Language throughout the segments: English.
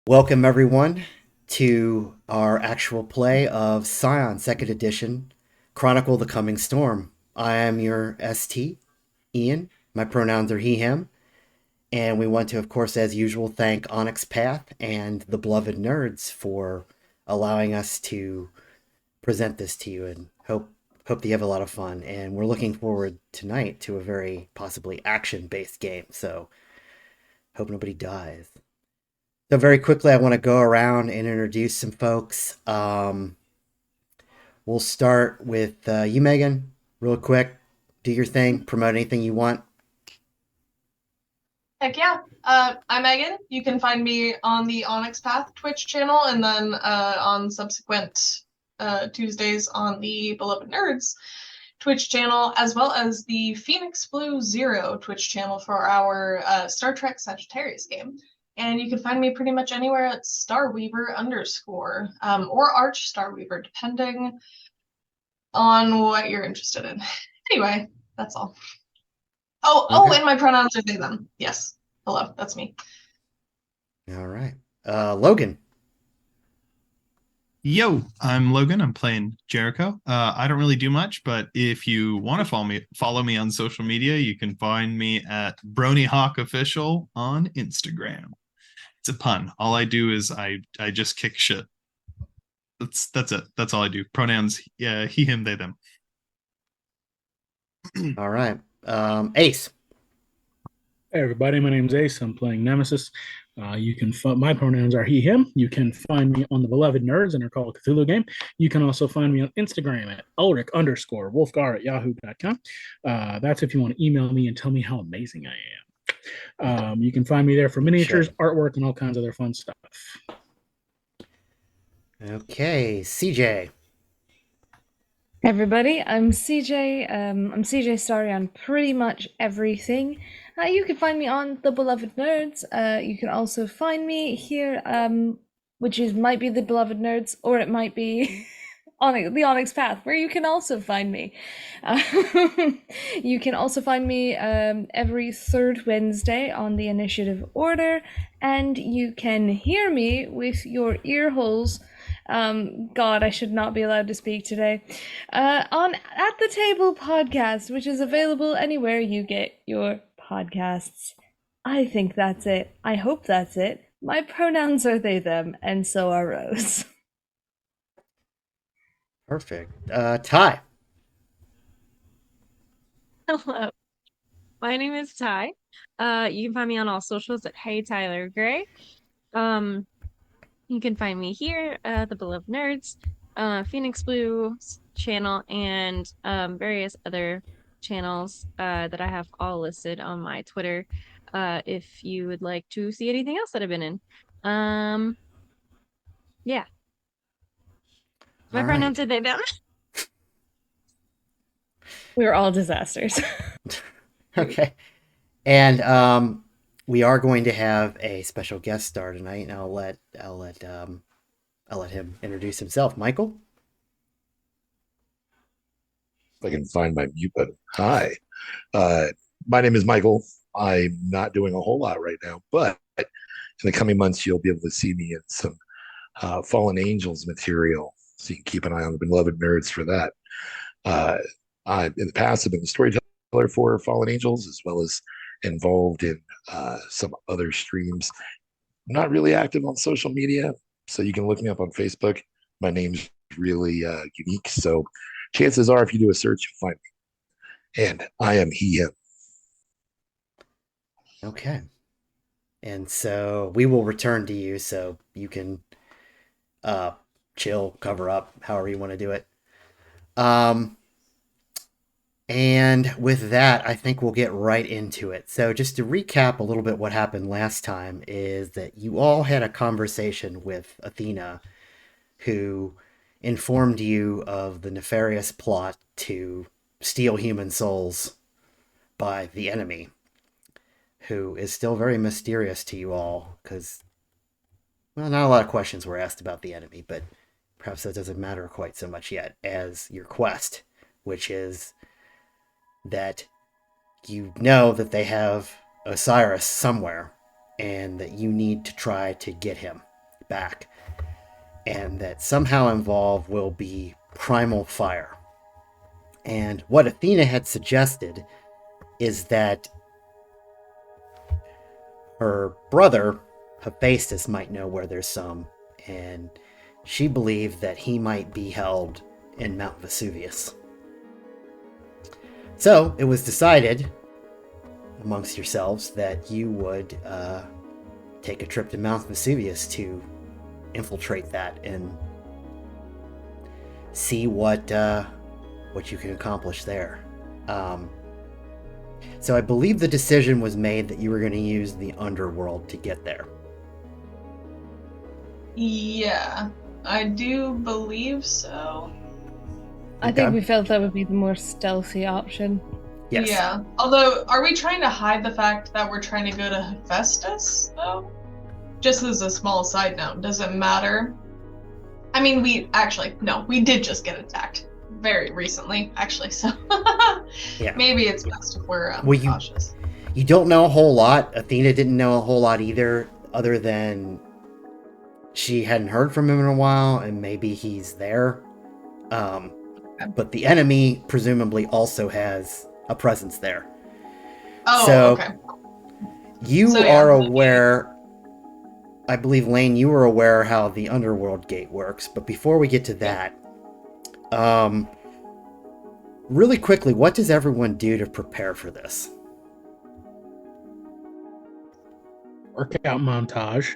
Welcome, everyone, to our actual play of Scion, second edition, Chronicle the Coming Storm. I am your ST, Ian. My pronouns are he, him. And we want to, of course, as usual, thank Onyx Path and the Beloved Nerds for allowing us to present this to you and hope that you have a lot of fun. And we're looking forward tonight to a very possibly action-based game. So hope nobody dies. So very quickly, I want to go around and introduce some folks. We'll start with you, Megan, real quick. Do your thing, promote anything you want. Heck yeah. I'm Megan. You can find me on the Onyx Path Twitch channel and then on subsequent Tuesdays on the Beloved Nerds Twitch channel, as well as the Phoenix Blue Zero Twitch channel for our Star Trek Sagittarius game. And you can find me pretty much anywhere at Starweaver underscore or Arch Starweaver, depending on what you're interested in. Anyway, that's all. Oh, Okay. and my pronouns are they, them. Yes. Hello, that's me. All right. Logan. Yo, I'm Logan. I'm playing Jericho. I don't really do much, but if you want to follow me on social media, you can find me at BronyHawk Official on Instagram. It's a pun. All I do is I just kick shit. That's it. That's all I do. Pronouns, yeah, he, him, they, them. All right. Ace. Hey everybody, my name's Ace. I'm playing Nemesis. My pronouns are he, him. You can find me on the Beloved Nerds in our Call of Cthulhu game. You can also find me on Instagram at ulrich_wolfgar@yahoo.com. That's if you want to email me and tell me how amazing I am. You can find me there for miniatures, artwork, and all kinds of other fun stuff. Okay, CJ. Everybody, I'm CJ. I'm CJ Starry on pretty much everything. You can find me on the Beloved Nerds. You can also find me here, which might be the Beloved Nerds, or it might be on the Onyx Path, where you can also find me. You can also find me every third Wednesday on the Initiative Order, and you can hear me with your ear holes. God, I should not be allowed to speak today. On At the Table podcast, which is available anywhere you get your podcasts. I think that's it. I hope that's it. My pronouns are they, them, and so are Rose. Perfect. Ty. Hello. My name is Ty. You can find me on all socials at Hey Tyler Gray. You can find me here at the Beloved Nerds, Phoenix Blue channel, and various other channels that I have all listed on my Twitter. If you would like to see anything else that I've been in. Yeah. My pronouns are they, them. We're all disasters. Okay. And we are going to have a special guest star tonight, and I'll let him introduce himself. Michael. If I can find my mute button. Hi, my name is Michael. I'm not doing a whole lot right now, but in the coming months, you'll be able to see me in some Fallen Angels material. So you can keep an eye on the Beloved Nerds for that. I, in the past, have been the storyteller for Fallen Angels, as well as involved in some other streams. I'm not really active on social media, so you can look me up on Facebook. My name's really unique, so chances are, if you do a search, you'll find me. And I am he, him. Okay. And so we will return to you so you can chill, cover up, however you want to do it. And with that, I think we'll get right into it. So just to recap a little bit what happened last time is that you all had a conversation with Athena, who informed you of the nefarious plot to steal human souls by the enemy, who is still very mysterious to you all, because, well, not a lot of questions were asked about the enemy, but perhaps that doesn't matter quite so much yet as your quest, which is that you know that they have Osiris somewhere, and that you need to try to get him. back, and that somehow involved will be primal fire. And what Athena had suggested is that her brother, Hephaestus, might know where there's some, and she believed that he might be held in Mount Vesuvius. So it was decided amongst yourselves that you would take a trip to Mount Vesuvius to infiltrate that and see what you can accomplish there. So I believe the decision was made that you were going to use the underworld to get there. Yeah, I do believe so. I think we felt that would be the more stealthy option. Yes. Yeah. Although, are we trying to hide the fact that we're trying to go to Hephaestus, though? Just as a small side note, does it matter? I mean, we did just get attacked very recently, actually, so Yeah. maybe it's best if we're cautious. You don't know a whole lot. Athena didn't know a whole lot either, other than she hadn't heard from him in a while, and maybe he's there. But the enemy presumably also has a presence there. Oh, so okay. You are aware, I believe, Lane, you were aware how the underworld gate works, but before we get to that, really quickly, what does everyone do to prepare for this? Workout montage.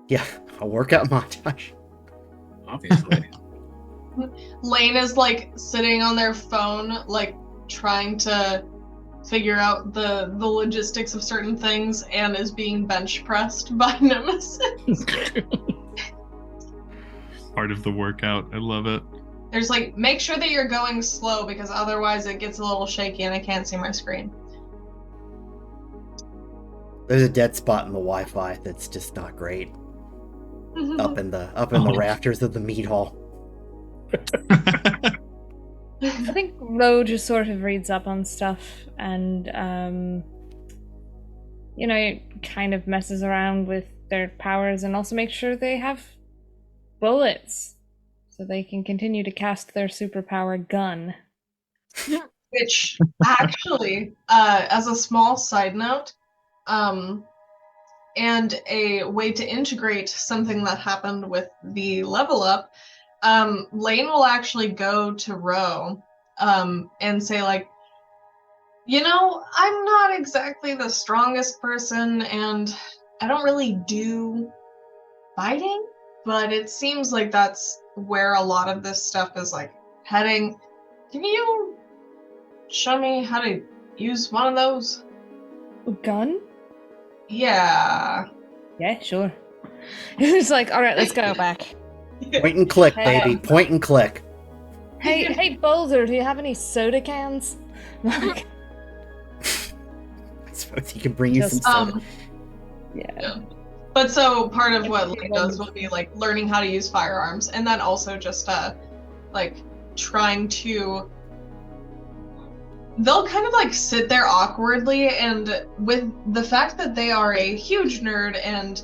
Yeah, a workout montage. Obviously. Lane is like sitting on their phone, like trying to figure out the logistics of certain things, and is being bench pressed by Nemesis. Part of the workout. I love it. There's like, make sure that you're going slow because otherwise it gets a little shaky and I can't see my screen. There's a dead spot in the Wi-Fi that's just not great. Up in the rafters of the meat hall. I think Ro just sort of reads up on stuff and, kind of messes around with their powers and also makes sure they have bullets so they can continue to cast their superpower gun. Which, actually, as a small side note, and a way to integrate something that happened with the level up, Lane will actually go to Ro and say, like, I'm not exactly the strongest person, and I don't really do fighting, but it seems like that's where a lot of this stuff is, like, heading. Can you show me how to use one of those? A gun? Yeah. Yeah, sure. It's like, all right, let's go back. Point and click, baby. Point and click. Hey, Boulder, do you have any soda cans? I suppose he can bring you some soda. Yeah. But so part of what Lane does will be like learning how to use firearms, and then also just like trying to. They'll kind of like sit there awkwardly, and with the fact that they are a huge nerd and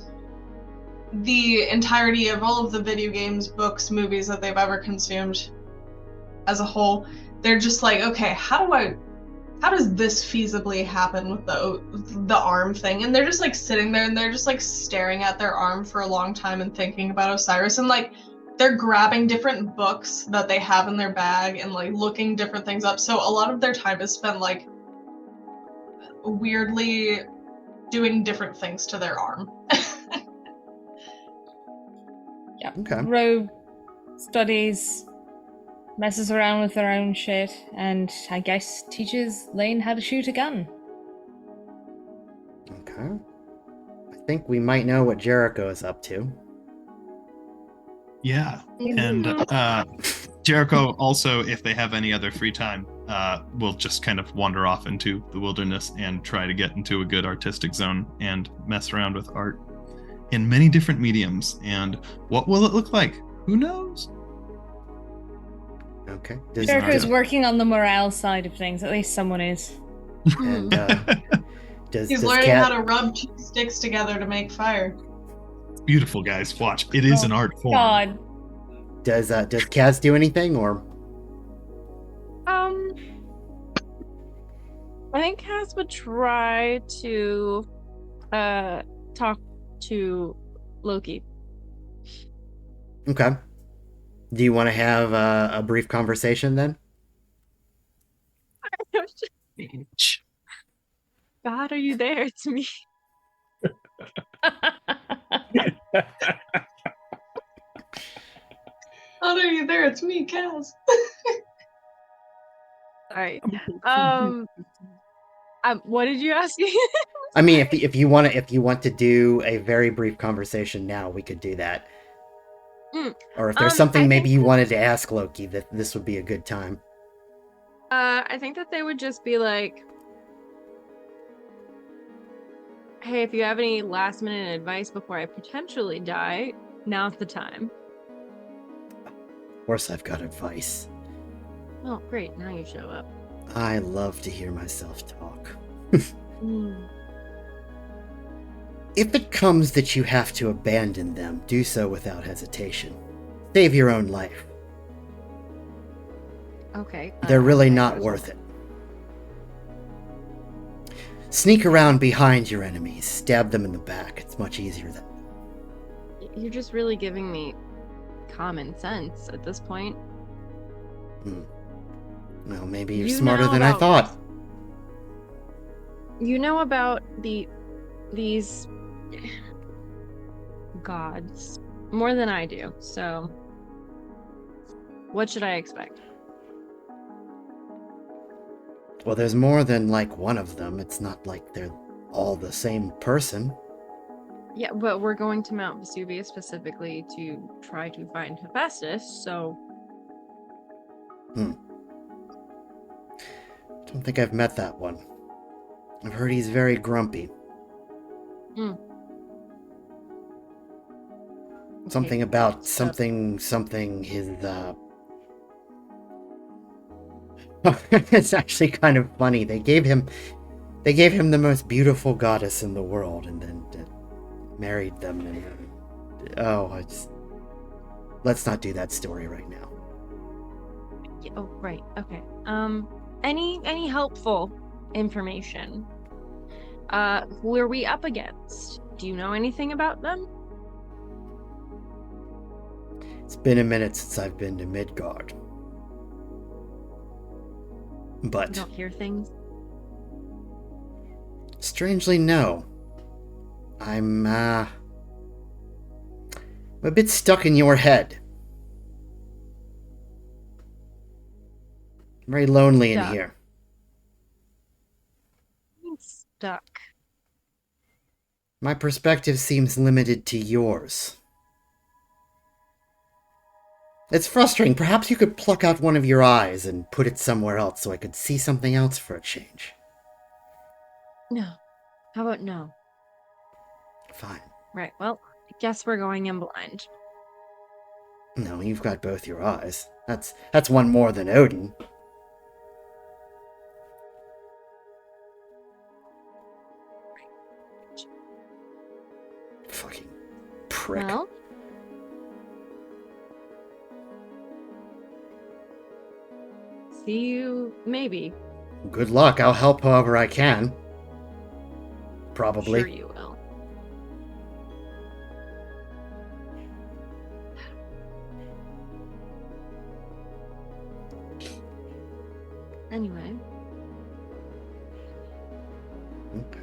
the entirety of all of the video games, books, movies that they've ever consumed as a whole, they're just like, okay, how does this feasibly happen with the arm thing? And they're just like sitting there and they're just like staring at their arm for a long time and thinking about Osiris, and like they're grabbing different books that they have in their bag and like looking different things up. So a lot of their time is spent like weirdly doing different things to their arm. Yeah. Okay. Ro studies, messes around with their own shit, and I guess teaches Lane how to shoot a gun. Okay. I think we might know what Jericho is up to. Yeah. And Jericho also, if they have any other free time, will just kind of wander off into the wilderness and try to get into a good artistic zone and mess around with art in many different mediums. And what will it look like? Who knows? Okay. Jericho's working on the morale side of things. At least someone is. And He's learning how to rub two sticks together to make fire. Beautiful, guys. Watch. It is an art form. God. Does Kaz do anything, or I think Cass would try to talk to Loki. okay? Do you want to have a brief conversation then? God, are you there? It's me. Oh, are you there? It's me, Kaz. Sorry. What did you ask me? I mean, if you want to do a very brief conversation now, we could do that. Or if there's something I maybe think you wanted to ask Loki, that this would be a good time. I think that they would just be like, hey, if you have any last minute advice before I potentially die, now's the time. Of course, I've got advice. Oh, great. Now you show up. I love to hear myself talk. If it comes that you have to abandon them, do so without hesitation. Save your own life. Okay. They're really not worth it. Sneak around behind your enemies. Stab them in the back. It's much easier than... You're just really giving me common sense at this point. Well, maybe you're You smarter know than I about- thought. You know about these gods more than I do, so what should I expect? Well, there's more than like one of them. It's not like they're all the same person. Yeah, but we're going to Mount Vesuvius specifically to try to find Hephaestus, so... Don't think I've met that one. I've heard he's very grumpy. Something about something his it's actually kind of funny. They gave him the most beautiful goddess in the world and then married them and let's not do that story right now. Yeah, oh, right. Okay. Any helpful information? Who are we up against? Do you know anything about them? It's been a minute since I've been to Midgard. You But don't hear things? strangely, no. I'm a bit stuck in your head. Very lonely in Stuck. here. I'm stuck. My perspective seems limited to yours. It's frustrating. Perhaps you could pluck out one of your eyes and put it somewhere else so I could see something else for a change. No. How about no? Fine. Right, well, I guess we're going in blind. No, you've got both your eyes. That's one more than Odin. Fucking prick. Well, see you maybe. Good luck. I'll help however I can. Probably. Sure you will. Anyway, Okay.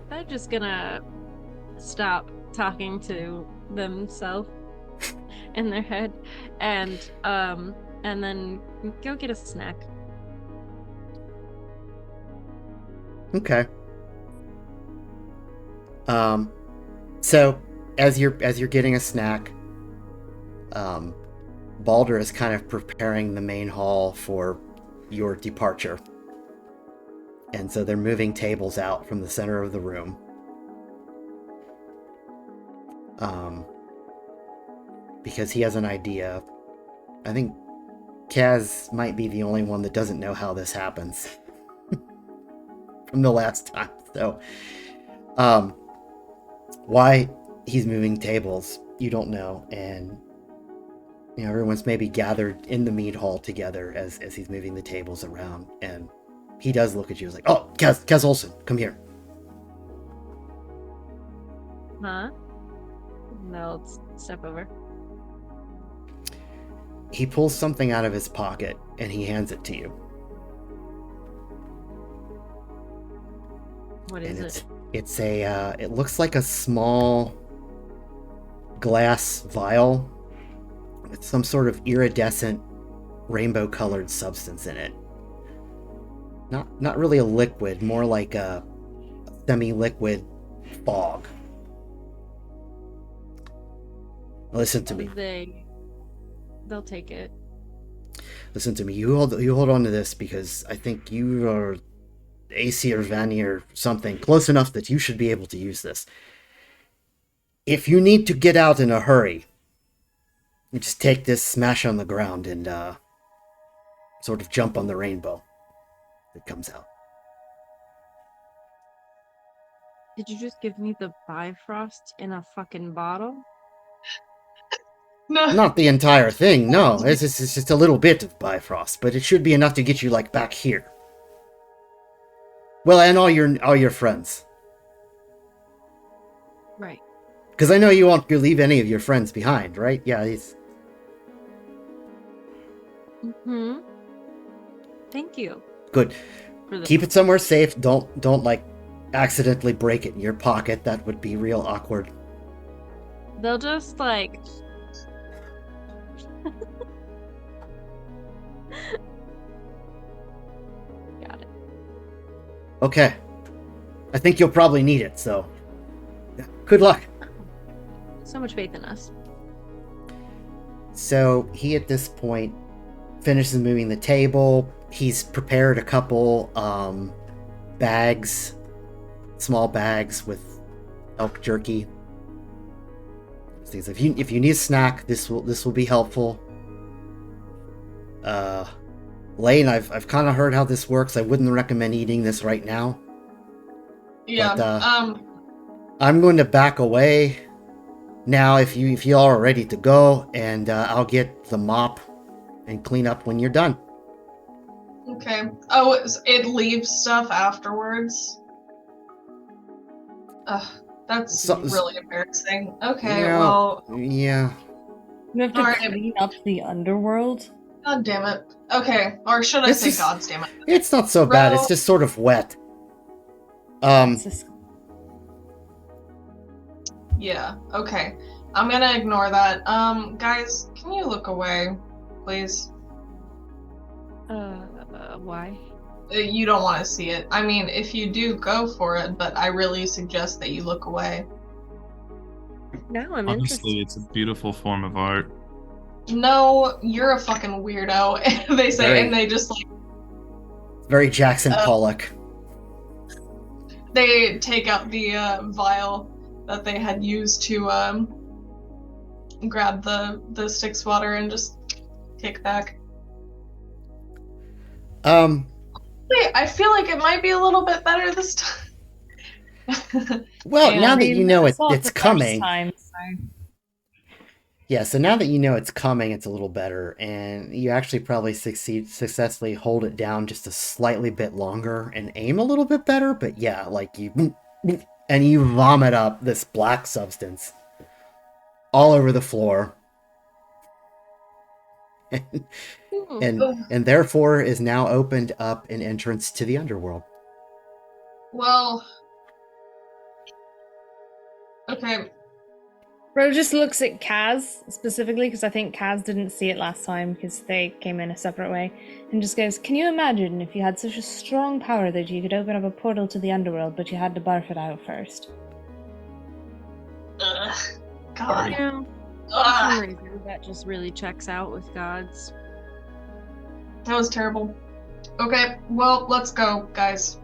they're just gonna stop talking to themselves in their head and then go get a snack. Okay. So as you're getting a snack, Balder is kind of preparing the main hall for your departure. And so they're moving tables out from the center of the room. Because he has an idea. I think Kaz might be the only one that doesn't know how this happens. From the last time. So, why he's moving tables. You don't know, and everyone's maybe gathered in the mead hall together as he's moving the tables around, and he does look at you. He's like, "Oh, Kez Olsen, come here." Huh? No, let's step over. He pulls something out of his pocket and he hands it to you. What is it? It's a it looks like a small glass vial with some sort of iridescent rainbow colored substance in it. Not really a liquid, more like a semi-liquid fog. Listen to me. They'll take it. Listen to me. You hold on to this because I think you are AC or Vanny or something close enough that you should be able to use this. If you need to get out in a hurry, you just take this, smash on the ground, and sort of jump on the rainbow that comes out. Did you just give me the Bifrost in a fucking bottle? No. Not the entire thing, no. It's just a little bit of Bifrost, but it should be enough to get you like back here. Well, and all your friends. Right. Because I know you won't leave any of your friends behind, right? Yeah, he's... Mm-hmm. Thank you. Good. Keep it somewhere safe. Don't like accidentally break it in your pocket. That would be real awkward. They'll just like... Got it. Okay. I think you'll probably need it, so... Good luck. So much faith in us. So he, at this point, finishes moving the table. He's prepared a couple bags, small bags with elk jerky. Things. If you need a snack, this will be helpful. Lane, I've kind of heard how this works. I wouldn't recommend eating this right now. Yeah. But, I'm going to back away now. If you all are ready to go, and I'll get the mop and clean up when you're done. Okay. Oh, it leaves stuff afterwards. Ugh, that's really embarrassing. Okay, Yeah, well. Yeah. You have to clean up the underworld. God damn it. Okay, or should I say God damn it? It's not so bad. It's just sort of wet. Yeah, okay. I'm gonna ignore that. Guys, can you look away, please? Why? You don't want to see it. I mean, if you do, go for it, but I really suggest that you look away. No, I'm Honestly, interested. it's a beautiful form of art. No, you're a fucking weirdo. They say, and they just like... Very Jackson Pollock. They take out the vial that they had used to grab the Styx water and just kick back. Wait, I feel like it might be a little bit better this time. Well, now that you know it's coming. Time, so. Yeah, so now that you know it's coming, it's a little better, and you actually probably successfully hold it down just a slightly bit longer and aim a little bit better, but yeah, like you vomit up this black substance all over the floor. And therefore is now opened up an entrance to the underworld. Well, okay. Ro just looks at Kaz specifically because I think Kaz didn't see it last time because they came in a separate way, and just goes, "Can you imagine if you had such a strong power that you could open up a portal to the underworld, but you had to barf it out first?" Ugh, God. You know, for some reason, that just really checks out with gods. That was terrible. Okay, well, let's go, guys.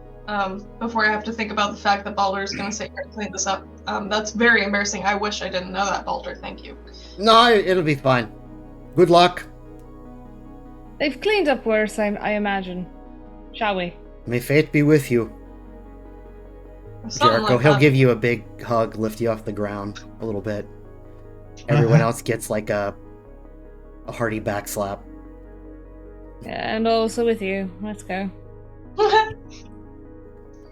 Before I have to think about the fact that Balder's gonna sit here and clean this up. That's very embarrassing. I wish I didn't know that, Balder. Thank you. No, it'll be fine. Good luck. They've cleaned up worse, I imagine. Shall we? May fate be with you. Something Jericho, like he'll that. give you a big hug, lift you off the ground a little bit. Everyone else gets like a hearty back slap. Yeah, and also with you. Let's go.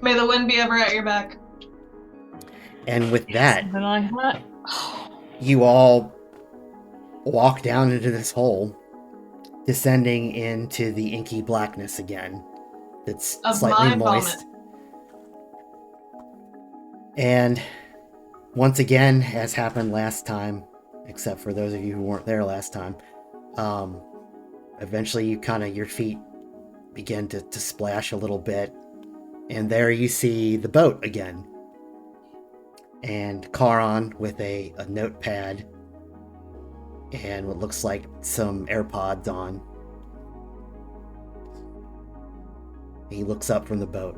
May the wind be ever at your back. And with that, Something like that. you all walk down into this hole, descending into the inky blackness again. That's Of slightly my moist. vomit. And once again, as happened last time, except for those of you who weren't there last time, eventually your feet begin to splash a little bit. And there you see the boat again. And Charon with a notepad and what looks like some AirPods on. He looks up from the boat.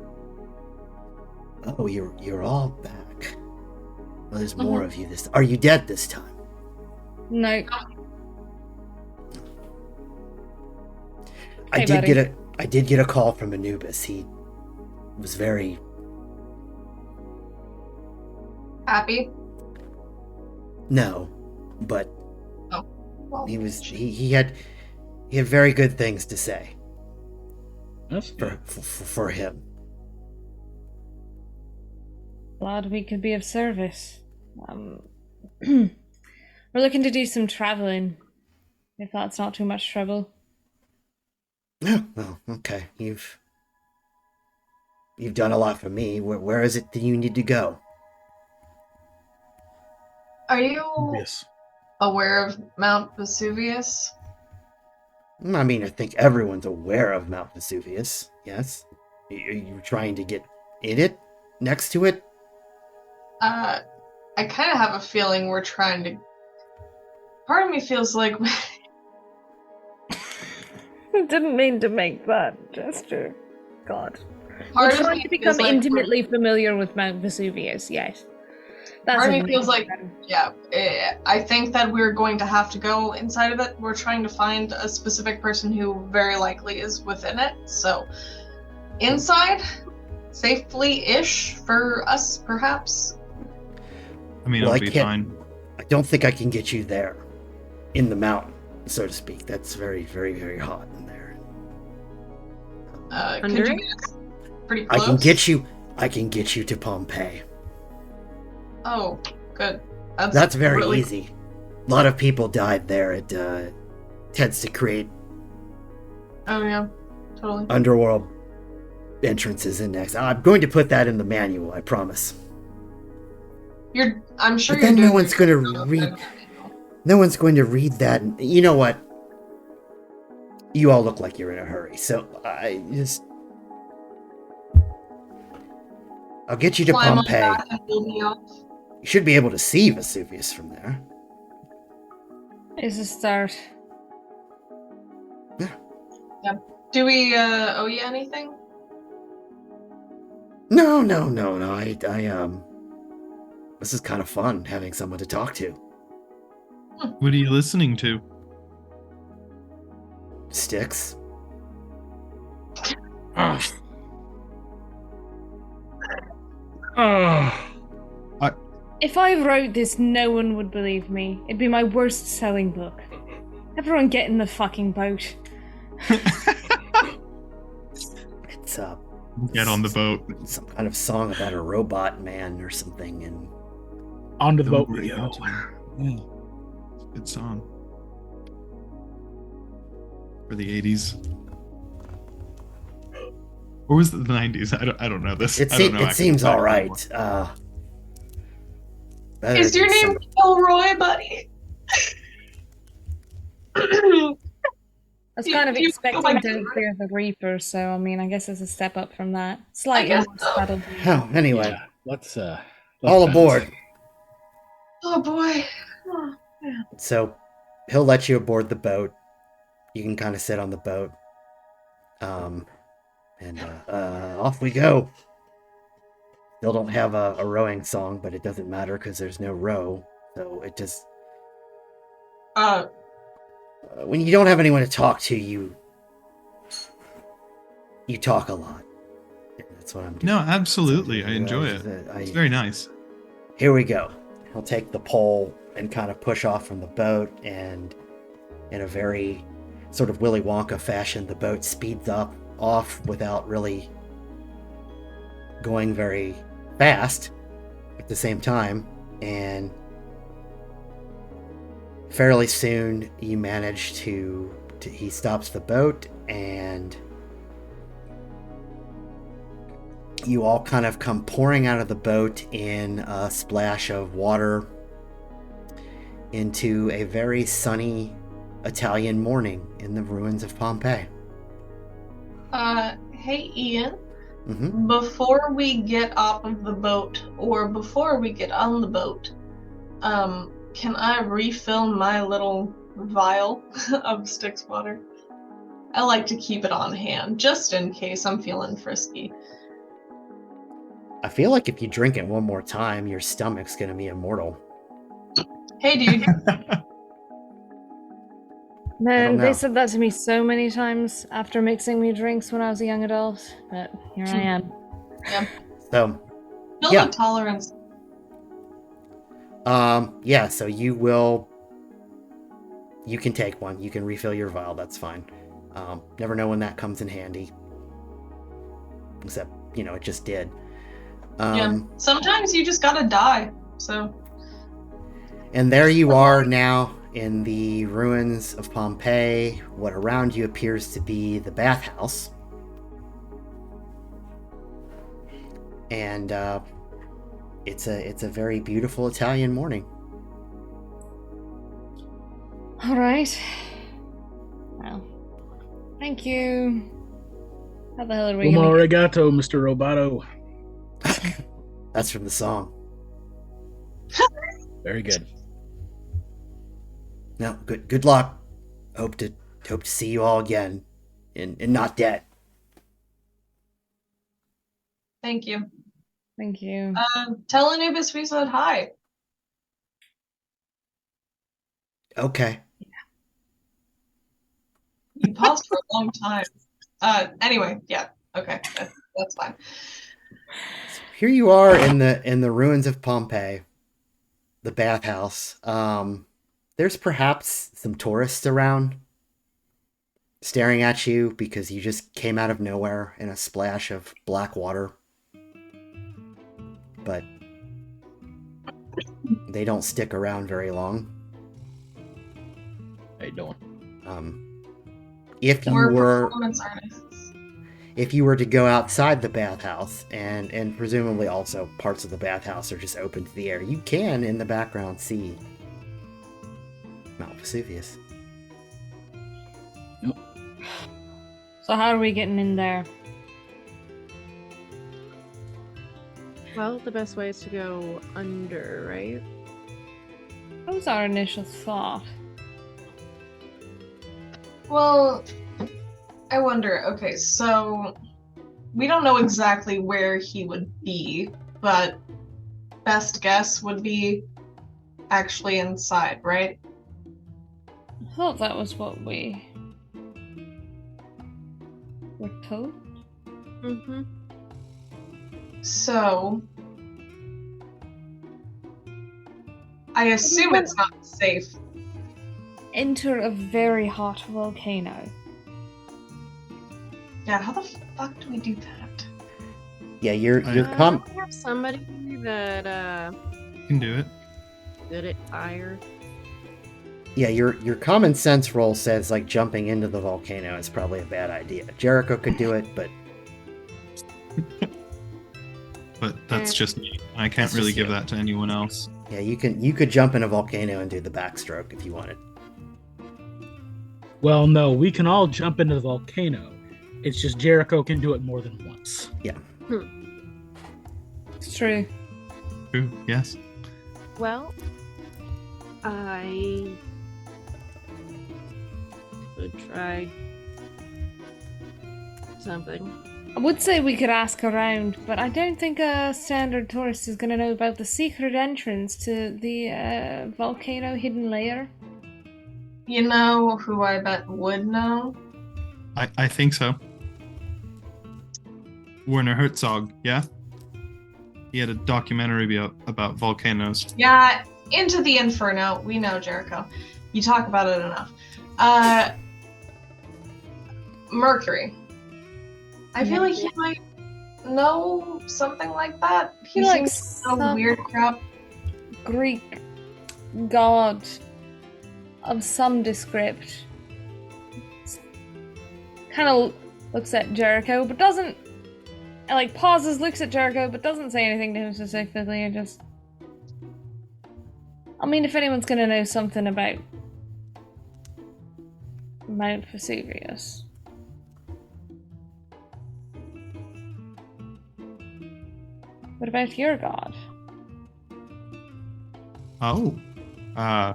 Oh, you're all back. Well, there's more of you this. Are you dead this time? No. I Hey, did buddy. get a call from Anubis. He was very Happy? no, but Well, he had very good things to say That's good. for him. Glad we could be of service. We're looking to do some traveling, if that's not too much trouble. Oh, well, okay. You've done a lot for me. Where is it that you need to go? Are you Yes. aware of Mount Vesuvius? I mean, I think everyone's aware of Mount Vesuvius. Yes. Are you trying to get in it? Next to it? I kind of have a feeling we're trying to. Part of me feels like I didn't mean to make that gesture. God. part We're of trying me to feels become like intimately familiar with Mount Vesuvius, yes. That's Part of a me feels like, reason. yeah, I think that we're going to have to go inside of it. We're trying to find a specific person who very likely is within it. So, inside, safely-ish for us, perhaps. I mean, Well, I'll I be can't- fine. I don't think I can get you there. In the mountain, so to speak. That's very, very, very hot in there. Could Under you it? get us pretty I close? can get you to Pompeii. Oh, good. That's very really- easy. A lot of people died there. It tends to create Oh yeah, totally. underworld entrances in next. I'm going to put that in the manual, I promise. I'm sure But you're then no doing one's a going good to job read. there. No one's going to read that. You know what? You all look like you're in a hurry, so I'll get you to Climb on Pompeii. back and hold me off. You should be able to see Vesuvius from there. It's a start. Do we owe you anything? No. This is kind of fun having someone to talk to. What are you listening to? Sticks. Ah. Ah. If I wrote this, no one would believe me. It'd be my worst selling book. Everyone get in the fucking boat. It's Get on the boat. some kind of song about a robot man or something, and Onto the boat Don't we go. worry. Good song. For the 80s. Or was it the 90s? I don't know this. it I don't know seems actually. all right. Better Is your than name Kilroy, buddy? I was You- kind of you- expecting oh my Don't God. Fear the Reaper, so I mean, I guess it's a step up from that. Slightly guess more so. subtle. Oh, anyway, Yeah, let's all bounce. aboard. Oh boy. Oh, So he'll let you aboard the boat. You can kind of sit on the boat. And off we go. Still don't have a rowing song, but it doesn't matter because there's no row. So it just when you don't have anyone to talk to, you talk a lot. That's what I'm doing. No, absolutely. I That's enjoy what it. I- It's very nice. Here we go. He'll take the pole and kind of push off from the boat, and in a very sort of Willy Wonka fashion, the boat speeds up off without really going very fast at the same time, and fairly soon you manage to he stops the boat, and you all kind of come pouring out of the boat in a splash of water into a very sunny Italian morning in the ruins of Pompeii. Hey Ian, Hmm. before we get off of the boat, or before we get on the boat, can I refill my little vial of Styx water? I like to keep it on hand, just in case I'm feeling frisky. I feel like if you drink it one more time, your stomach's gonna be immortal. Hey dude, Man, know. they said that to me so many times after mixing me drinks when I was a young adult, but here I am. So, build Yeah. a tolerance. yeah, so you can take one. You can refill your vial, that's fine. Never know when that comes in handy. Except, it just did. Yeah. Sometimes you just gotta die, so. And there you are now in the ruins of Pompeii. What around you appears to be the bathhouse. And it's a very beautiful Italian morning. All right. Well, thank you. How the hell are we Como gonna arigato, Mr. Roboto. That's from the song. Very good. No, good luck. Hope to see you all again, and not dead. Thank you. Thank you. Tell Anubis we said hi. Okay. You paused for a long time. Anyway, yeah. Okay, that's fine. So here you are in the ruins of Pompeii, the bathhouse. There's perhaps some tourists around, staring at you because you just came out of nowhere in a splash of black water. But they don't stick around very long. How you doing? If you We're were performance artists. if you were to go outside the bathhouse, and presumably also parts of the bathhouse are just open to the air, you can in the background see Mount Vesuvius. So how are we getting in there? Well, the best way is to go under, right? That was our initial thought. Well, I wonder, okay, so we don't know exactly where he would be, but best guess would be actually inside, right? I thought that was what we were told. Mm-hmm. So I assume it's not safe. Enter a very hot volcano. Yeah, how the fuck do we do that? Yeah, you're I- you're We have somebody that can do it. good at fire. Yeah, your common sense roll says like jumping into the volcano is probably a bad idea. Jericho could do it, but But that's just me. I can't That's really just give you. that to anyone else. yeah, you could jump in a volcano and do the backstroke if you wanted. Well, no, we can all jump into the volcano. It's just Jericho can do it more than once. It's true. True. Yes. Well, I would try something. I would say we could ask around, but I don't think a standard tourist is going to know about the secret entrance to the volcano hidden layer. You know who I bet would know? I think so. Werner Herzog, yeah? He had a documentary about volcanoes. Yeah, Into the Inferno. We know, Jericho. You talk about it enough. Mercury. I feel like he might know something like that. He like seems to know some weird crap. Greek god of some descript. Kind of looks at Jericho, but doesn't. Like, pauses, looks at Jericho, but doesn't say anything to him specifically, and just. I mean, if anyone's gonna know something about Mount Vesuvius. What about your god? Oh. I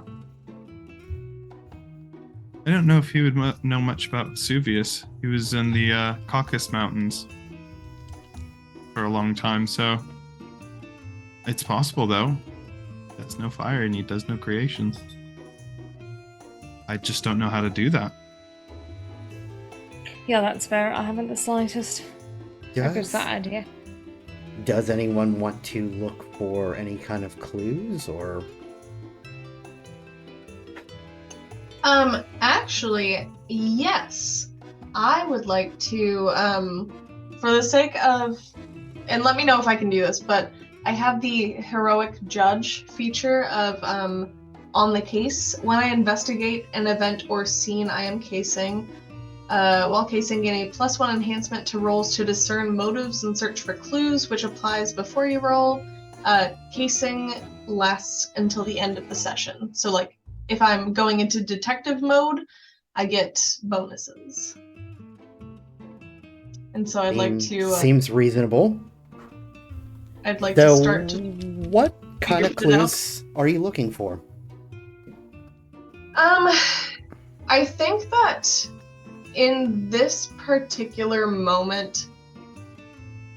don't know if he would know much about Vesuvius. He was in the Caucasus Mountains for a long time, so it's possible, though. He does no fire and he does no creations. I just don't know how to do that. Yeah, that's fair. I haven't the slightest. There's that idea. Does anyone want to look for any kind of clues or? Actually, yes. I would like to, for the sake of, and let me know if I can do this, but I have the heroic judge feature of, on the case. When I investigate an event or scene I am casing, while casing, gain a +1 enhancement to rolls to discern motives and search for clues, which applies before you roll. Casing lasts until the end of the session. So, like, if I'm going into detective mode, I get bonuses. And so I'd like to... seems reasonable. I'd like to start to... What kind of clues are you looking for? I think that in this particular moment,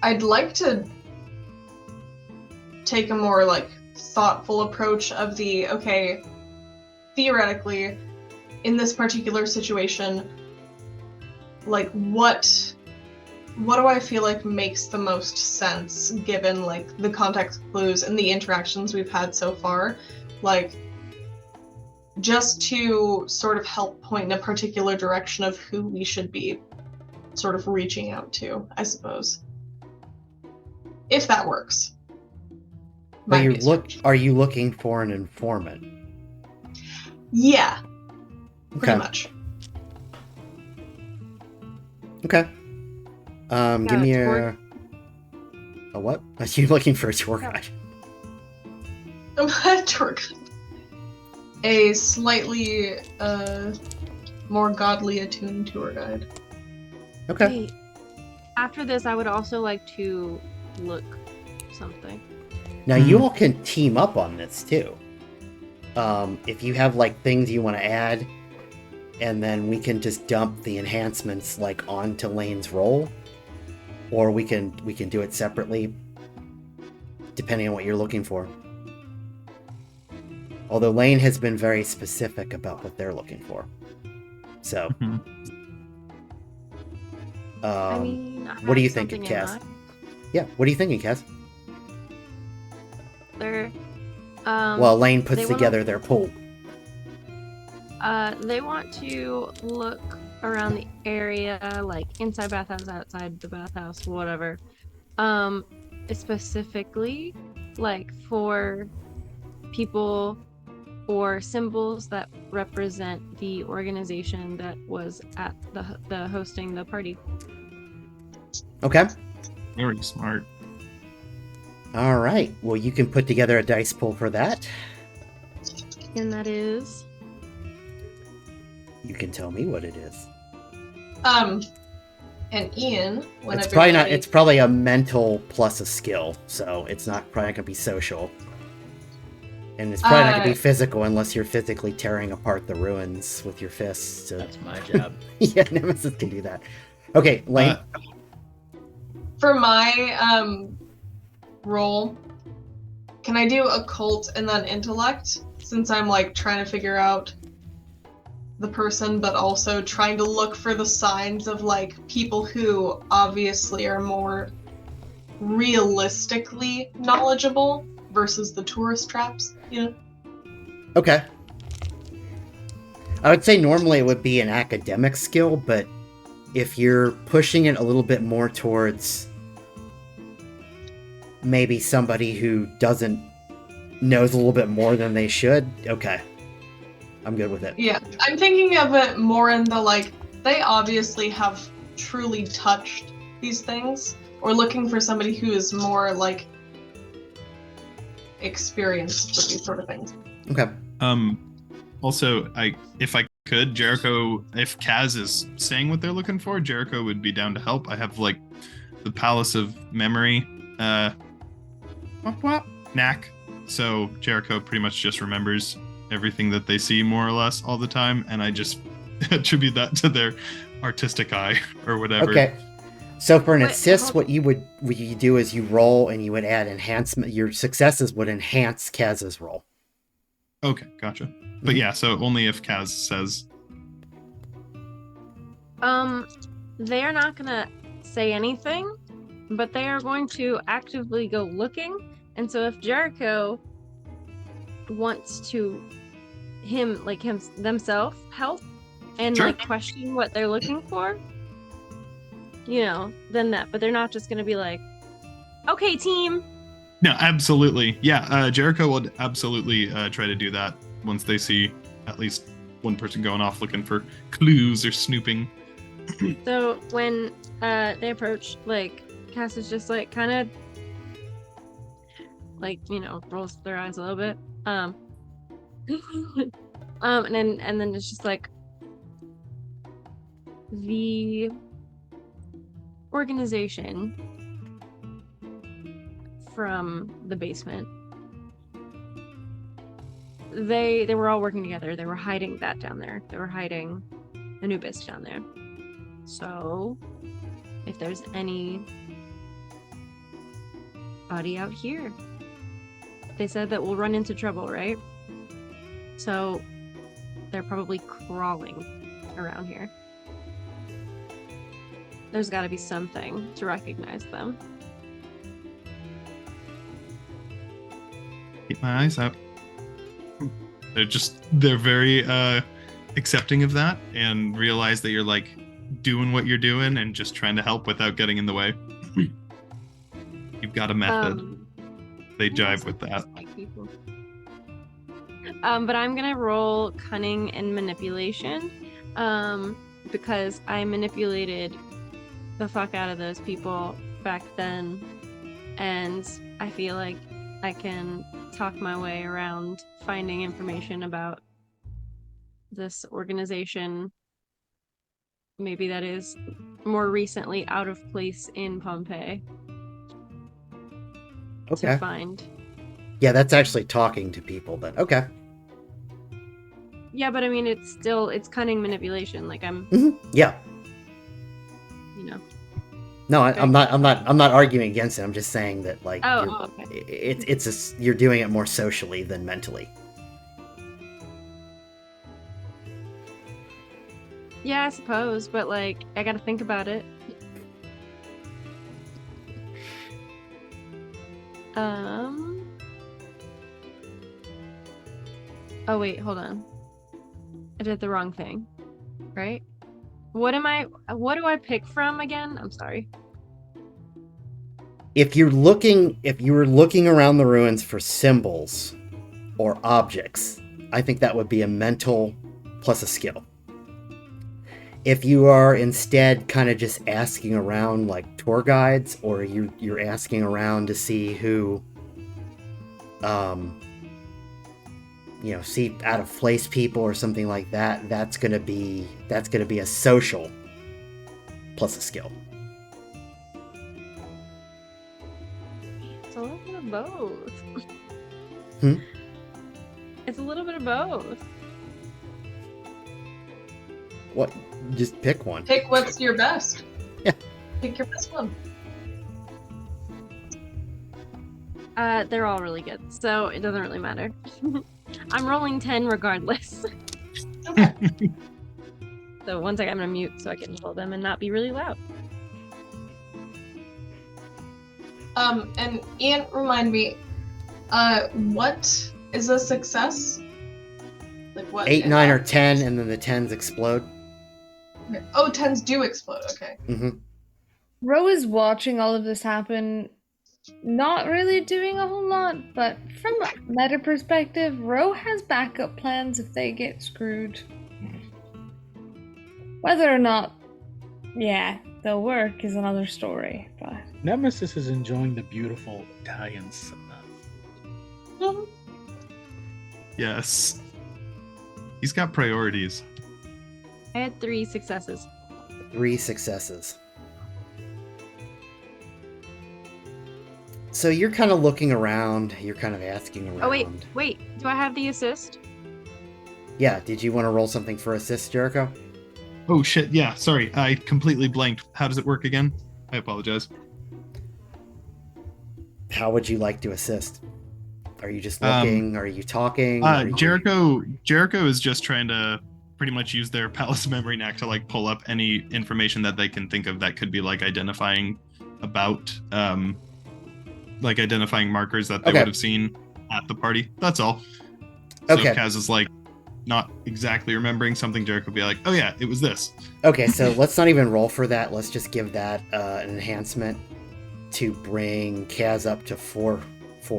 I'd like to take a more, like, thoughtful approach of the, okay, theoretically, in this particular situation, like, what do I feel like makes the most sense given, like, the context clues and the interactions we've had so far? Like, just to sort of help point in a particular direction of who we should be sort of reaching out to, I suppose. If that works. Are you looking for an informant? Yeah. Pretty Okay. much. Okay. Give me a what? Are you looking for a tour guide? I'm a tour guide. A slightly more godly attuned tour guide. Okay. Hey, after this, I would also like to look something. Now you all can team up on this too. If you have like things you want to add, and then we can just dump the enhancements like onto Lane's roll, or we can do it separately, depending on what you're looking for. Although Lane has been very specific about what they're looking for, so. I mean, I what are you have thinking, something in Cass? mind. Yeah, what are you thinking, Cass? They're, Well, Lane puts they wanna- together their pool. They want to look around the area, like inside bathhouse, outside the bathhouse, whatever. Specifically, like for people or symbols that represent the organization that was at the hosting the party. Okay. Very smart. All right. Well, you can put together a dice pool for that. And that is... You can tell me what it is. And Ian, whenever It's probably you're not. ready- It's probably a mental plus a skill, so it's not probably not gonna be social. And it's probably not gonna be physical unless you're physically tearing apart the ruins with your fists. That's my job. Yeah, Nemesis can do that. Okay, Lane. For my roll, can I do occult and then intellect? Since I'm like trying to figure out the person, but also trying to look for the signs of like people who obviously are more realistically knowledgeable versus the tourist traps, you know? Okay. I would say normally it would be an academic skill, but if you're pushing it a little bit more towards maybe somebody who knows a little bit more than they should, okay. I'm good with it. Yeah, I'm thinking of it more in the like, they obviously have truly touched these things. Or looking for somebody who is more like experienced with these sort of things. Okay. Also, if I could, Jericho, if Kaz is saying what they're looking for, Jericho would be down to help. I have like the Palace of Memory knack. So Jericho pretty much just remembers everything that they see more or less all the time, and I just attribute that to their artistic eye or whatever. Okay. So for an Wait, assist, hold- what you do is you roll and you would add enhancement. Your successes would enhance Kaz's roll. Okay, gotcha. But yeah, so only if Kaz says. They are not gonna say anything, but they are going to actively go looking. And so if Jericho wants to themselves help and Sure. like question what they're looking for, then that. But they're not just gonna be like, okay, team. No, absolutely. Yeah, Jericho would absolutely try to do that once they see at least one person going off looking for clues or snooping. So when they approach, like Cass is just like kind of like rolls their eyes a little bit, and then it's just like the organization from the basement. They were all working together. They were hiding that down there. They were hiding Anubis down there. So, if there's anybody out here, they said that we'll run into trouble, right? So, they're probably crawling around here. There's got to be something to recognize them. Keep my eyes out. They're very accepting of that and realize that you're like doing what you're doing and just trying to help without getting in the way. You've got a method. They jive with that. But I'm gonna roll cunning and manipulation, because I manipulated the fuck out of those people back then, and I feel like I can talk my way around finding information about this organization, maybe that is more recently out of place in Pompeii. Okay. To find. Yeah, that's actually talking to people then. Okay. Yeah, but I mean, it's cunning manipulation. Like I'm, Yeah. No, Okay. I'm not arguing against it. I'm just saying that like okay. you're doing it more socially than mentally. Yeah, I suppose, but like I gotta think about it. Oh wait, hold on. I did the wrong thing. Right? What do I pick from again? I'm sorry. If you were looking around the ruins for symbols or objects, I think that would be a mental plus a skill. If you are instead kind of just asking around like tour guides, or you're asking around to see who see out of place people or something like that, that's gonna be a social plus a skill. It's a little bit of both. Hmm? It's a little bit of both. What? Just pick one. Pick what's your best. Yeah. Pick your best one. They're all really good, so it doesn't really matter. I'm rolling 10 regardless. Okay. So one second, I'm gonna mute so I can roll them and not be really loud. And Ian, remind me, what is a success? Like what? 8, 9, or happens? 10, and then the 10s explode. Oh, 10s do explode. Okay. Hmm. Ro is watching all of this happen, not really doing a whole lot, but from a meta perspective, Ro has backup plans if they get screwed. Whether or not, yeah, they'll work is another story, but Nemesis is enjoying the beautiful Italian sun. Mhm. Yes. He's got priorities. I had 3 successes. 3 successes. So you're kind of looking around. You're kind of asking around. Oh wait. Do I have the assist? Yeah, did you want to roll something for assist, Jericho? Oh shit, yeah, sorry. I completely blanked. How does it work again? I apologize. How would you like to assist? Are you just looking? Are you talking? Are you... Jericho is just trying to pretty much use their palace memory knack to like pull up any information that they can think of that could be like identifying about like identifying markers that they Okay. would have seen at the party. That's all. So Okay. if Kaz is like not exactly remembering something, Jericho would be like, oh yeah, it was this. Okay, so let's not even roll for that. Let's just give that an enhancement to bring Kaz up to four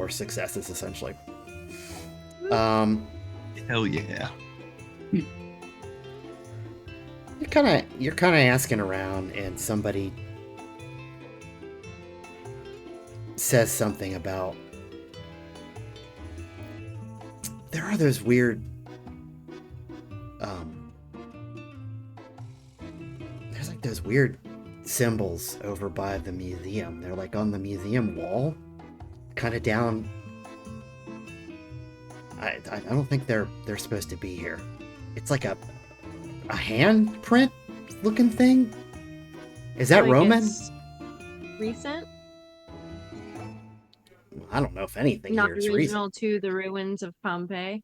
successes, essentially. Hell yeah. You're kind of asking around, and somebody says something about there are those weird there's like those weird symbols over by the museum. They're like on the museum wall, kind of down. I don't think they're supposed to be here. It's like a handprint looking thing. Is that Like Roman? it's recent? I don't know if anything Not here is recent. original to the ruins of Pompeii.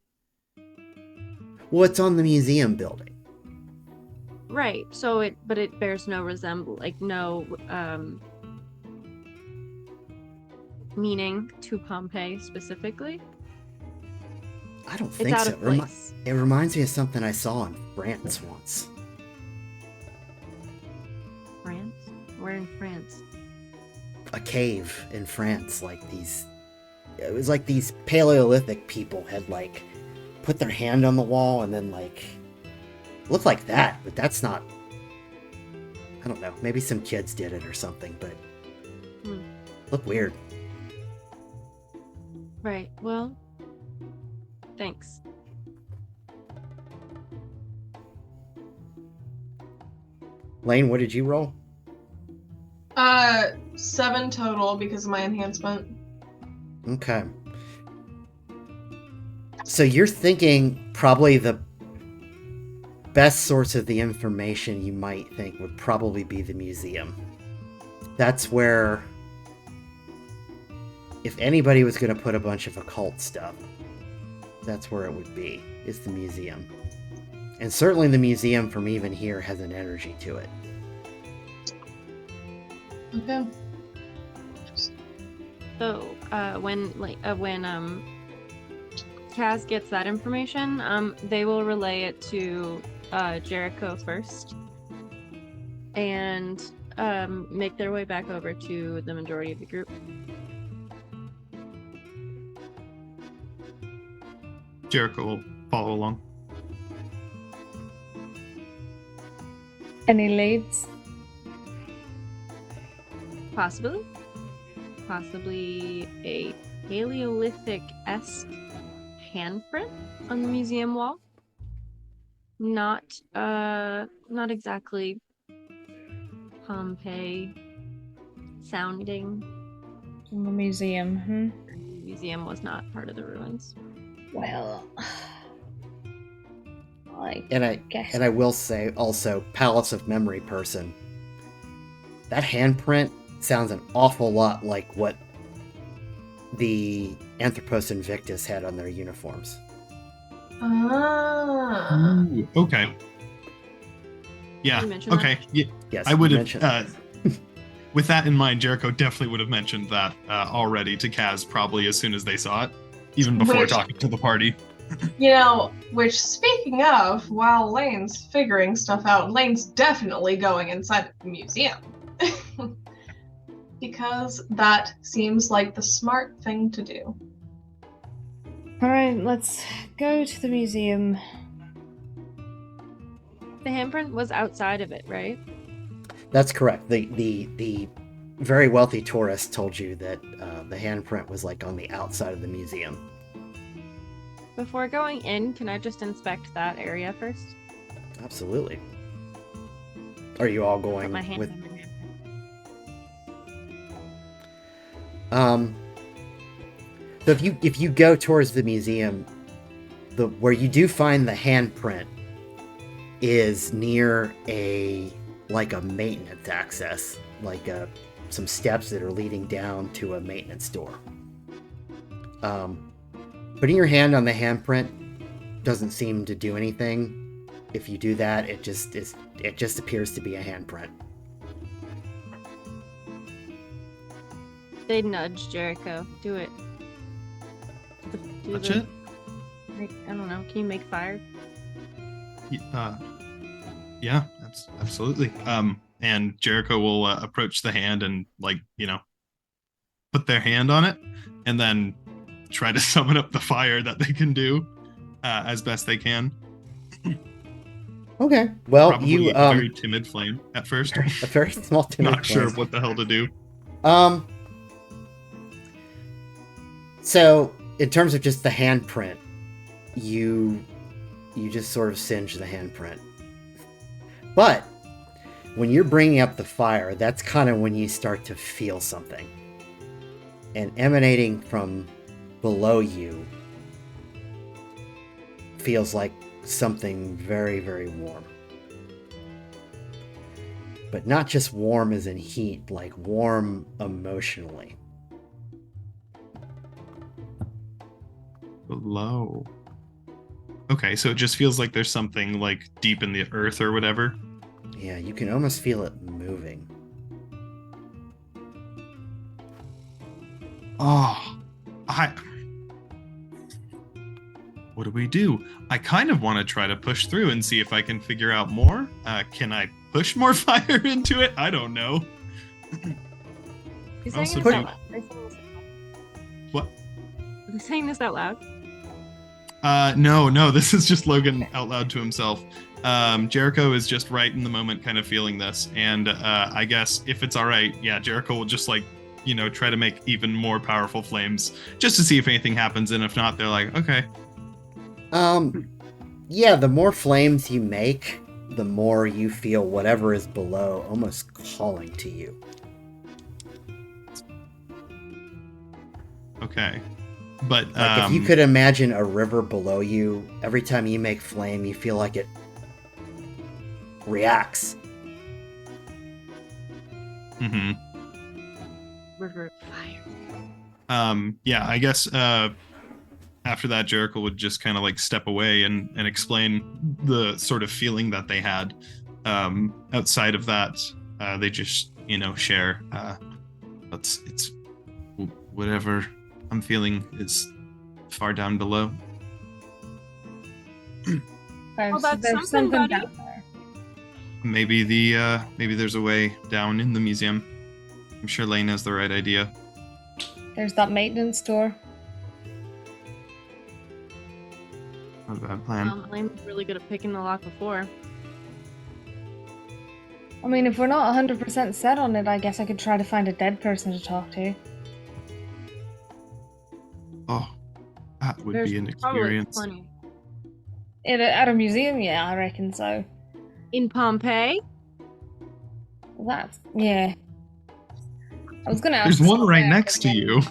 Well, it's on the museum building. Right. So it bears no no meaning to Pompeii specifically. I don't It's think out so. of place. It reminds me of something I saw in France once. France? Where in France? A cave in France, like these. It was like these Paleolithic people had like put their hand on the wall and then like looked like that, but that's not. I don't know. Maybe some kids did it or something, but look weird. Right. Well, thanks. Lane, what did you roll? 7 total because of my enhancement. Okay. So you're thinking probably the best source of the information you might think would probably be the museum. That's where, if anybody was going to put a bunch of occult stuff, that's where it would be, is the museum. And certainly the museum from even here has an energy to it. Okay. So when Kaz gets that information, they will relay it to Jericho first, and make their way back over to the majority of the group. Jericho will follow along. any leads? Possibly a Paleolithic-esque handprint on the museum wall. Not exactly Pompeii sounding. In the museum, The museum was not part of the ruins. Well, I guess. And I will say also, Palace of Memory person. That handprint sounds an awful lot like what the Anthropos Invictus had on their uniforms. Ah. Ooh, okay. Yeah. You mentioned that? Okay. Yeah. Yes, I would you have. mentioned that. with that in mind, Jericho definitely would have mentioned that already to Kaz probably as soon as they saw it, even before Which- talking to the party. Which speaking of, while Lane's figuring stuff out, Lane's definitely going inside the museum. Because that seems like the smart thing to do. Alright, let's go to the museum. The handprint was outside of it, right? That's correct. The very wealthy tourist told you that the handprint was like on the outside of the museum. Before going in, can I just inspect that area first? Absolutely. Are you all Put going my hand with? in the handprint. So if you go towards the museum, where you do find the handprint is near a maintenance access, some steps that are leading down to a maintenance door. Putting your hand on the handprint doesn't seem to do anything. If you do that, it just appears to be a handprint. They nudge Jericho. Do it. Touch it? I don't know. Can you make fire? Yeah, absolutely. And Jericho will approach the hand and put their hand on it, and then try to summon up the fire that they can do as best they can. Okay. Well, Probably you a very timid flame at first. a very small timid Not sure flame. what the hell to do. So in terms of just the handprint, you just sort of singe the handprint. But when you're bringing up the fire, that's kind of when you start to feel something. And emanating from below you feels like something very, very warm. But not just warm as in heat, like warm emotionally. Below. Okay, so it just feels like there's something like deep in the earth or whatever. Yeah, you can almost feel it moving. Oh, what do we do? I kind of want to try to push through and see if I can figure out more. Can I push more fire into it? I don't know. He's Also saying this do- out loud. What? Are they saying this out loud? No, this is just Logan out loud to himself. Jericho is just right in the moment kind of feeling this, and I guess if it's all right, yeah, Jericho will just try to make even more powerful flames just to see if anything happens, and if not, they're like, okay. Yeah, the more flames you make, the more you feel whatever is below almost calling to you. Okay. But If you could imagine a river below you, every time you make flame, you feel like it reacts. Mm-hmm. River of fire. Yeah, I guess after that, Jericho would just kind of step away and explain the sort of feeling that they had. Outside of that, they just share. It's whatever I'm feeling is far down below. There's that's something, something buddy. down there. Maybe maybe there's a way down in the museum. I'm sure Lane has the right idea. There's that maintenance door. Not a bad plan. Lane was really good at picking the lock before. I mean, if we're not 100% set on it, I guess I could try to find a dead person to talk to. Oh, that would There's be an probably experience. plenty. At a museum, yeah, I reckon so. In Pompeii? That's, yeah. I was gonna ask. There's one someone right there, next but to then- you.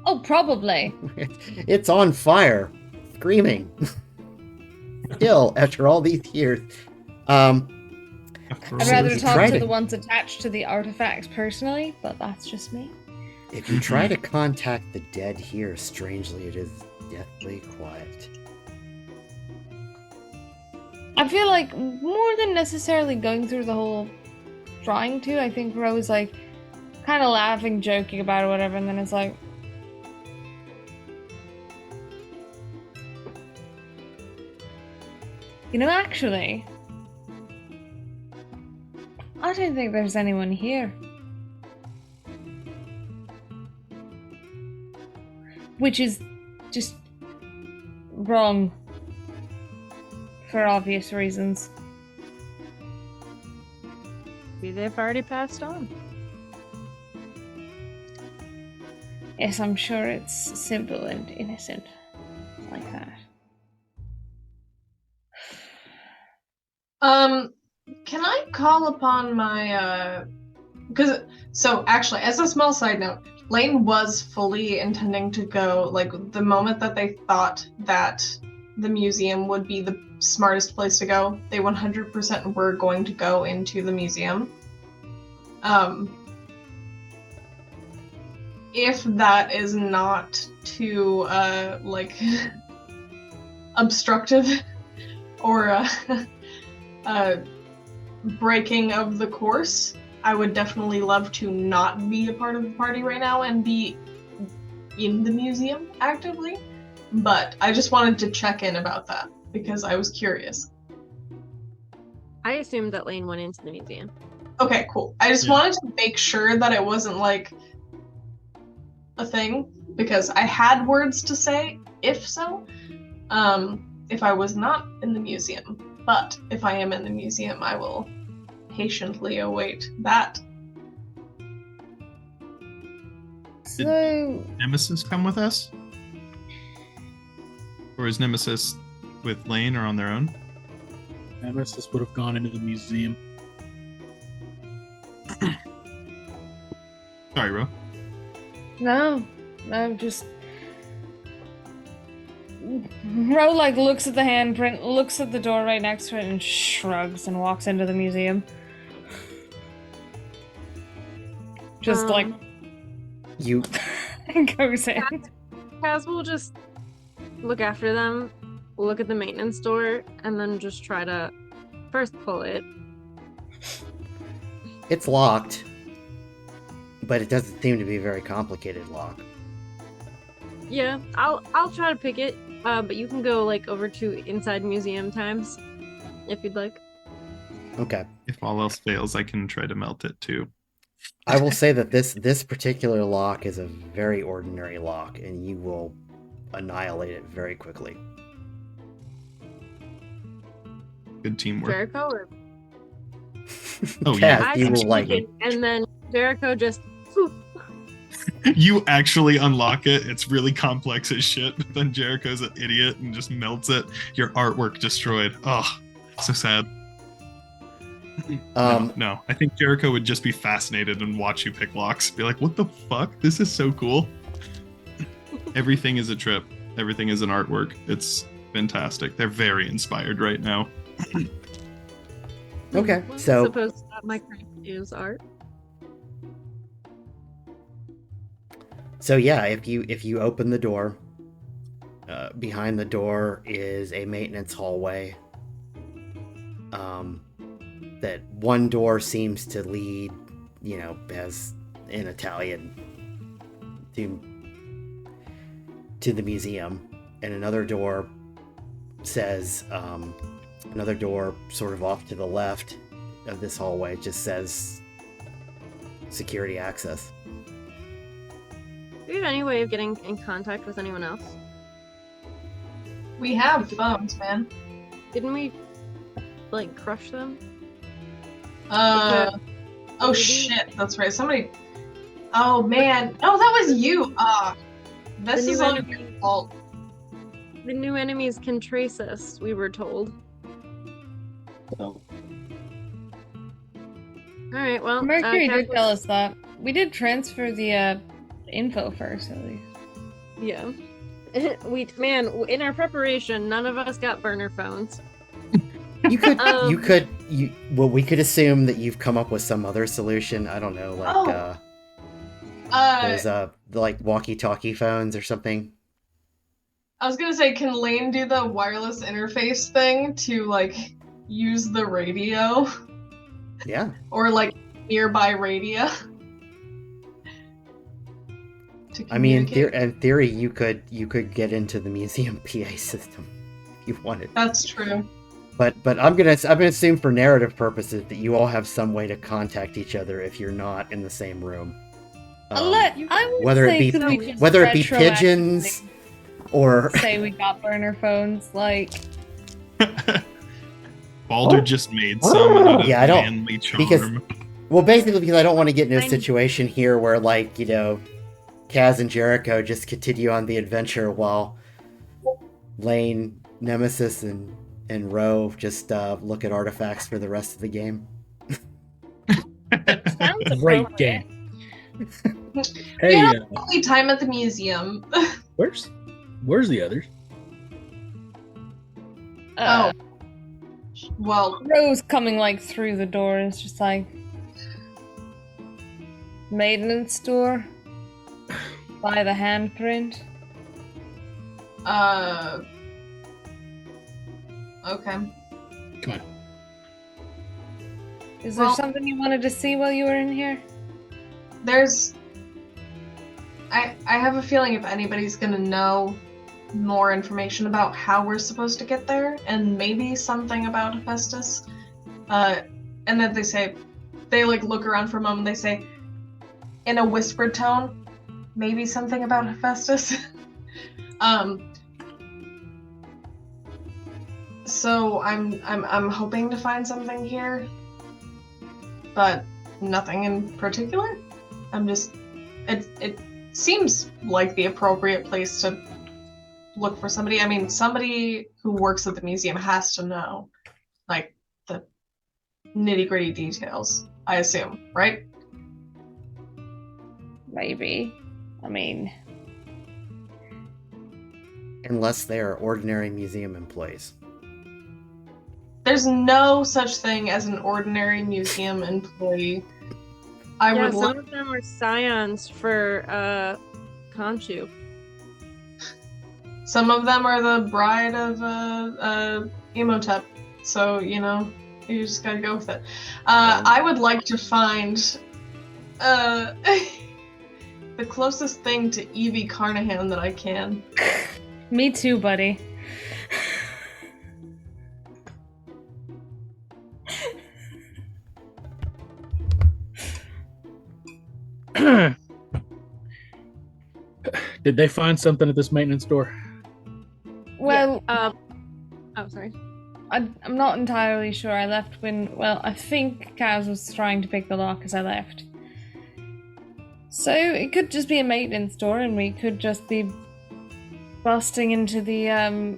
Oh, probably. It's on fire, screaming. Still, after all these years. I'd So rather if you talk try to to- the ones attached to the artifacts personally, but that's just me. If you try to contact the dead here, strangely, it is deathly quiet. I feel like more than necessarily going through the whole trying to. I think Rose like kind of laughing, joking about it, or whatever, and then it's like, you know, actually, I don't think there's anyone here. Which is just wrong for obvious reasons. Maybe they've already passed on. Yes, I'm sure it's simple and innocent like that. Can I call upon my so actually, as a small side note, Lane was fully intending to go, like, the moment that they thought that the museum would be the smartest place to go, they 100% were going to go into the museum. If that is not too, like, obstructive or breaking of the course, I would definitely love to not be a part of the party right now and be in the museum actively. But I just wanted to check in about that because I was curious. I assumed that Lane went into the museum. Okay, cool. I just wanted to make sure that it wasn't like a thing because I had words to say if so, if I was not in the museum. But if I am in the museum, I will patiently await that. So, Nemesis come with us? Or is Nemesis with Lane or on their own? Nemesis would have gone into the museum. Sorry, Ro. no, just Ro like looks at the handprint, looks at the door right next to it, and shrugs and walks into the museum. Just like You goes in. Kaz will just look after them, look at the maintenance door, and then just try to first pull it. It's locked, but it doesn't seem to be a very complicated lock. Yeah, I'll try to pick it, but you can go like over to inside museum times if you'd like. Okay. If all else fails, I can try to melt it too. I will say that this particular lock is a very ordinary lock, and you will annihilate it very quickly. Good teamwork. Jericho or Oh, Cass, yeah. you I will like it, and then Jericho just poof. You actually unlock it. It's really complex as shit. But then Jericho's an idiot and just melts it. Your artwork destroyed. Oh, so sad. No. I think Jericho would just be fascinated and watch you pick locks. Be like, what the fuck? This is so cool. Everything is a trip. Everything is an artwork. It's fantastic. They're very inspired right now. Okay, I so suppose that my craft is art. So yeah, if you open the door, behind the door is a maintenance hallway. That one door seems to lead, as in Italian, to the museum, and another door says, another door sort of off to the left of this hallway just says security access. Do you have any way of getting in contact with anyone else? We have phones, man. Didn't we, like, crush them? Oh maybe- shit, that's right. Somebody. Oh man, no, that was you. This The is new all enemy. your fault. The new enemies can trace us, we were told. So, Alright, well, Mercury did Catholic- tell us that. We did transfer the info first, at least. Yeah. Man, in our preparation, none of us got burner phones. We could assume that you've come up with some other solution. I don't know, like those like walkie-talkie phones or something. I was gonna say, can Lane do the wireless interface thing to like use the radio, Yeah. or like nearby radio to I mean, communicate. in theory, you could get into the museum PA system if you wanted. That's true. But I'm gonna assume for narrative purposes that you all have some way to contact each other if you're not in the same room. I would whether it say be could we just whether it be retroactively pigeons or say we got burner phones, like Baldur just made some out of Yeah, I don't- manly charm. basically because I don't want to get into a I'm- situation here where like Kaz and Jericho just continue on the adventure while Lane, Nemesis, and Ro just look at artifacts for the rest of the game. sounds Great appropriate. game. Hey, Yeah. Only time at the museum. where's the others? Uh, Well, Rose coming like through the door is just like maintenance store. Buy the handprint. okay. Come on. Is there Well- something you wanted to see while you were in here? There's I have a feeling if anybody's gonna know more information about how we're supposed to get there and maybe something about Hephaestus, and then they like look around for a moment, they say in a whispered tone, maybe something about Hephaestus. So I'm hoping to find something here, but nothing in particular. It seems like the appropriate place to look for somebody. I mean, somebody who works at the museum has to know, like, the nitty-gritty details, I assume, right? Maybe. I mean, Unless they are ordinary museum employees. There's no such thing as an ordinary museum employee. I Yeah, would some love. of them are scions for Khonshu. Some of them are the bride of Emotep, so you just gotta go with it. I would like to find the closest thing to Evie Carnahan that I can. me too, buddy. Did they find something at this maintenance store? Well, Oh, sorry. I'm not entirely sure. I left when. Well, I think Kaz was trying to pick the lock as I left. So it could just be a maintenance store, and we could just be busting into the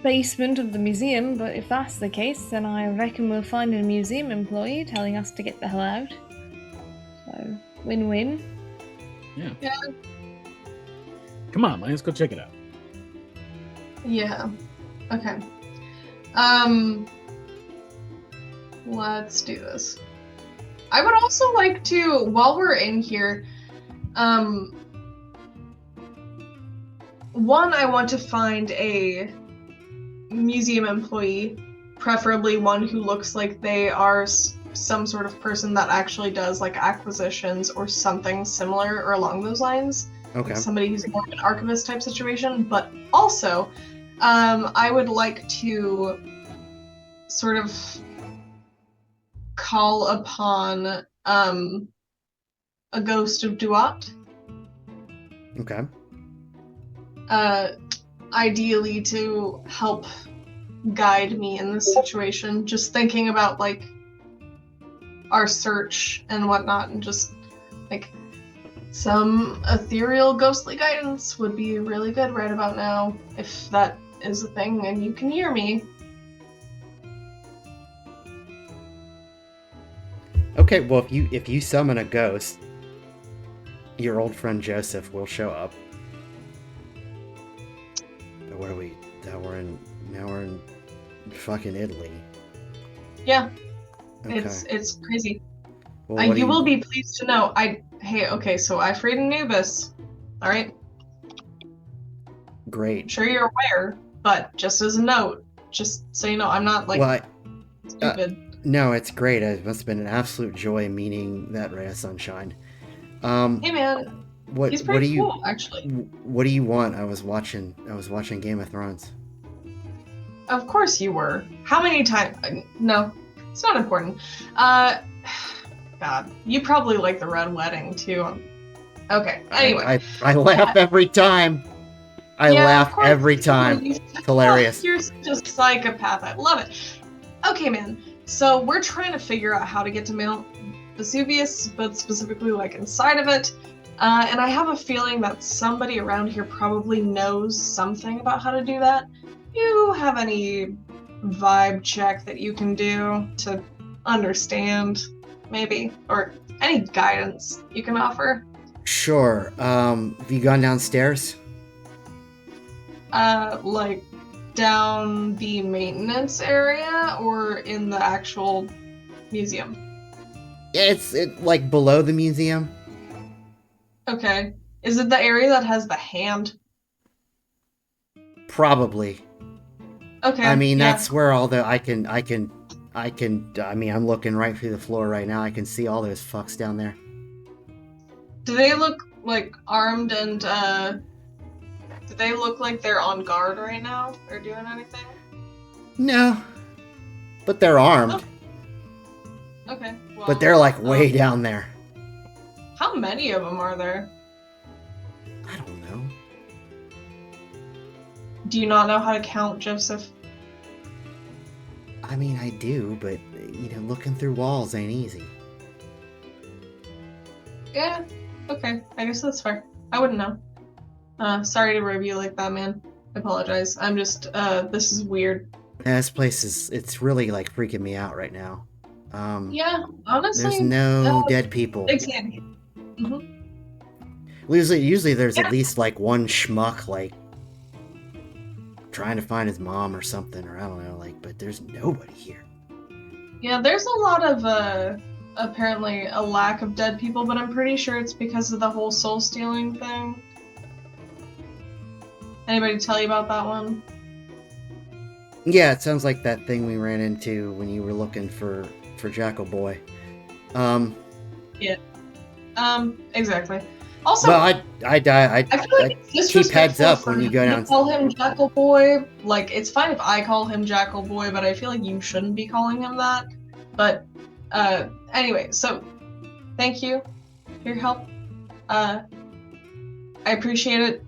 basement of the museum. But if that's the case, then I reckon we'll find a museum employee telling us to get the hell out. So win-win. Yeah. Come on, man, let's go check it out. Yeah. Okay. Let's do this. I would also like to, while we're in here, one, I want to find a museum employee, preferably one who looks like they are some sort of person that actually does like acquisitions or something similar or along those lines. Okay. Somebody who's more of an archivist type situation, but also I would like to sort of call upon a ghost of Duat, Okay. ideally to help guide me in this situation. Just thinking about like our search and whatnot, and just like some ethereal ghostly guidance would be really good right about now, if that is a thing and you can hear me. Okay, well if you summon a ghost, your old friend Joseph will show up. But where are we? Now we're in fucking Italy. Yeah, Okay. it's crazy. Well, what do You will be pleased to know. Okay, so I freed Anubis. All right, I'm Great. sure you're aware, but just as a note, just so you know, I'm not like Well, stupid. No, it's great. It must have been an absolute joy meeting that ray of sunshine. Hey man, What he's what do pretty you cool actually. what do you want? I was watching Game of Thrones. Of course you were. How many times? No, it's not important. Uh, God, you probably like the Red Wedding too. Okay. Anyway, I laugh every time. I yeah, of laugh course every you do. time. It's hilarious. You're such a psychopath. I love it. Okay, man. So we're trying to figure out how to get to Mount Vesuvius, but specifically like inside of it. And I have a feeling that somebody around here probably knows something about how to do that. You have any vibe check that you can do to understand, maybe, or any guidance you can offer? Sure. Have you gone downstairs? Like down the maintenance area or in the actual museum? Yeah, it's like below the museum. Okay. Is it the area that has the hand? Probably. I Okay, mean, yeah. that's where all the I mean, I'm looking right through the floor right now. I can see all those fucks down there. Do they look like armed and do they look like they're on guard right now or doing anything? No, but they're armed. Okay. Well, But they're like way down there. how many of them are there? I don't know. Do you not know how to count, Joseph? I mean, I do, but looking through walls ain't easy. Yeah. Okay. I guess that's fair. I wouldn't know. Sorry to rib you like that, man. I apologize. I'm just this is weird. Yeah, this place it's really like freaking me out right now. Yeah, There's honestly, no dead people. big Sandy. Usually there's at least like one schmuck like trying to find his mom or something, or I don't know, like, but there's nobody here. Yeah, there's a lot of apparently a lack of dead people, but I'm pretty sure it's because of the whole soul stealing thing. Anybody tell you about that one? Yeah, it sounds like that thing we ran into when you were looking for Jackal Boy. Exactly. Also, Well, I I feel like it's keep heads disrespectful up for when you him go to down. call him Jackal Boy. Like, it's fine if I call him Jackal Boy, but I feel like you shouldn't be calling him that. But, anyway, so thank you for your help. I appreciate it.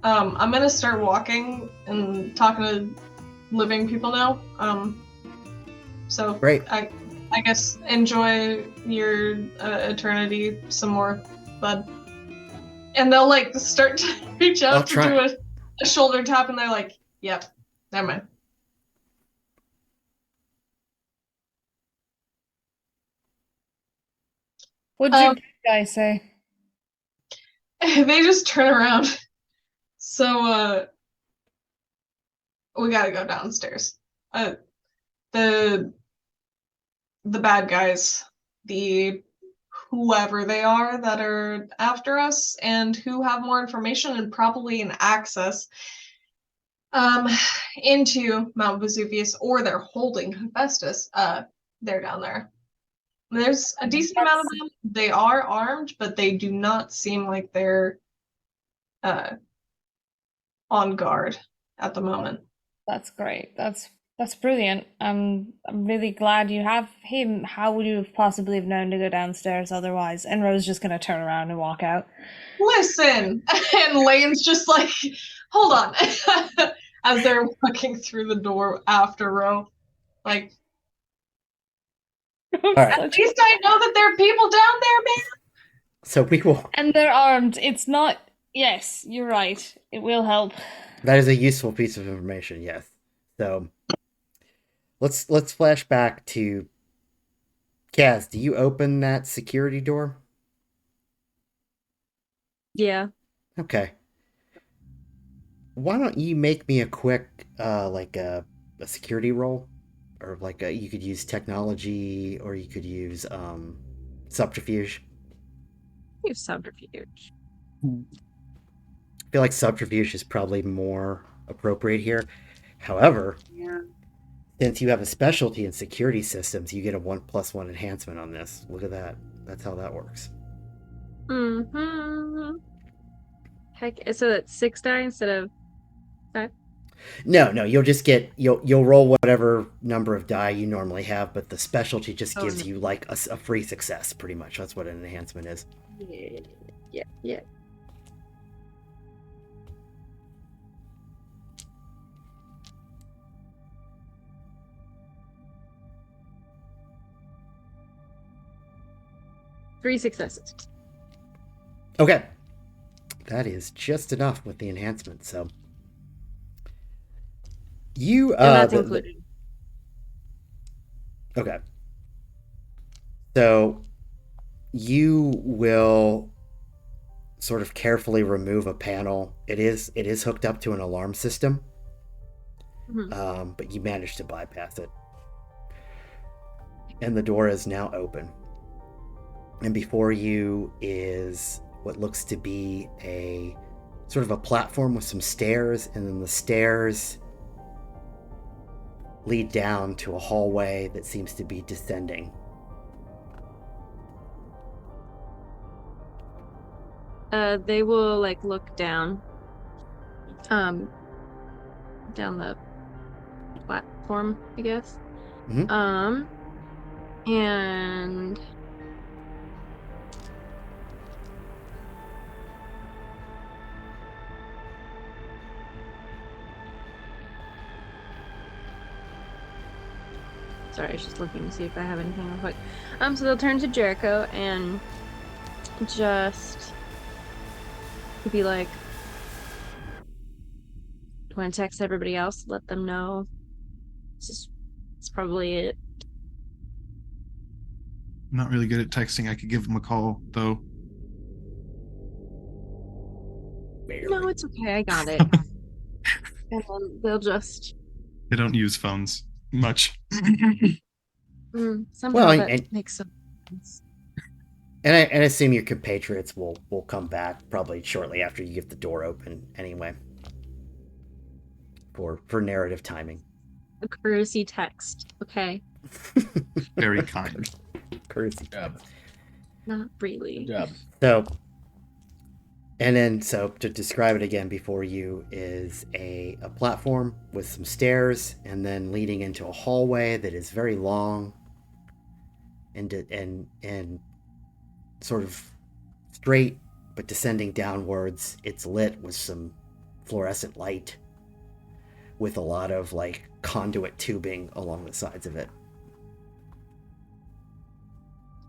I'm gonna start walking and talking to living people now. So Great. I guess enjoy your eternity some more, bud. And they'll like start to reach I'll out to try. do a shoulder tap, and they're like, "Yep, never mind." What did your good guy say? They just turn around. So we gotta go downstairs. The the bad guys, the whoever they are that are after us and who have more information and probably an access um into Mount Vesuvius, or they're holding Hephaestus, they're down there. There's a decent amount of them. They are armed, but they do not seem like they're uh on guard at the moment. That's great. That's brilliant. I'm really glad you have him. How would you have possibly have known to go downstairs otherwise? And Ro's just gonna turn around and walk out. Listen, and Lane's just like, hold on, as they're walking through the door after Ro, like, All right. at least I know that there are people down there, man. So we will. And they're armed. It's not. Yes, you're right. It will help. That is a useful piece of information. Yes. So let's flash back to Kaz. Do you open that security door? Yeah. Okay. Why don't you make me a quick like a security roll, or like you could use technology, or you could use subterfuge. Use subterfuge. I feel like subterfuge is probably more appropriate here. However, Since you have a specialty in security systems, you get a 1+1 enhancement on this. Look at that. That's how that works. Mm-hmm. Heck, so that's 6 die instead of 5? No, you'll just get you'll roll whatever number of die you normally have, but the specialty just Oh, gives no. you like a free success, pretty much. That's what an enhancement is. Yeah. 3 successes. Okay, that is just enough with the enhancement. So you And that's included. Okay. So you will sort of carefully remove a panel. It is hooked up to an alarm system, but you managed to bypass it. And the door is now open. And before you is what looks to be a sort of a platform with some stairs, and then the stairs lead down to a hallway that seems to be descending. They will like look down down the platform, I guess. Mm-hmm. And sorry, I was just looking to see if I have anything real quick. So they'll turn to Jericho and just be like, do you want to text everybody else, let them know? It's probably it. I'm not really good at texting. I could give them a call, though. No, it's okay. I got it. And then they'll just. They don't use phones much. Somehow Well, that makes some sense. And I assume your compatriots will come back probably shortly after you get the door open anyway. For narrative timing. A courtesy text, okay? Very kind. Courtesy. Job. Not really. Good job. So, and then so to describe it again, before you is a platform with some stairs, and then leading into a hallway that is very long and sort of straight but descending downwards. It's lit with some fluorescent light, with a lot of like conduit tubing along the sides of it.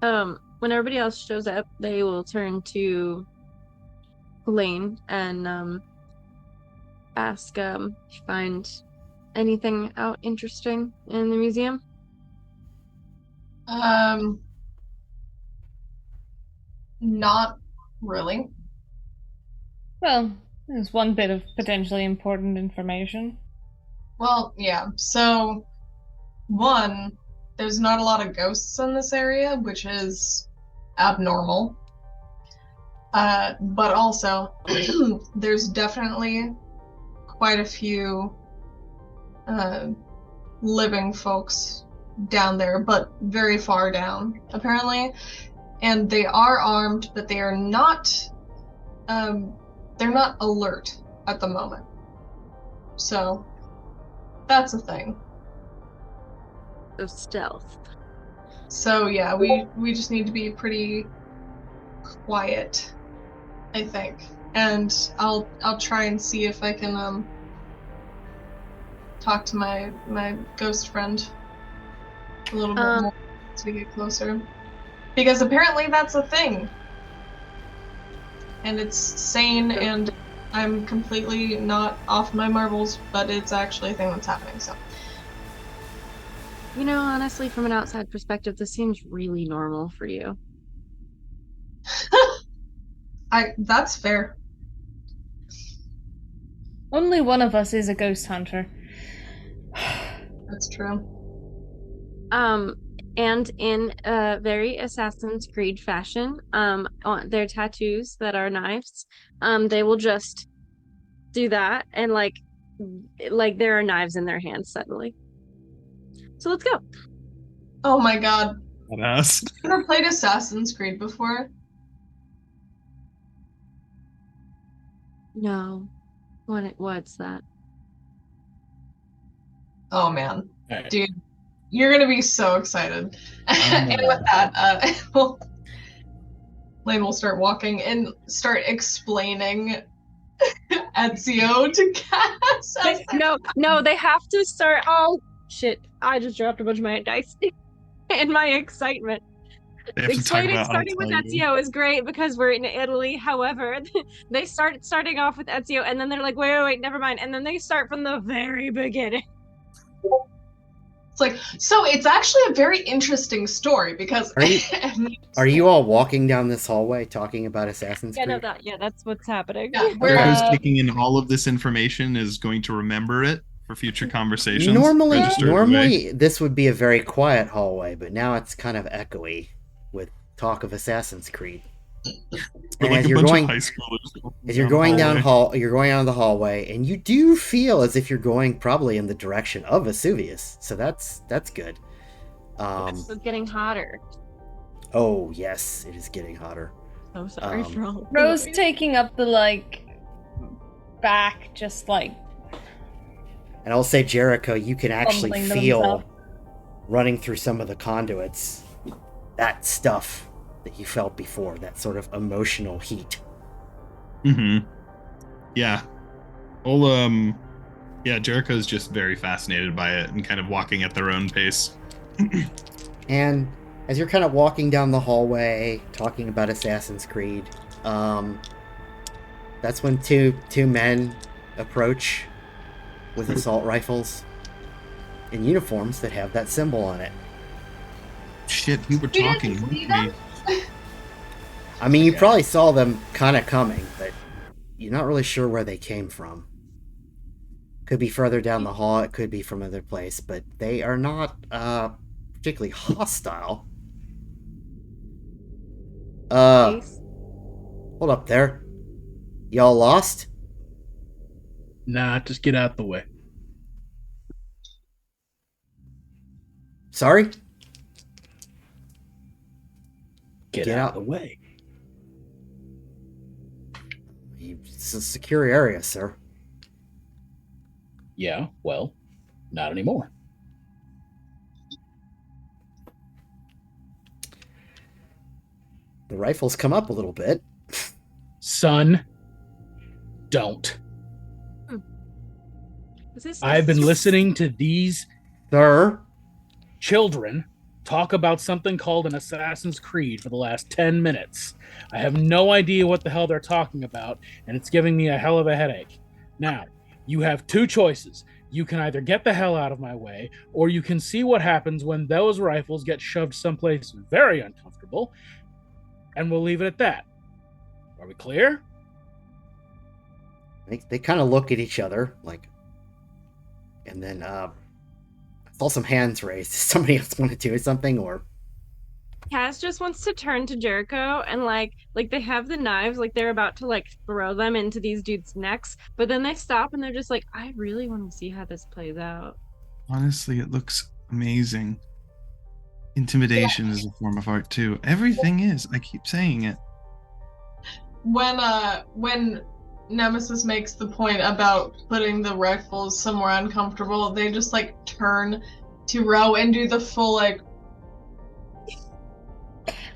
When everybody else shows up, they will turn to Lane and ask if you find anything out interesting in the museum. Not really. Well, there's one bit of potentially important information. Well, yeah. So, one, there's not a lot of ghosts in this area, which is abnormal. But also, there's definitely quite a few living folks down there, but very far down, apparently. And they are armed, but they are not they're not alert at the moment. So that's a thing. So stealth. So yeah, we just need to be pretty quiet, I think. And I'll try and see if I can talk to my ghost friend a little bit more as we get closer. Because apparently that's a thing. And it's sane, and I'm completely not off my marbles, but it's actually a thing that's happening, so. You know, honestly, from an outside perspective, this seems really normal for you. That's fair. Only one of us is a ghost hunter. That's true. And in a very Assassin's Creed fashion, on their tattoos that are knives, they will just do that and like there are knives in their hands suddenly. So let's go. Oh my god. Badass. You ever played Assassin's Creed before? No. What's that? Oh man. Alright. Dude, you're gonna be so excited. And with that, Lane will start walking and start explaining Ezio to Cass. No, they have to start. Oh shit! I just dropped a bunch of my dice in my excitement. They have to talk Explaining about how to starting with tell you. Ezio is great because we're in Italy. However, they starting off with Ezio, and then they're like, wait, never mind, and then they start from the very beginning. It's like, so it's actually a very interesting story because Are you all walking down this hallway talking about Assassin's Creed? That's what's happening. Yeah, Who's taking in all of this information is going to remember it for future conversations. Normally, register it away. this would be a very quiet hallway, but now it's kind of echoey with talk of Assassin's Creed. We're And like as a you're bunch going, of high schoolers. as you're going down the hallway, and you do feel as if you're going probably in the direction of Vesuvius. So that's good. It's getting hotter. Oh yes, it is getting hotter. So sorry for all. Rose taking up the back, just like. And I'll say, Jericho, you can actually Fumbling to feel himself. running through some of the conduits that stuff that you felt before, that sort of emotional heat. Mm-hmm. Yeah. Yeah, Jericho's just very fascinated by it and kind of walking at their own pace. And as you're kind of walking down the hallway, talking about Assassin's Creed, that's when two men approach with assault rifles in uniforms that have that symbol on it. Shit, we were We didn't talking. see them? I mean, you probably saw them kind of coming, but you're not really sure where they came from. Could be further down the hall, it could be from another place, but they are not particularly hostile. Hold up there. Y'all lost? Nah, just get out the way. Sorry? Get out the way. It's a secure area, sir. Yeah, well, not anymore. The rifles come up a little bit. Son, don't. I've been listening to these Sir? children talk about something called an Assassin's Creed for the last 10 minutes. I have no idea what the hell they're talking about, and it's giving me a hell of a headache. Now, you have two choices. You can either get the hell out of my way, or you can see what happens when those rifles get shoved someplace very uncomfortable, and we'll leave it at that. Are we clear? They kind of look at each other, like, and then I saw some hands raised. Does somebody else want to do something, or? Cass just wants to turn to Jericho and like they have the knives, like they're about to throw them into these dudes' necks, but then they stop and they're just like, I really want to see how this plays out. Honestly, it looks amazing. Intimidation is a form of art too. Everything is. I keep saying it. When Nemesis makes the point about putting the rifles somewhere uncomfortable, they just turn to Ro and do the full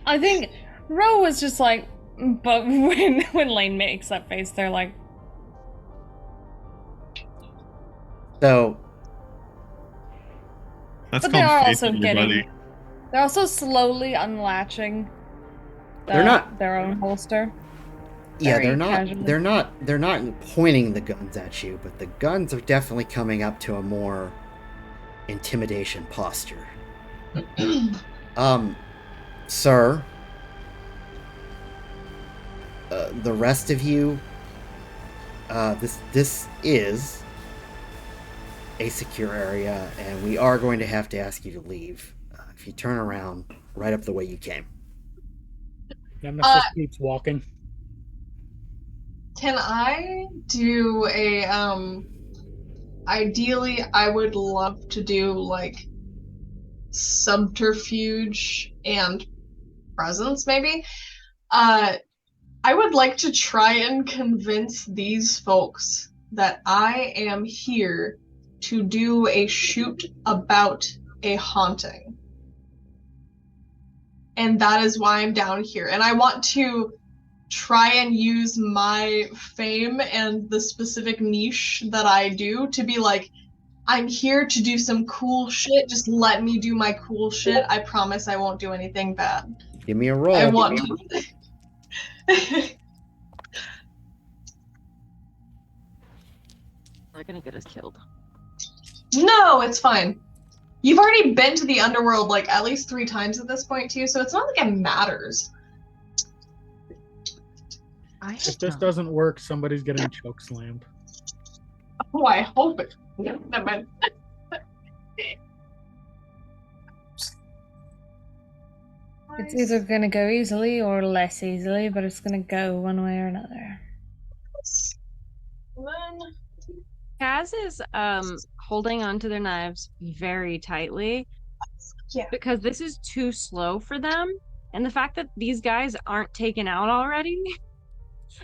I think Ro was just like, but when Lane makes that face, they're like, So, That's but they are called faith also in your buddy. they're also slowly unlatching They're not- their own holster. yeah, Very they're not. casually. They're not pointing the guns at you, but the guns are definitely coming up to a more intimidation posture. Sir, the rest of you, this is a secure area, and we are going to have to ask you to leave. If you turn around, right up the way you came. Nemesis keeps walking. Can I do a ideally I would love to do subterfuge and presence, maybe. I would like to try and convince these folks that I am here to do a shoot about a haunting. And that is why I'm down here. And I want to try and use my fame and the specific niche that I do to be like, I'm here to do some cool shit. Just let me do my cool shit. I promise I won't do anything bad. Give me a roll. I want to. They're gonna get us killed. No, it's fine. You've already been to the underworld like at least 3 times at this point too, so it's not like it matters. If this doesn't work, somebody's getting choke slammed. Oh, I hope it. No, never mind. It's either gonna go easily or less easily, but it's gonna go one way or another. Then Kaz is holding onto their knives very tightly. Yeah. Because this is too slow for them. And the fact that these guys aren't taken out already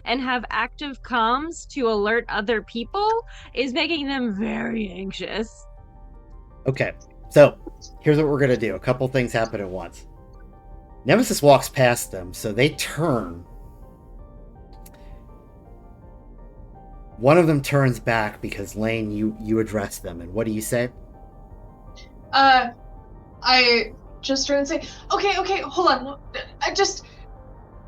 and have active comms to alert other people is making them very anxious. Okay, so here's what we're gonna do. A couple things happen at once. Nemesis walks past them, so they turn. One of them turns back because Lane, you address them, and what do you say? I just turn and say, okay, hold on.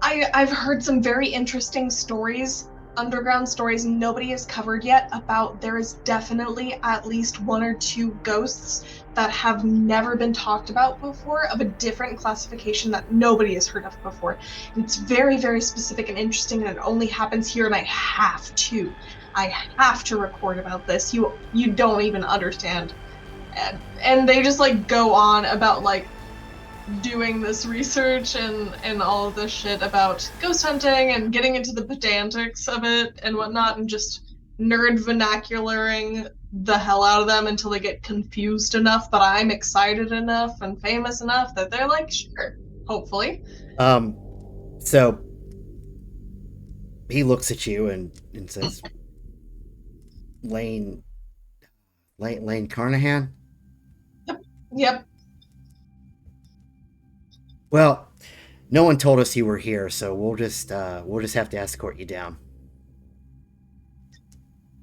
I've heard some very interesting stories, underground stories nobody has covered yet about there is definitely at least 1 or 2 ghosts that have never been talked about before of a different classification that nobody has heard of before. And it's very, very specific and interesting, and it only happens here, and I have to record about this. You don't even understand. And they just like go on about like doing this research and all of this shit about ghost hunting and getting into the pedantics of it and whatnot, and just nerd vernacularing the hell out of them until they get confused enough, but I'm excited enough and famous enough that they're like, sure, hopefully. So he looks at you and says, Lane Carnahan? Yep. Well, no one told us you were here, so we'll just have to escort you down.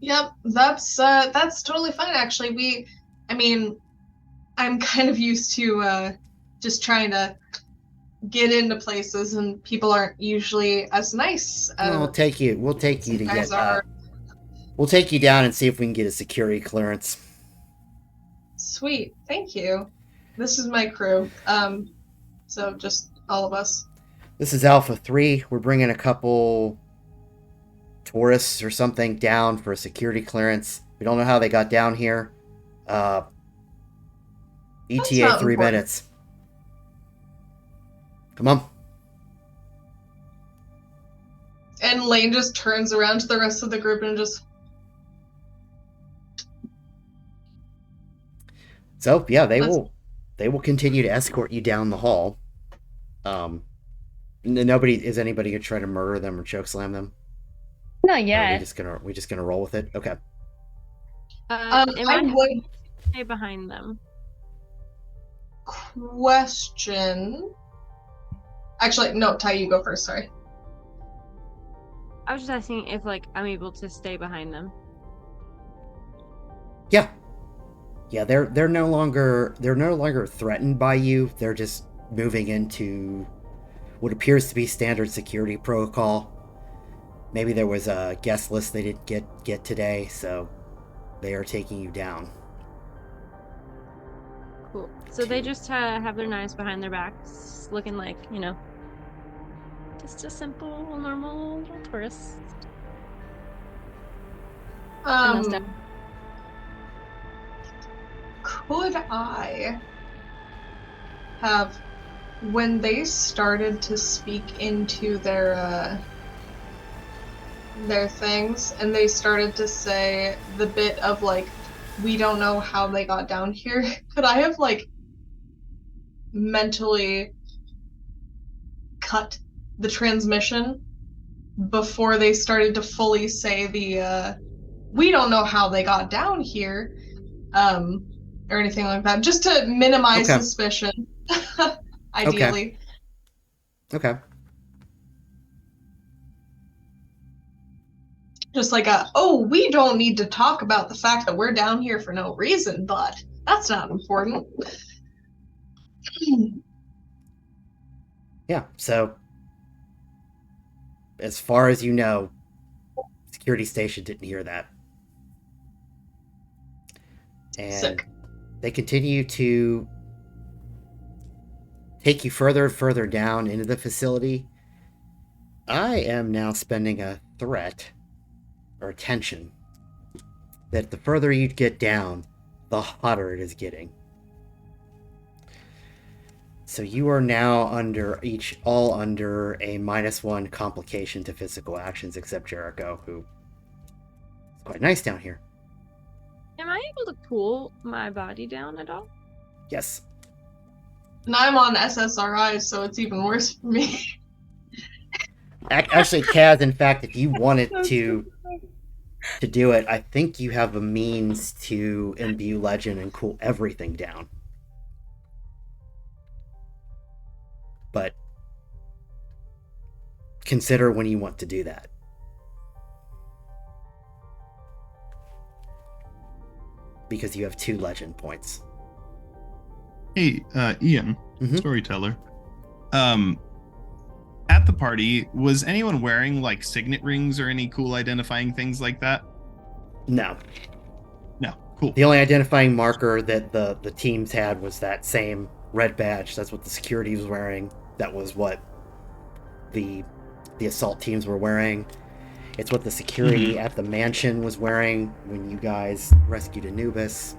Yep, that's totally fine actually. I'm kind of used to just trying to get into places, and people aren't usually as nice as We'll take you to guys get are. we'll take you down and see if we can get a security clearance. Sweet, thank you. This is my crew. So just all of us. This is Alpha 3. We're bringing a couple tourists or something down for a security clearance. We don't know how they got down here. ETA 3 important. minutes. Come on. And Lane just turns around to the rest of the group and just... So, yeah, they will continue to escort you down the hall. Is anybody gonna try to murder them or chokeslam them? Not Or yet. we just gonna roll with it? Okay. I would would stay behind them. question... Actually, no, Ty, you go first, sorry. I was just asking if I'm able to stay behind them. Yeah. Yeah, they're no longer threatened by you. They're just moving into what appears to be standard security protocol. Maybe there was a guest list they didn't get today, so they are taking you down. Cool. So they just have their knives behind their backs, looking like, just a simple, normal little tourist. Could I have, when they started to speak into their things, and they started to say the bit of we don't know how they got down here, could I have mentally cut the transmission before they started to fully say we don't know how they got down here, or anything like that, just to minimize Okay. suspicion, ideally. Okay. Just like we don't need to talk about the fact that we're down here for no reason, but that's not important. Yeah. So, as far as you know, security station didn't hear that. And Sick. they continue to take you further and further down into the facility. I am now spending a threat or tension that the further you get down, the hotter it is getting. So you are now all under a -1 complication to physical actions, except Jericho, who is quite nice down here. Am I able to cool my body down at all? Yes. And I'm on SSRIs, so it's even worse for me. Actually, Kaz, in fact, if you wanted to do it, I think you have a means to imbue legend and cool everything down. But consider when you want to do that. Because you have 2 legend points. Hey, Ian, Mhm. storyteller. At the party, was anyone wearing like signet rings or any cool identifying things like that? No. No, cool. The only identifying marker that the teams had was that same red badge. That's what the security was wearing. That was what the assault teams were wearing. It's what the security at the mansion was wearing when you guys rescued Anubis.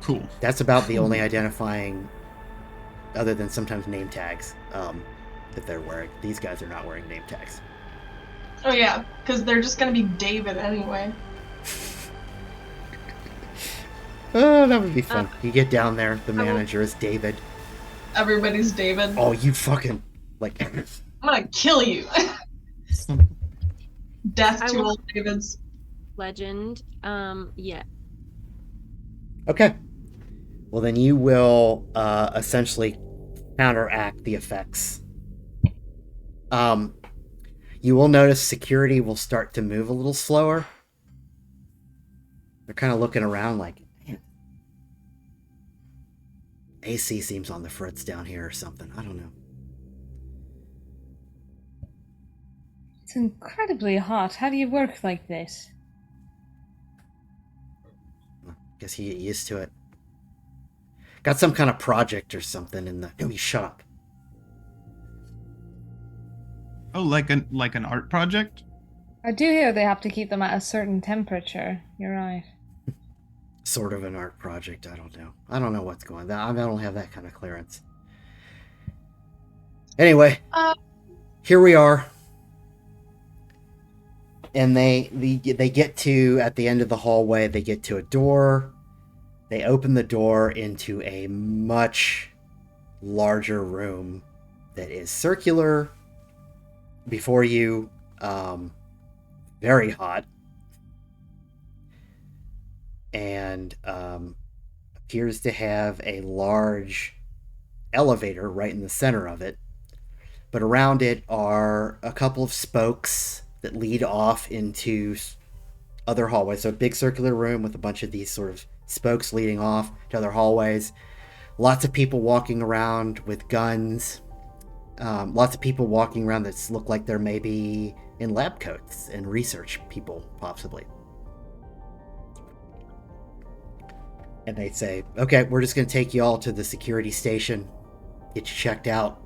Cool. That's about the only identifying, other than sometimes name tags, that they're wearing. These guys are not wearing name tags. Oh yeah, because they're just gonna be David anyway. Oh, that would be fun. You get down there, the manager is David. Everybody's David. Oh, you fucking, like... I'm gonna kill you. Death I to will- all Davids. Legend. Yeah. Okay. Well, then you will essentially counteract the effects. You will notice security will start to move a little slower. They're kind of looking around like, man, AC seems on the fritz down here or something. I don't know. It's incredibly hot. How do you work like this? Guess you get used to it. Got some kind of project or something in the... No, you shut up. Oh, like an art project? I do hear they have to keep them at a certain temperature. You're right. Sort of an art project. I don't know. I don't know what's going on. I don't have that kind of clearance. Anyway, here we are. And they get to, at the end of the hallway, they get to a door. They open the door into a much larger room that is circular. Before you, very hot. And appears to have a large elevator right in the center of it. But around it are a couple of spokes that lead off into other hallways. So a big circular room with a bunch of these sort of spokes leading off to other hallways. Lots of people walking around with guns. Lots of people walking around that look like they're maybe in lab coats and research people, possibly. And they say, okay, we're just going to take you all to the security station, get you checked out.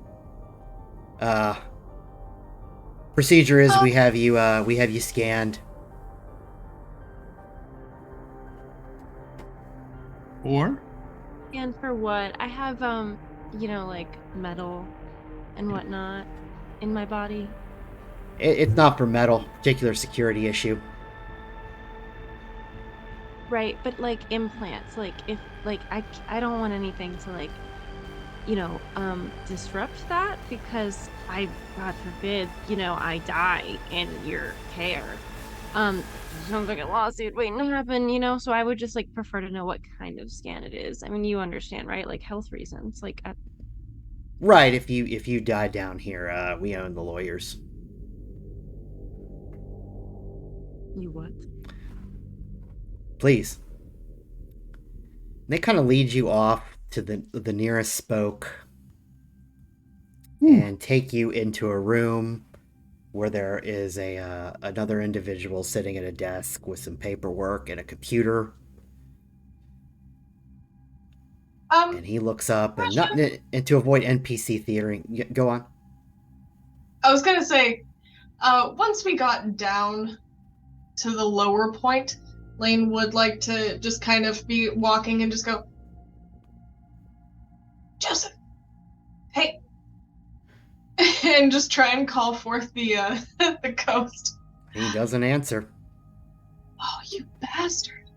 Procedure is we have you scanned. Or? And for what? I have like metal and whatnot in my body. It's not for metal, particular security issue. Right, but like implants, like if like I don't want anything to like, disrupt that because God forbid, I die in your care. Sounds like a lawsuit waiting to happen, so I would just like prefer to know what kind of scan it is. I mean, you understand, right? Like health reasons. Like Right, if you die down here, we own the lawyers. you what? Please. They kind of lead you off to the nearest spoke and take you into a room where there is a another individual sitting at a desk with some paperwork and a computer. And he looks up and not Question. and to avoid NPC theatering. Go on. I was gonna say, once we got down to the lower point, Lane would like to just kind of be walking and just go, Joseph, hey, and just try and call forth the the ghost. He doesn't answer. Oh, you bastard!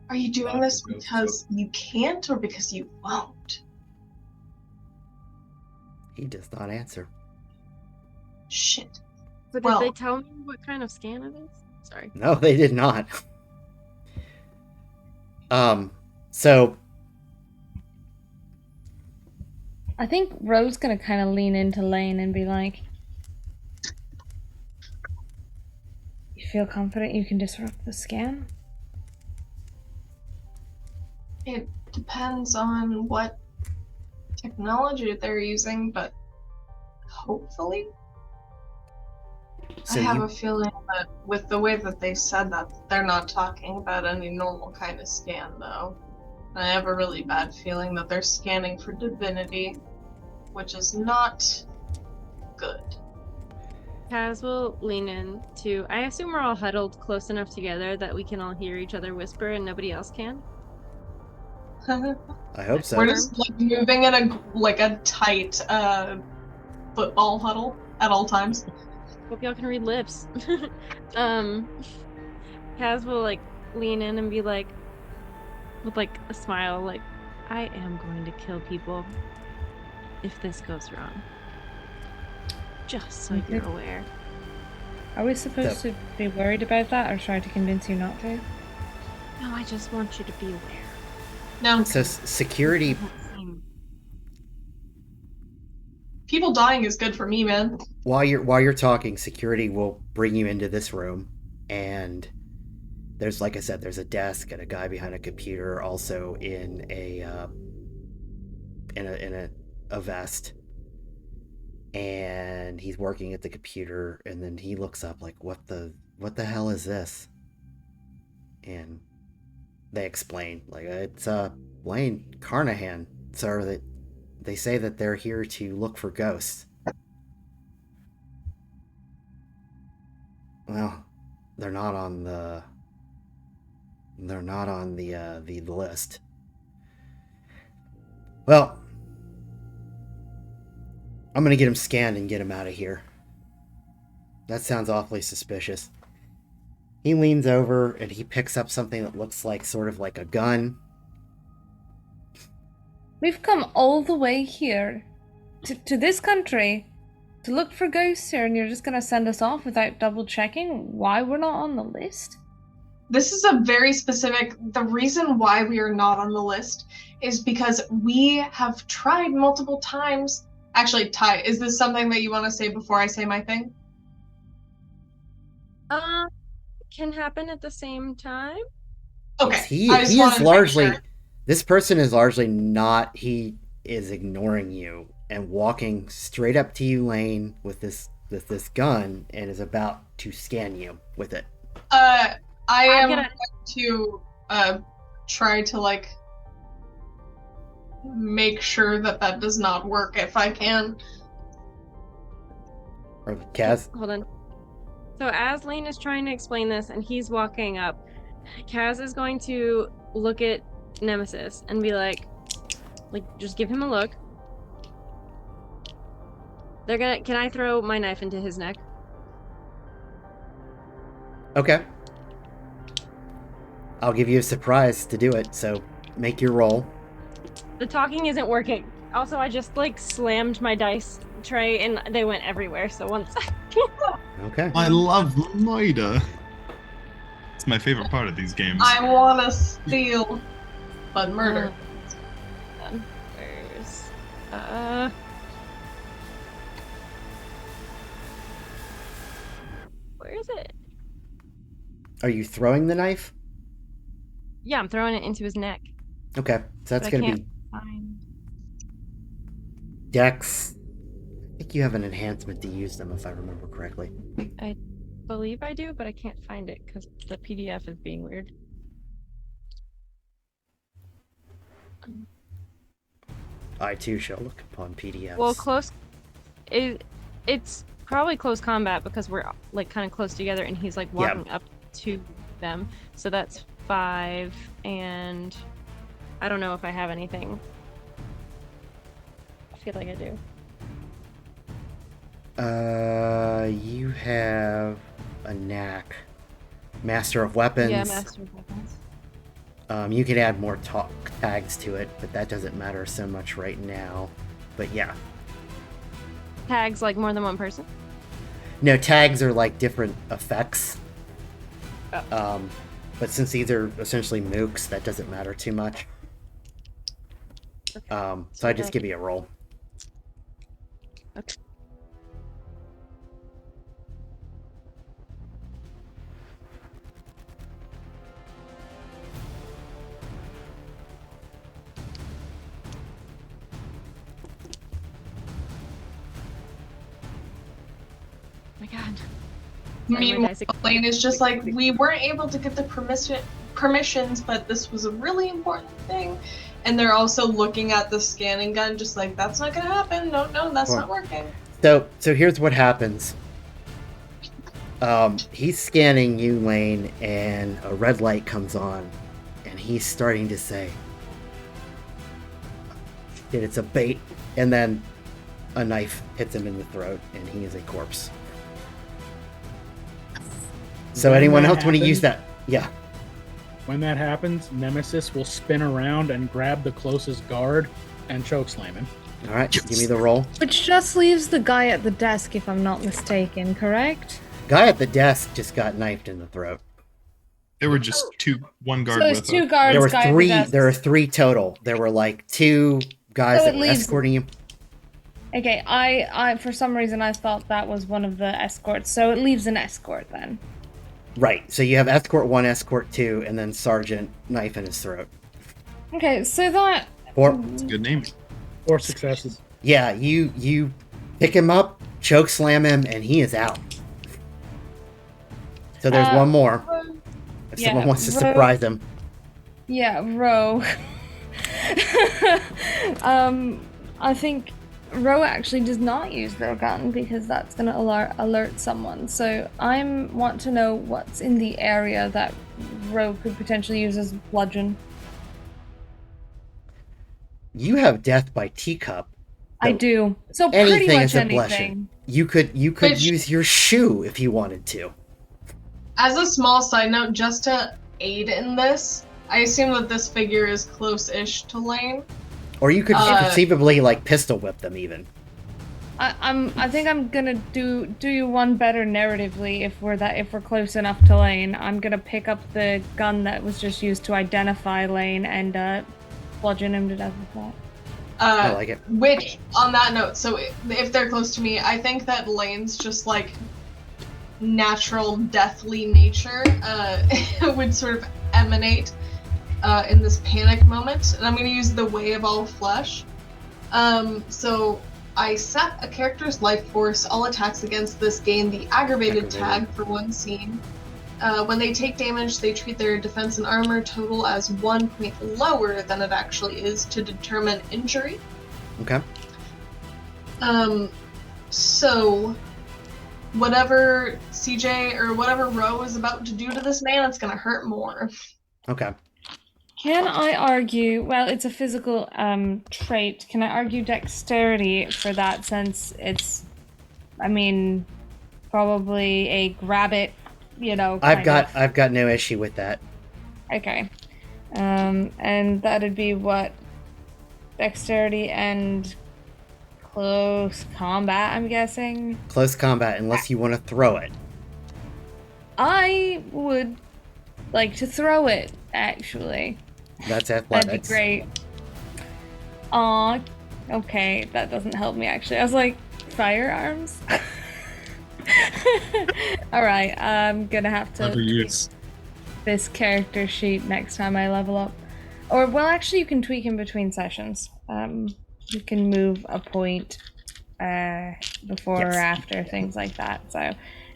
Are you doing this because you can't or because you won't? He does not answer. Shit. So did Well- they tell me what kind of scan it is? Sorry. No, they did not. So I think Ro's gonna kind of lean into Lane and be like, "You feel confident you can disrupt the scan?" It depends on what technology they're using, but hopefully. So I have you- a feeling that with the way that they said that, they're not talking about any normal kind of scan, though. I have a really bad feeling that they're scanning for divinity, which is not good. Kaz will lean in to. I assume we're all huddled close enough together that we can all hear each other whisper and nobody else can. I hope so. We're just like moving in a tight football huddle at all times. Hope y'all can read lips. Kaz will like lean in and be like, with like a smile, like, I am going to kill people if this goes wrong. Just so Okay. you're aware. Are we supposed to be worried about that, or try to convince you not to? No, I just want you to be aware. No, So security. people dying is good for me, man. While you're talking, security will bring you into this room, and there's, like I said, there's a desk and a guy behind a computer, also in a vest, and he's working at the computer. And then he looks up like, what the hell is this? And they explain, like, it's Lane Carnahan, sir. That they say that they're here to look for ghosts. Well, they're not on the list. Well, I'm gonna get him scanned and get him out of here. That sounds awfully suspicious. He leans over and he picks up something that looks like sort of like a gun. We've come all the way here to this country to look for ghosts here, and you're just gonna send us off without double checking why we're not on the list? This is a very specific. The reason why we are not on the list is because we have tried multiple times. Actually, Ty, is this something that you want to say before I say my thing? Can happen at the same time. Okay. Yes, he I just is wanted to make largely. sure. This person is largely not. He is ignoring you and walking straight up to you, Lane, with this gun, and is about to scan you with it. I am gonna- going to try to like make sure that that does not work if I can. Or Kaz. Hold on. So as Lane is trying to explain this and he's walking up, Kaz is going to look at Nemesis and be like, just give him a look. Can I throw my knife into his neck? Okay. I'll give you a surprise to do it. So make your roll. The talking isn't working. Also, I just like slammed my dice tray and they went everywhere. So one second. Okay. I love Loida. It's my favorite part of these games. I wanna steal, but murder. Where's where is it? Are you throwing the knife? Yeah, I'm throwing it into his neck. Okay, so that's But I going to can't be find. Dex. I think you have an enhancement to use them, if I remember correctly. I believe I do, but I can't find it because the PDF is being weird. I too shall look upon PDFs. Well, it's probably close combat because we're like kind of close together, and he's like walking up to them. So that's 5, and I don't know if I have anything. I feel like I do. You have a knack. Master of Weapons. Yeah, Master of Weapons. You could add more tags to it, but that doesn't matter so much right now. But yeah. Tags like more than one person? No, tags are like different effects. Oh. But since these are essentially mooks, that doesn't matter too much. Okay. So I just give you a roll. Okay. Oh my god. Meanwhile, Lane is just like, we weren't able to get the permissions, but this was a really important thing. And they're also looking at the scanning gun, just like, that's not gonna happen. No, that's not working. So here's what happens. He's scanning you, Lane, and a red light comes on, and he's starting to say, "Shit, it's a bait," and then a knife hits him in the throat, and he is a corpse. So When anyone that else want to use happens- that? Yeah. When that happens, Nemesis will spin around and grab the closest guard and chokeslam him. All right, give me the roll. Which just leaves the guy at the desk, if I'm not mistaken, correct? Guy at the desk just got knifed in the throat. There were just one guard So there's with two us. guards. There were guy at the three. desk. There are 3 total. There were like 2 guys So that it were leaves- escorting you. Okay, I for some reason I thought that was one of the escorts, so it leaves an escort then. Right. So you have escort 1, escort 2, and then sergeant knife in his throat. Okay, so that Or It's a good name. 4 successes. yeah, you pick him up, choke slam him, and he is out. So there's one more. If yeah, someone wants to Ro- surprise him. yeah, Ro. I think Ro actually does not use their gun because that's going to alert someone. So I want to know what's in the area that Ro could potentially use as bludgeon. You have death by teacup. I So do. So pretty anything much is a anything. bludgeon. You could Which- use your shoe if you wanted to. As a small side note, just to aid in this, I assume that this figure is close-ish to Lane. Or you could Uh, conceivably like pistol whip them even. I think I'm gonna do you one better narratively if we're close enough to Lane. I'm gonna pick up the gun that was just used to identify Lane and bludgeon him to death with that. I like it. Which, on that note, so if they're close to me, I think that Lane's just like natural deathly nature would sort of emanate in this panic moment, and I'm going to use the Way of All Flesh. So I set a character's life force. All attacks against this gain the aggravated tag for 1 scene. When they take damage, they treat their defense and armor total as 1 point lower than it actually is to determine injury. Okay. So whatever CJ or whatever Ro is about to do to this man, it's gonna hurt more. Okay. Can I argue? Well, it's a physical trait. Can I argue dexterity for that since it's, I mean, probably a grab it, you know. I've got no issue with that. Okay. And that'd be what? Dexterity and close combat, I'm guessing. Close combat, unless you want to throw it. I would like to throw it, actually. That's That'd be athletics. great. Aw, okay, that doesn't help me actually. I was like, firearms? Alright, I'm gonna have to Clever tweak use. this character sheet next time I level up. Or, well, actually, you can tweak in between sessions. You can move a point before Yes. or after, things like that. So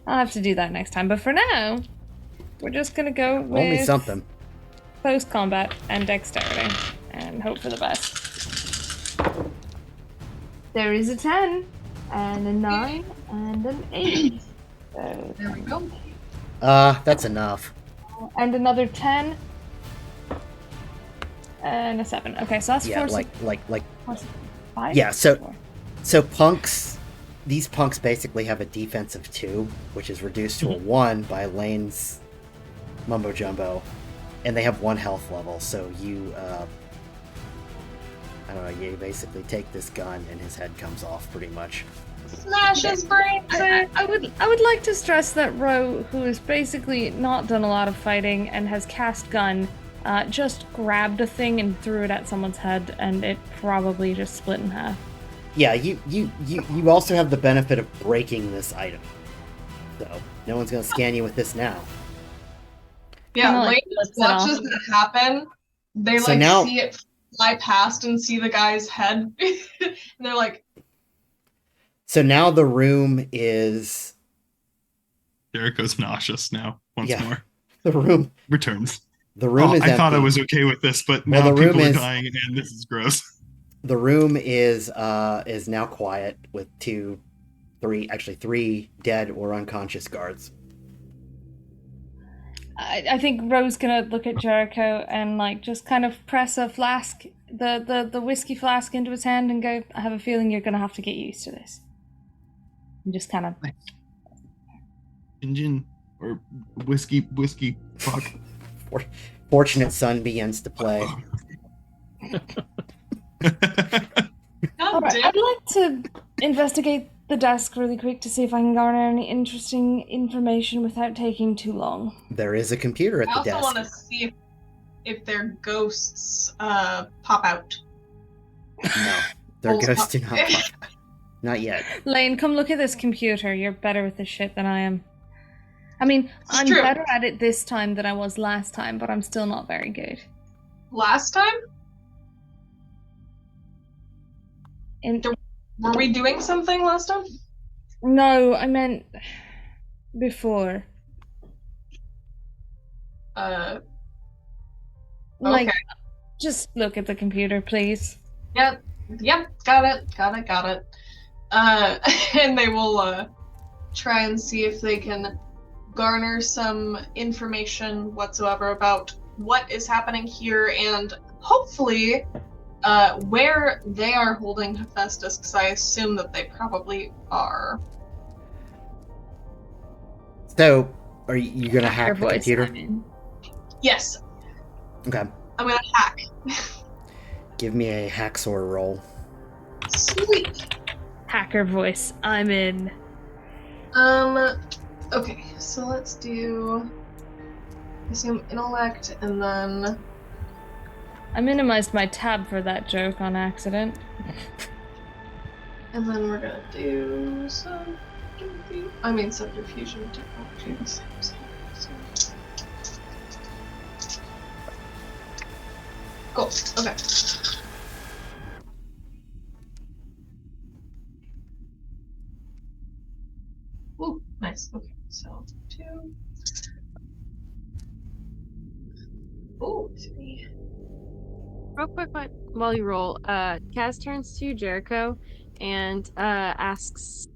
I'll have to do that next time. But for now, we're just gonna go with Only something. close combat and dexterity and hope for the best. There is a 10 and a 9 and an 8. So, There we go. That's enough. and another 10 and a 7. Okay, so that's Yeah, 4, like 5. yeah, so punks, these punks basically have a defense of 2, which is reduced to a 1 by Lane's mumbo jumbo, and they have 1 health level. So you, I don't know, you basically take this gun and his head comes off pretty much. Smash his brains in. I would like to stress that Ro, who has basically not done a lot of fighting and has cast gun, just grabbed a thing and threw it at someone's head, and it probably just split in half. Yeah, you also have the benefit of breaking this item, so no one's gonna scan you with this now. Yeah, Kinda, like, Lane flips just it off. watches that happen. They So now- see it fly past and see the guy's head, and they're like, So now the room is Jericho's nauseous now. Once Yeah. more. the room. Returns. The room is I thought I empty. was okay with this, but Well, now the room people are is- dying and this is gross. The room is now quiet with three dead or unconscious guards. I think Ro's gonna look at Jericho and like just kind of press a flask, the whiskey flask into his hand and go, I have a feeling you're gonna have to get used to this. And just kind of Engine or whiskey, fuck. Fortunate Son begins to play. God Alright, damn. I'd like to investigate the desk really quick to see if I can garner any interesting information without taking too long. There is a computer at I the also desk. want to see if their ghosts pop out. No, their Oh, ghosts do not pop out. Not yet. Lane, come look at this computer. You're better with this shit than I am. I mean, It's I'm true. better at it this time than I was last time, but I'm still not very good. Last time, In- were we doing something last time? No, I meant before. Like, Okay. just look at the computer, please. Yep, got it. And they will try and see if they can garner some information whatsoever about what is happening here and hopefully where they are holding Hephaestus, because I assume that they probably are. So, are you gonna Your hack the voice, computer? I mean. Yes, Okay. I'm gonna hack. Give me a hacksaw roll. Sweet. Hacker voice, I'm in. Okay, so let's do assume intellect and then I minimized my tab for that joke on accident. we're gonna do subterfusion technologies. Cool. Okay. Ooh, nice. Okay, so 2. Ooh, 3. Real quick, while you roll, Kaz turns to Jericho and asks,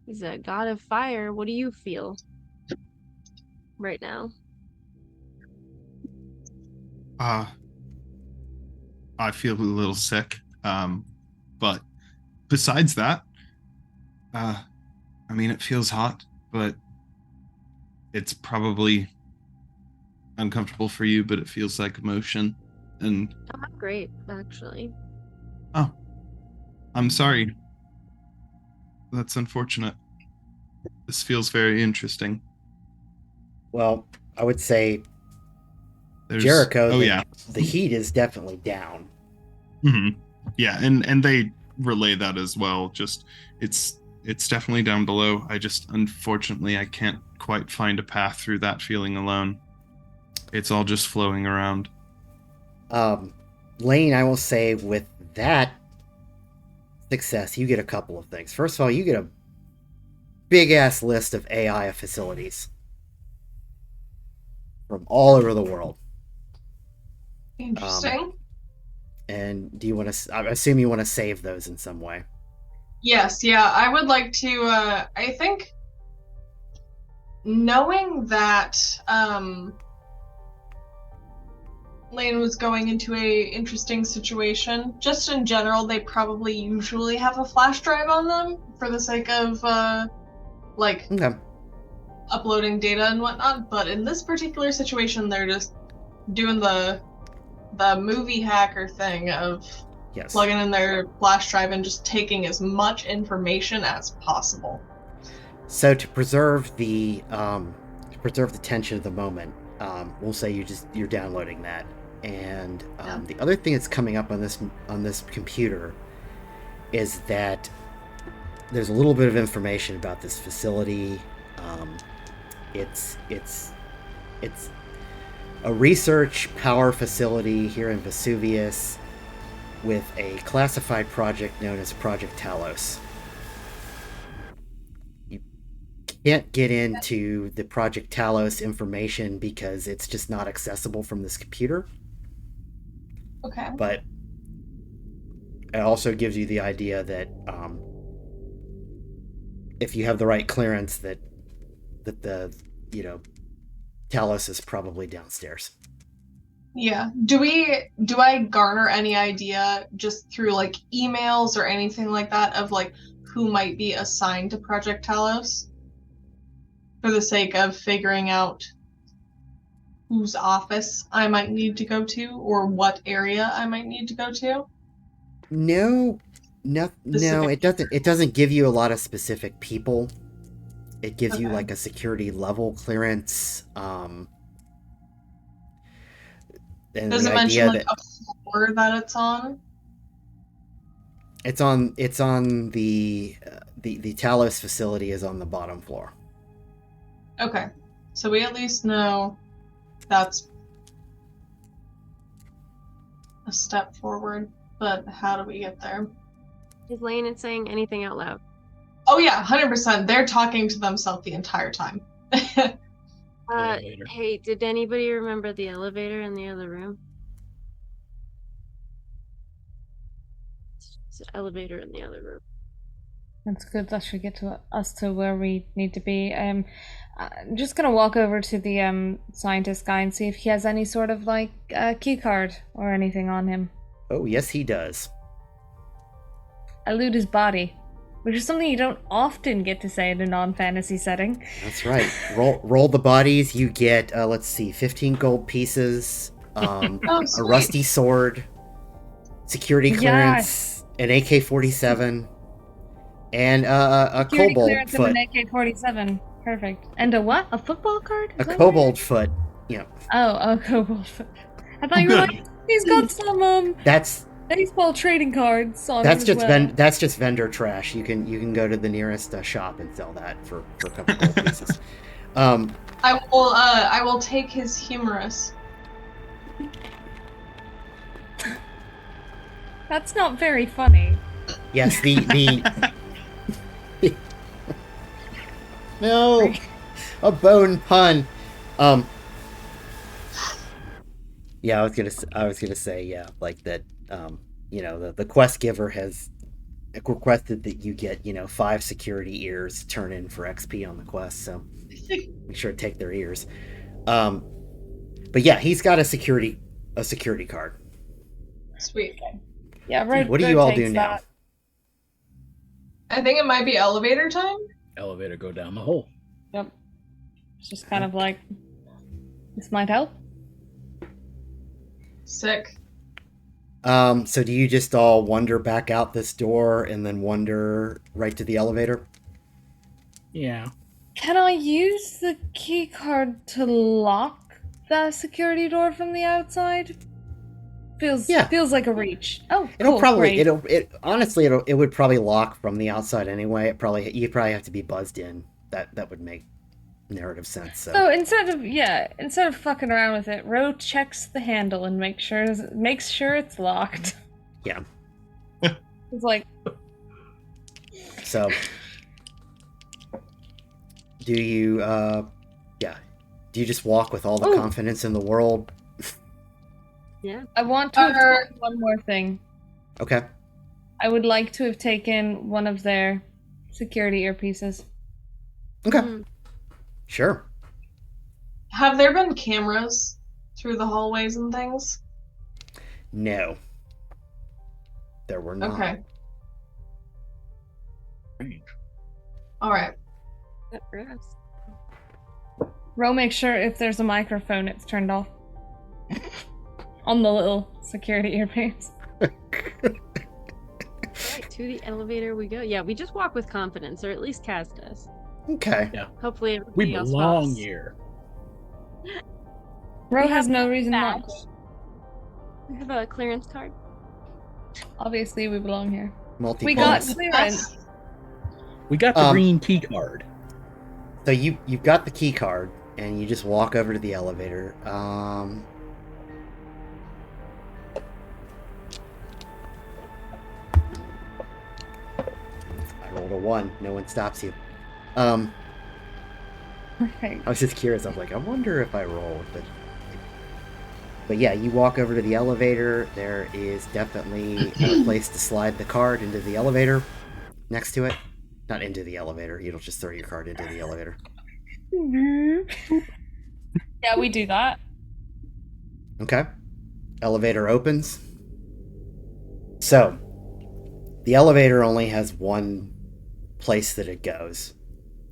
he's a god of fire. What do you feel right now? I feel a little sick. But besides that, I mean, it feels hot, but it's probably uncomfortable for you, but it feels like emotion. And Oh, great, actually. oh, I'm sorry. That's unfortunate. This feels very interesting. Well, I would say There's Jericho, oh yeah. the heat is definitely down. Yeah, and they relay that as well. Just it's definitely down below. I just unfortunately I can't quite find a path through that feeling alone. It's all just flowing around. Lane, I will say with that success, you get a couple of things. First of all, you get a big ass list of AI facilities from all over the world. Interesting. And do you want to? I assume you want to save those in some way. Yes, yeah, I would like to. I think knowing that Lane was going into a interesting situation, just in general, they probably usually have a flash drive on them for the sake of like Okay. uploading data and whatnot. But in this particular situation, they're just doing the movie hacker thing of Yes. plugging in their flash drive and just taking as much information as possible. So to preserve the tension of the moment, we'll say you're downloading that, and the other thing that's coming up on this computer is that there's a little bit of information about this facility. It's a research power facility here in Vesuvius with a classified project known as Project Talos. You can't get into the Project Talos information because it's just not accessible from this computer. Okay. But it also gives you the idea that if you have the right clearance, that the Talos is probably downstairs. Yeah. Do I garner any idea just through like emails or anything like that of like who might be assigned to Project Talos for the sake of figuring out whose office I might need to go to or what area I might need to go to? No, it doesn't. It doesn't give you a lot of specific people. It gives you like a security level clearance. And does the it mention idea like that a floor that it's on? it's on the Talos facility is on the bottom floor. Okay. So we at least know that's a step forward, but how do we get there? Is Lane saying anything out loud? Oh yeah, 100%. They're talking to themselves the entire time. Elevator. Hey, did anybody remember the elevator in the other room? It's an elevator in the other room. That's good. That should get to us to where we need to be. I'm just gonna walk over to the scientist guy and see if he has any sort of like key card or anything on him. Oh yes, he does. I loot his body, which is something you don't often get to say in a non-fantasy setting. That's right. Roll the bodies. You get 15 gold pieces, a rusty sword, security clearance, an AK-47, and a Security kobold clearance foot. and an AK-47. Perfect. And a what? A football card? A kobold foot. Yeah. Oh, a kobold foot. I thought you were like, he's got some That's baseball trading cards on that's him as just well. that's just vendor trash. You can go to the nearest shop and sell that for a couple gold pieces. I will take his humerus. That's not very funny. Yes, the no, a bone pun. Yeah, I was gonna say yeah, like that. The quest giver has requested that you get 5 security ears to turn in for XP on the quest, so make sure to take their ears. But yeah, he's got a security card. Sweet. Yeah, right. What do you all do now? I think it might be elevator time. Elevator go down the hole. Yep. It's just kind of like, this might help. Sick. So do you just all wander back out this door and then wander right to the elevator? Yeah. Can I use the key card to lock the security door from the outside? Feels like a reach. Oh, It'll cool, probably great. it would probably lock from the outside anyway. You'd probably have to be buzzed in. That would make narrative sense. So instead of fucking around with it, Ro checks the handle and makes sure it's locked. Yeah. It's like, so do you just walk with all the confidence in the world? Yeah. I want to have done one more thing. Okay. I would like to have taken one of their security earpieces. Okay. Mm. Sure. Have there been cameras through the hallways and things? No. There were not. Okay. All right. Good for us. Ro, make sure if there's a microphone, it's turned off. On the little security earpiece. Right, to the elevator we go. Yeah, we just walk with confidence, or at least Kaz does. Okay. Hopefully We everybody else belong follows. here. Ro We has have no reason not badge. to. We have a clearance card. Obviously, we belong here. Multi-points. We got That's- clearance. We got the green key card. So you've got the key card, and you just walk over to the elevator. I rolled a 1. No one stops you. Perfect. I was just curious. I was like, I wonder if I roll with it. But yeah, you walk over to the elevator. There is definitely a place to slide the card into the elevator next to it. Not into the elevator. You don't just throw your card into the elevator. Yeah, we do that. Okay. Elevator opens. So, the elevator only has one place that it goes.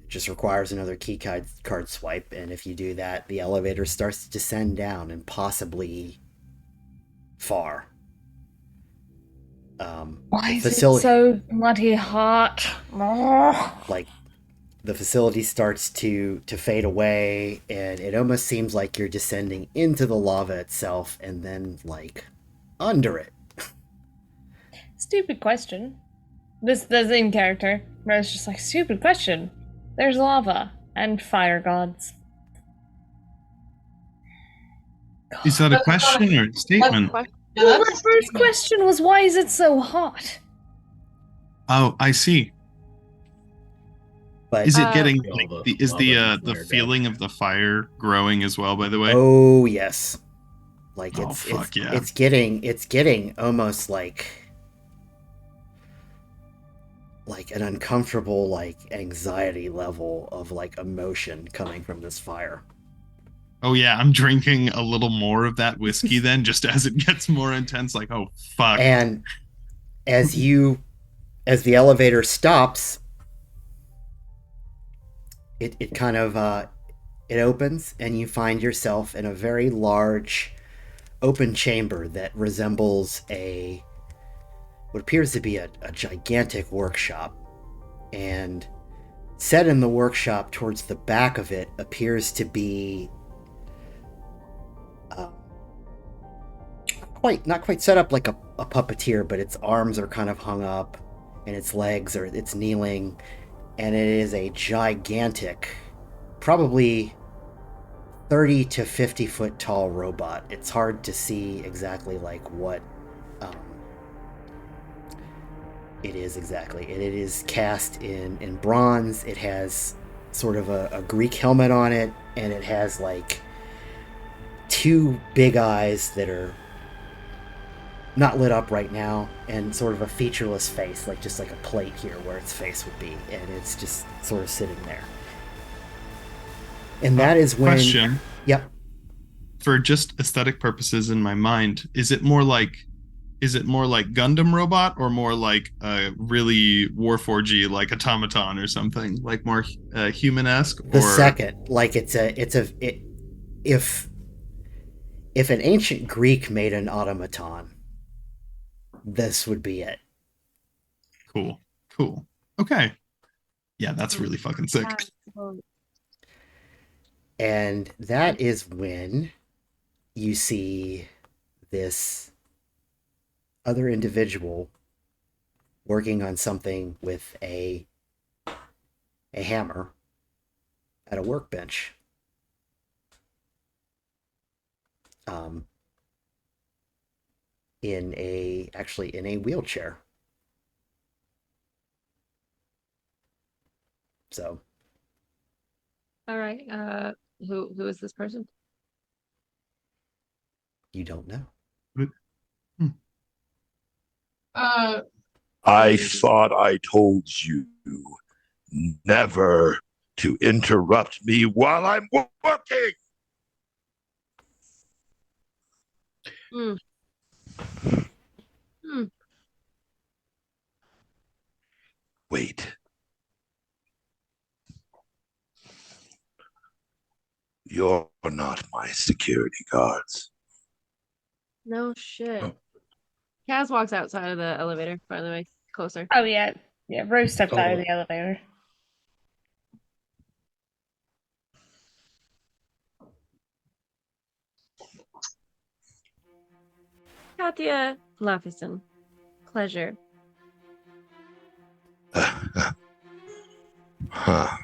It just requires another key card swipe, and if you do that, the elevator starts to descend down and possibly far. Why is facility- it so bloody hot? Like, the facility starts to fade away, and it almost seems like you're descending into the lava itself and then, like, under it. Stupid question. This in character, where it's just like, stupid question. There's lava and fire gods. Is that a question or a statement? Yeah, Well, that's my first question was, why is it so hot? Oh, I see. But Is it Uh, getting Yeah, like the is the lava the flare feeling of the fire growing as well? By the way, oh yes, like Oh, fuck yeah. it's getting almost like an uncomfortable, like, anxiety level of, like, emotion coming from this fire. oh yeah, I'm drinking a little more of that whiskey then, just as it gets more intense. Like, oh fuck. And as the elevator stops, it kind of it opens, and you find yourself in a very large open chamber that resembles what appears to be a gigantic workshop. And set in the workshop towards the back of it appears to be not quite set up like a puppeteer, but its arms are kind of hung up, and its legs it's kneeling, and it is a gigantic, probably 30 to 50 foot tall robot. It's hard to see exactly like what it is exactly. And it is cast in bronze. It has sort of a Greek helmet on it, and it has like 2 big eyes that are not lit up right now, and sort of a featureless face, like just like a plate here where its face would be, and it's just sort of sitting there. And that is when Question. Yep. For just aesthetic purposes in my mind, is it more like is it more like Gundam robot or more like a really Warforgey like automaton or something like more human-esque? The Or second, like if an ancient Greek made an automaton, this would be it. cool. Okay. Yeah, that's really fucking sick. And that is when you see this other individual working on something with a hammer at a workbench. In a wheelchair. So All right. Who is this person? you don't know. I thought I told you never to interrupt me while I'm working. Wait. You're not my security guards. No shit. Kaz walks outside of the elevator, by the way, closer. Oh yeah, Rose stepped out of the elevator. Katya Lafison. Pleasure. Huh.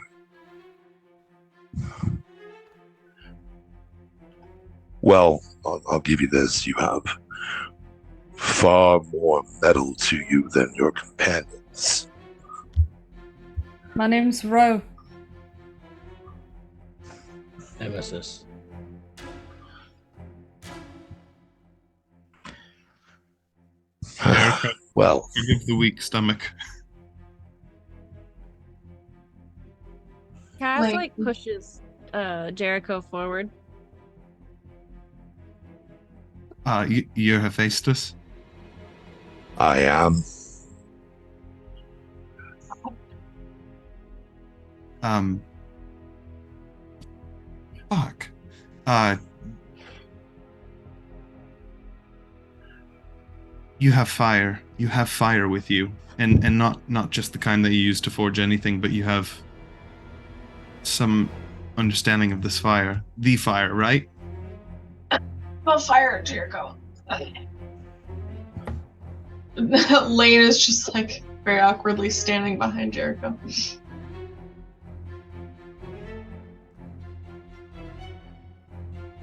Well, I'll give you this. You have far more metal to you than your companions. My name's Ro. Nemesis. Well, Forgive the weak stomach. Kaz like pushes Jericho forward. You're Hephaestus? I am. Fuck. You have fire. You have fire with you. And not just the kind that you use to forge anything, but you have some understanding of this fire. The fire, right? I'll fire at Jericho. Lane is just like very awkwardly standing behind Jericho.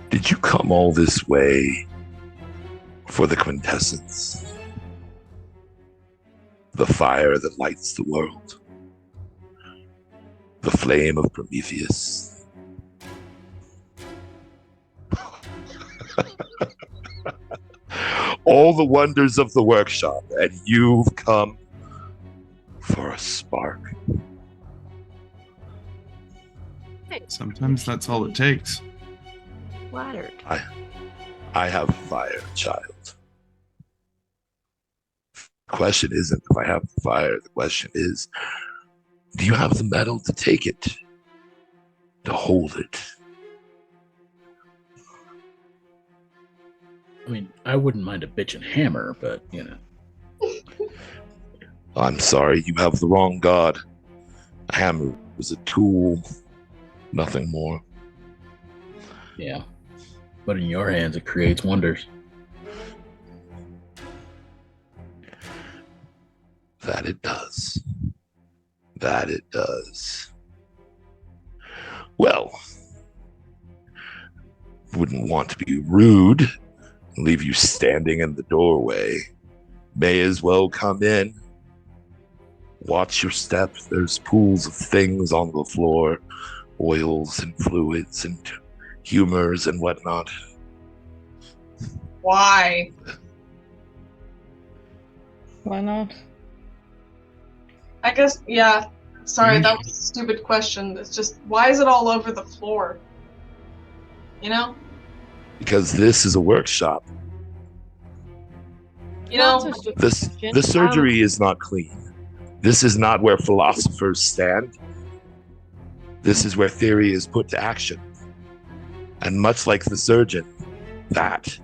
Did you come all this way for the quintessence? The fire that lights the world? The flame of Prometheus? All the wonders of the workshop, and you've come for a spark. Sometimes that's all it takes. Flattered. I have fire, child. The question isn't if I have the fire. The question is, do you have the metal to take it? To hold it? I mean, I wouldn't mind a bitchin' hammer, but you know. I'm sorry, you have the wrong god. A hammer is a tool, nothing more. Yeah. But in your hands, it creates wonders. That it does. That it does. Well, wouldn't want to be rude and leave you standing in the doorway. May as well come in. Watch your step. There's pools of things on the floor, oils and fluids and humors and whatnot. Why? Why not? I guess, yeah. Sorry, that was a stupid question. It's just, why is it all over the floor? You know? Because this is a workshop. You Not know, so stupid This question. the surgery is not clean. This is not where philosophers stand. This is where theory is put to action. And much like the surgeon, that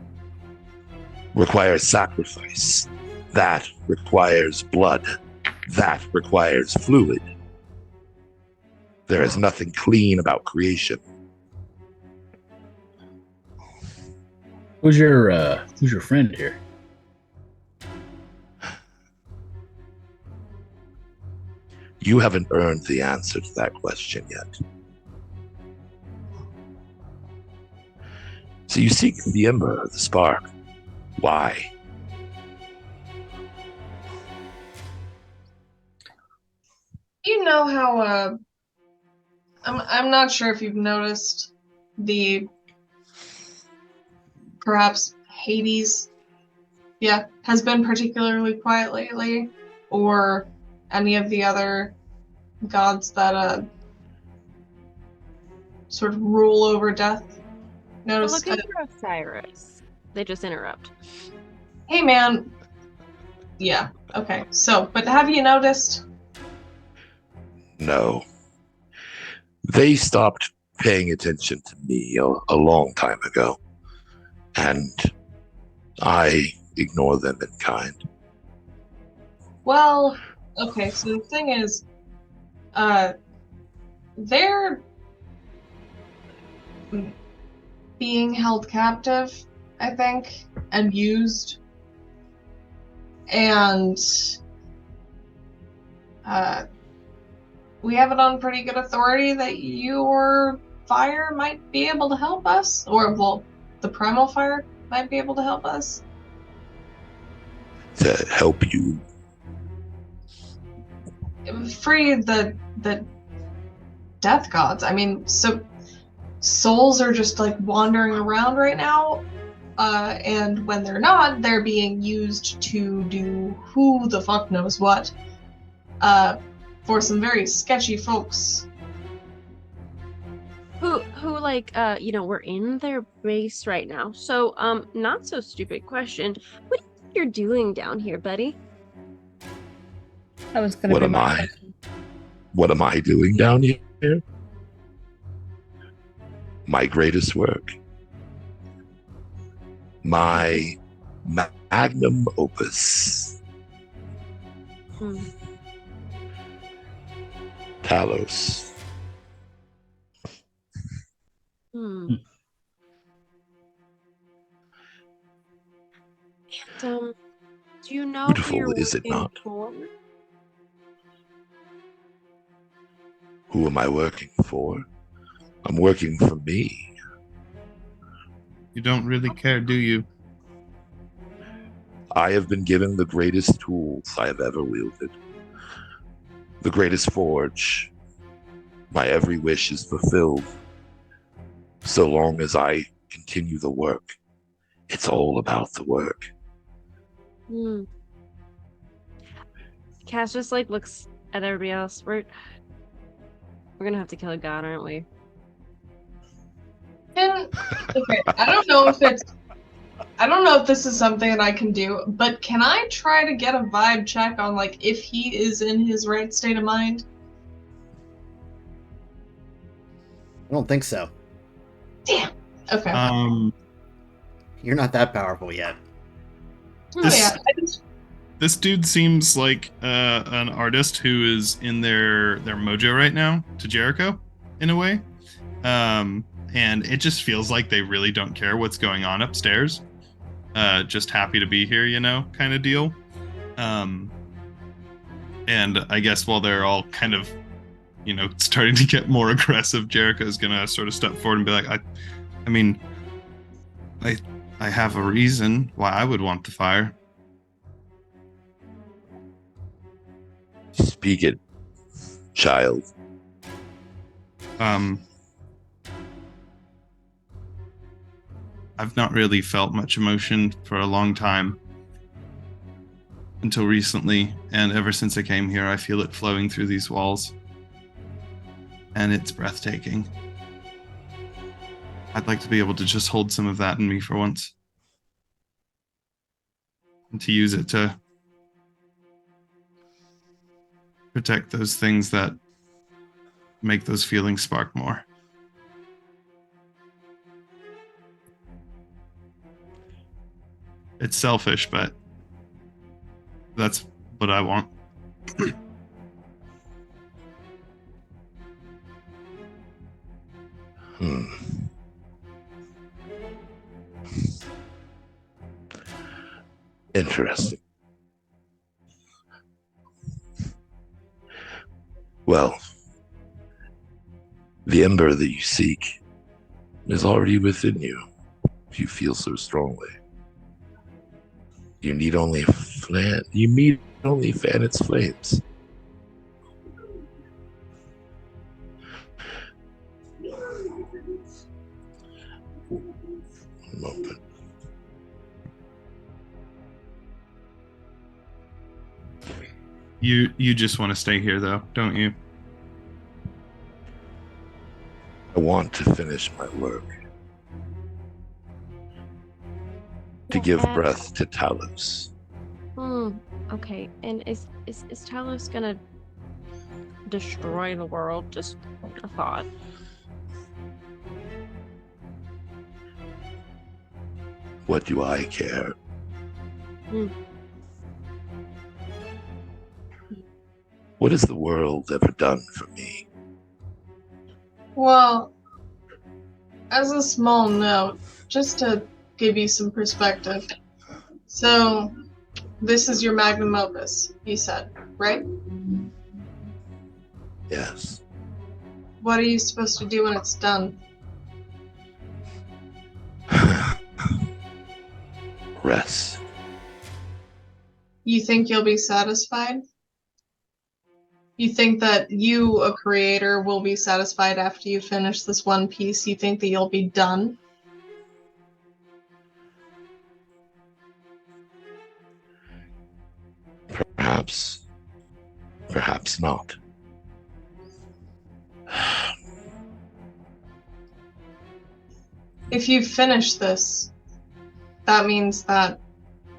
requires sacrifice. That requires blood. That requires fluid. There is nothing clean about creation. Who's your friend here? You haven't earned the answer to that question yet. So you seek the ember, the spark. Why? you know how I'm not sure if you've noticed the perhaps Hades, yeah, has been particularly quiet lately, or any of the other gods that sort of rule over death. We're Notice, looking for Osiris. They just interrupt. hey man, yeah, okay. So, but have you noticed? No. They stopped paying attention to me a long time ago. And I ignore them in kind. Well, okay. So the thing is, they're being held captive, I think, and used, and we have it on pretty good authority that your fire might be able to help us, or well, the primal fire might be able to help us. To help you. Free the death gods. I mean, so souls are just like wandering around right now, and when they're not, they're being used to do who the fuck knows what, for some very sketchy folks. Who like we're in their base right now. So not so stupid question. What do you think you're doing down here, buddy? That was going to What be am my I? question. What am I doing down here? My greatest work. My magnum opus. Hmm. Talos. Hmm. And do you know who Beautiful, you're is it working not? for? Who am I working for? I'm working for me. You don't really care, do you? I have been given the greatest tools I have ever wielded. The greatest forge. My every wish is fulfilled. So long as I continue the work. It's all about the work. Hmm. Cass just like looks at everybody else. We're gonna have to kill a god, aren't we? And okay, I don't know if this is something that I can do, but can I try to get a vibe check on like if he is in his right state of mind? I don't think so. Damn. Okay. You're not that powerful yet. Oh This yeah. this dude seems like an artist who is in their mojo right now to Jericho, in a way, and it just feels like they really don't care what's going on upstairs. Just happy to be here, kind of deal. And I guess while they're all kind of, starting to get more aggressive, Jericho's gonna sort of step forward and be like, I mean, I have a reason why I would want the fire. Speak it, child. I've not really felt much emotion for a long time until recently, and ever since I came here, I feel it flowing through these walls, and it's breathtaking. I'd like to be able to just hold some of that in me for once. and to use it to protect those things that make those feelings spark more. It's selfish, but that's what I want. Interesting. Well, the ember that you seek is already within you, if you feel so strongly. You need only fan its flames. One moment. You just want to stay here, though, don't you? I want to finish my work. To give breath to Talos. Okay. And is Talos gonna destroy the world? Just a thought. What do I care? What has the world ever done for me? Well, as a small note, just to give you some perspective. So, this is your magnum opus, you said, right? Yes. What are you supposed to do when it's done? Rest. You think you'll be satisfied? You think that you, a creator, will be satisfied after you finish this one piece? You think that you'll be done? Perhaps. Perhaps not. If you finish this, that means that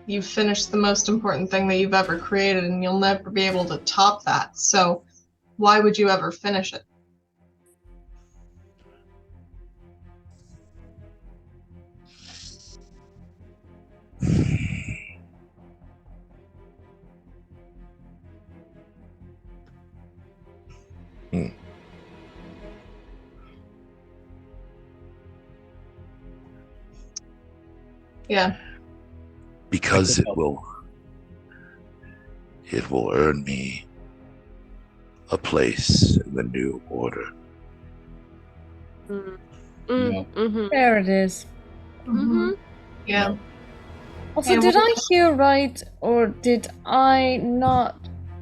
you've finished the most important thing that you've ever created, and you'll never be able to top that. So why would you ever finish it? Yeah. Because it will earn me a place in the new order. There it is. Yeah. Also, Yeah, did well- I hear right, or did I not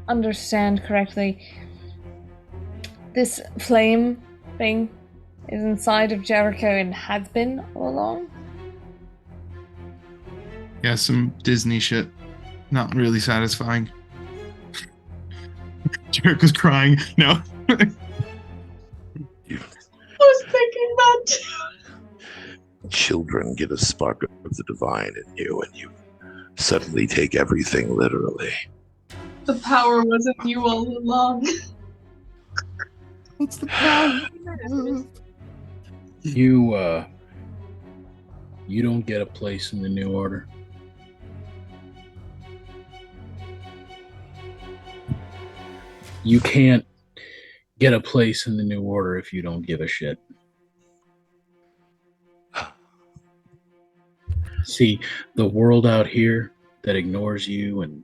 understand correctly? This flame thing is inside of Jericho and has been all along? Yeah, some Disney shit. Not really satisfying. Jericho's crying. No. I was thinking that too. Children get a spark of the divine in you, and you suddenly take everything literally. The power wasn't you all along. What's the power? You don't get a place in the new order. You can't get a place in the new order if you don't give a shit. See, the world out here that ignores you and,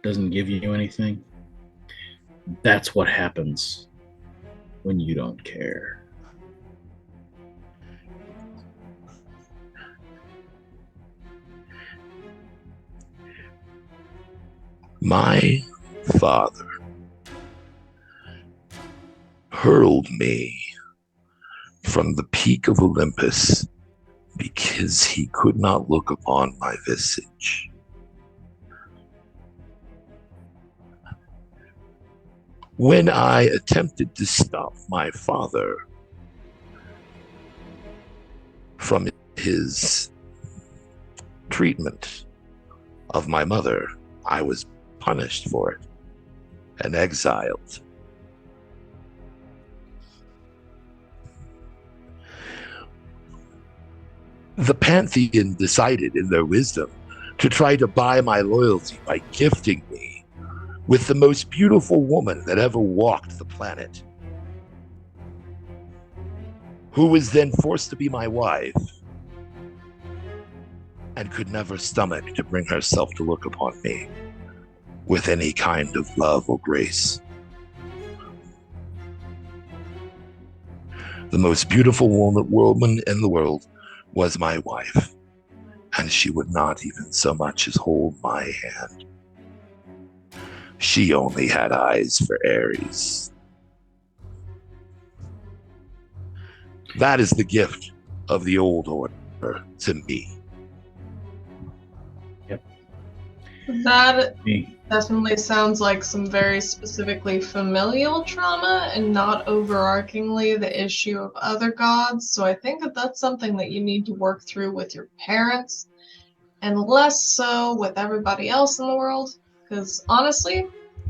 doesn't give you anything, that's what happens when you don't care. My father hurled me from the peak of Olympus because he could not look upon my visage. When I attempted to stop my father from his treatment of my mother, I was punished for it and exiled. The Pantheon decided in their wisdom to try to buy my loyalty by gifting me with the most beautiful woman that ever walked the planet, who was then forced to be my wife and could never stomach to bring herself to look upon me with any kind of love or grace. The most beautiful woman in the world was my wife, and she would not even so much as hold my hand. She only had eyes for Ares. That is the gift of the old order to me. That Me. definitely sounds like some very specifically familial trauma and not overarchingly the issue of other gods. So I think that that's something that you need to work through with your parents and less so with everybody else in the world. Because honestly,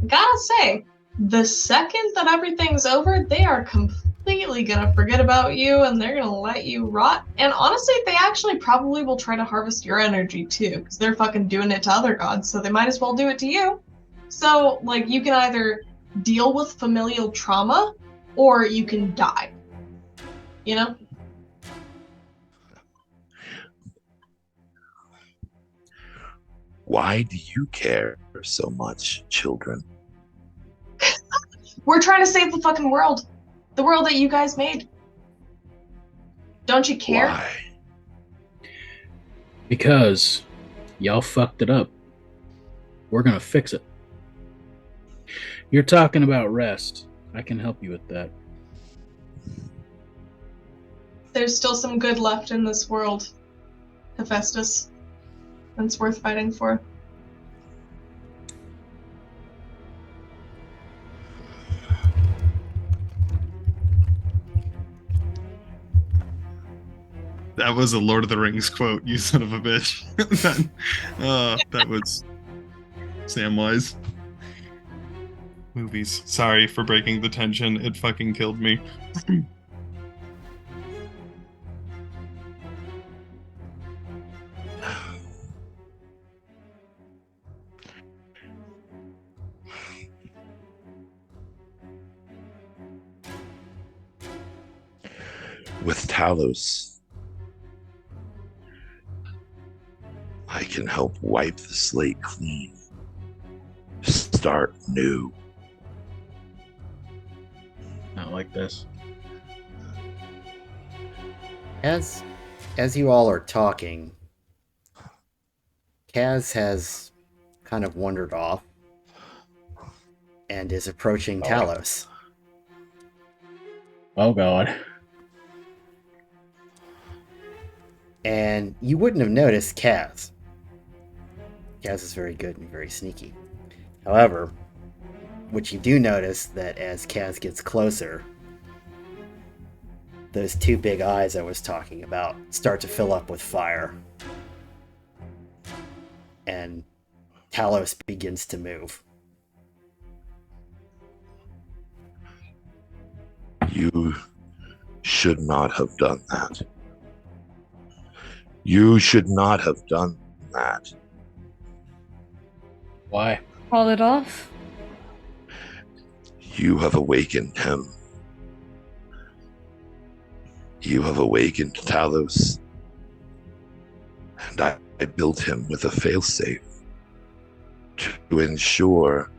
gotta say, the second that everything's over, they are completely gonna forget about you and they're gonna let you rot. And honestly, they actually probably will try to harvest your energy too, because they're fucking doing it to other gods, so they might as well do it to you. So, like, you can either deal with familial trauma or you can die. You know? Why do you care so much, children? We're trying to save the fucking world. The world that you guys made. Don't you care? Why? Because y'all fucked it up. We're gonna fix it. You're talking about rest. I can help you with that. There's still some good left in this world, Hephaestus. And it's worth fighting for. That was a Lord of the Rings quote, you son of a bitch. that was Samwise. Movies. Sorry for breaking the tension. It fucking killed me. With Talos, I can help wipe the slate clean. Start new. Not like this. As you all are talking, Kaz has kind of wandered off and is approaching Talos. Oh god. And you wouldn't have noticed Kaz. Kaz is very good and very sneaky. However, what you do notice that as Kaz gets closer, those two big eyes I was talking about start to fill up with fire. And Talos begins to move. You should not have done that. You should not have done that. Why? Call it off. You have awakened him. You have awakened Talos. And I built him with a failsafe to ensure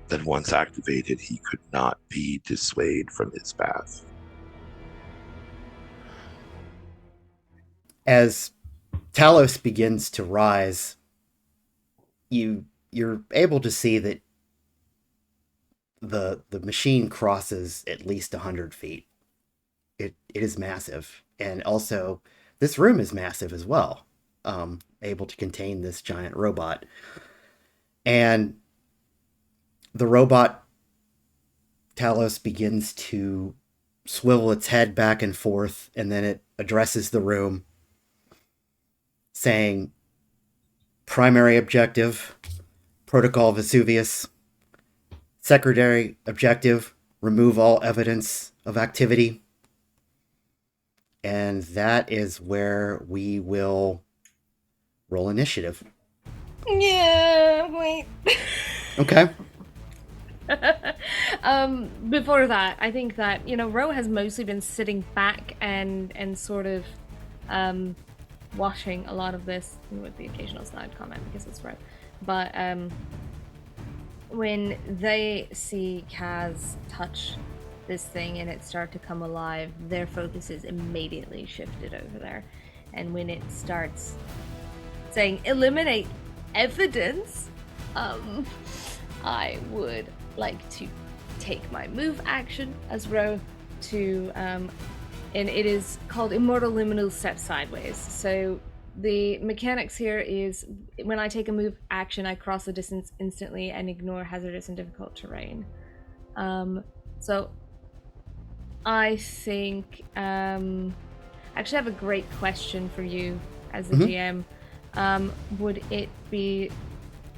that once activated, he could not be dissuaded from his path. As Talos begins to rise, you're able to see that the machine crosses at least 100 feet. It is massive, and also this room is massive as well, able to contain this giant robot. And the robot, Talos, begins to swivel its head back and forth, and then it addresses the room, saying, primary objective, Protocol Vesuvius. Secondary objective, remove all evidence of activity. And that is where we will roll initiative. Yeah, wait. Okay. Before that, I think that, Ro has mostly been sitting back and sort of watching a lot of this with the occasional snide comment because it's Ro. But when they see Kaz touch this thing and it start to come alive, their focus is immediately shifted over there. And when it starts saying eliminate evidence, I would like to take my move action as Ro to and it is called Immortal Liminal Step Sideways. So the mechanics here is when I take a move action, I cross the distance instantly and ignore hazardous and difficult terrain. So I think actually I have a great question for you as the GM. Would it be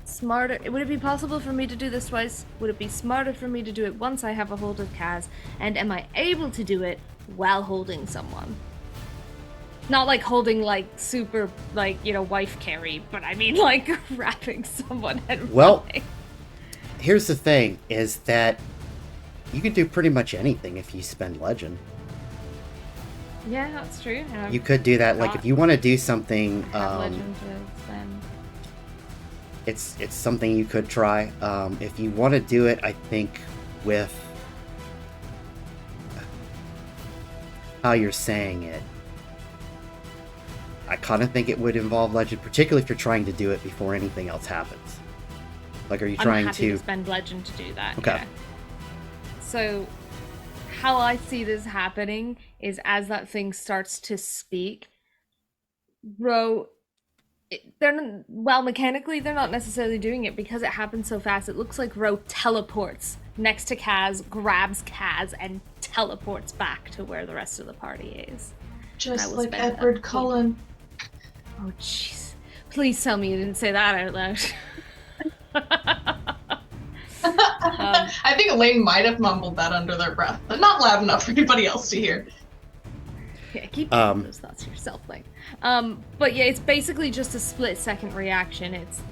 smarter? Would it be possible for me to do this twice? Would it be smarter for me to do it once I have a hold of Kaz? And am I able to do it while holding someone? Not like holding like super like, wife carry, but I mean like wrapping someone and Well, running. Here's the thing, is that you can do pretty much anything if you spend legend. Yeah, that's true. You could do that, like if you want to do something, Legend to spend. it's something you could try. If you want to do it, I think with how you're saying it, I kind of think it would involve legend, particularly if you're trying to do it before anything else happens. Like, are you trying I'm happy to spend legend to do that? Okay. Yeah. So, how I see this happening is as that thing starts to speak, mechanically they're not necessarily doing it because it happens so fast. It looks like Ro teleports next to Kaz, grabs Kaz, and teleports back to where the rest of the party is. Just will like spend Edward that. Cullen. Oh, jeez. Please tell me you didn't say that out loud. I think Elaine might have mumbled that under their breath, but not loud enough for anybody else to hear. Yeah, keep those thoughts to yourself, like. But yeah, it's basically just a split-second reaction. It's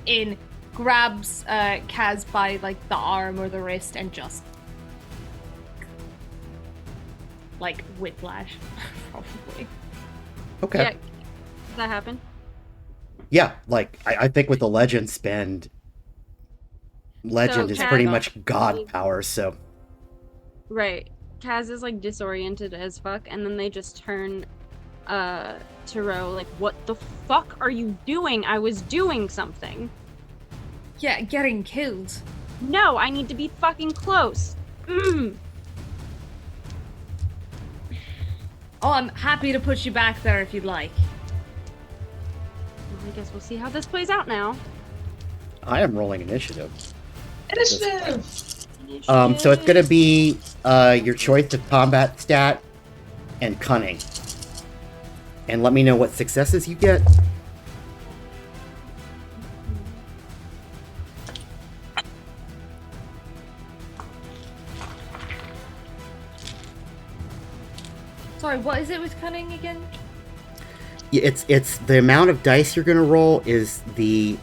grabs Kaz by like the arm or the wrist and just like whiplash, probably. Okay. Yeah. Does that happen? Yeah, like I think with the legend spend, legend So is Kaz- pretty much god power. So Right. Kaz is like disoriented as fuck, and then they just turn to Ro like, "What the fuck are you doing? I was doing something." Yeah, getting killed. No, I need to be fucking close. Oh, I'm happy to put you back there if you'd like. Well, I guess we'll see how this plays out now. I am rolling initiative. Initiative! So it's gonna be your choice of combat stat and cunning, and let me know what successes you get. Sorry, what is it with cunning again? Yeah, it's the amount of dice you're gonna roll is the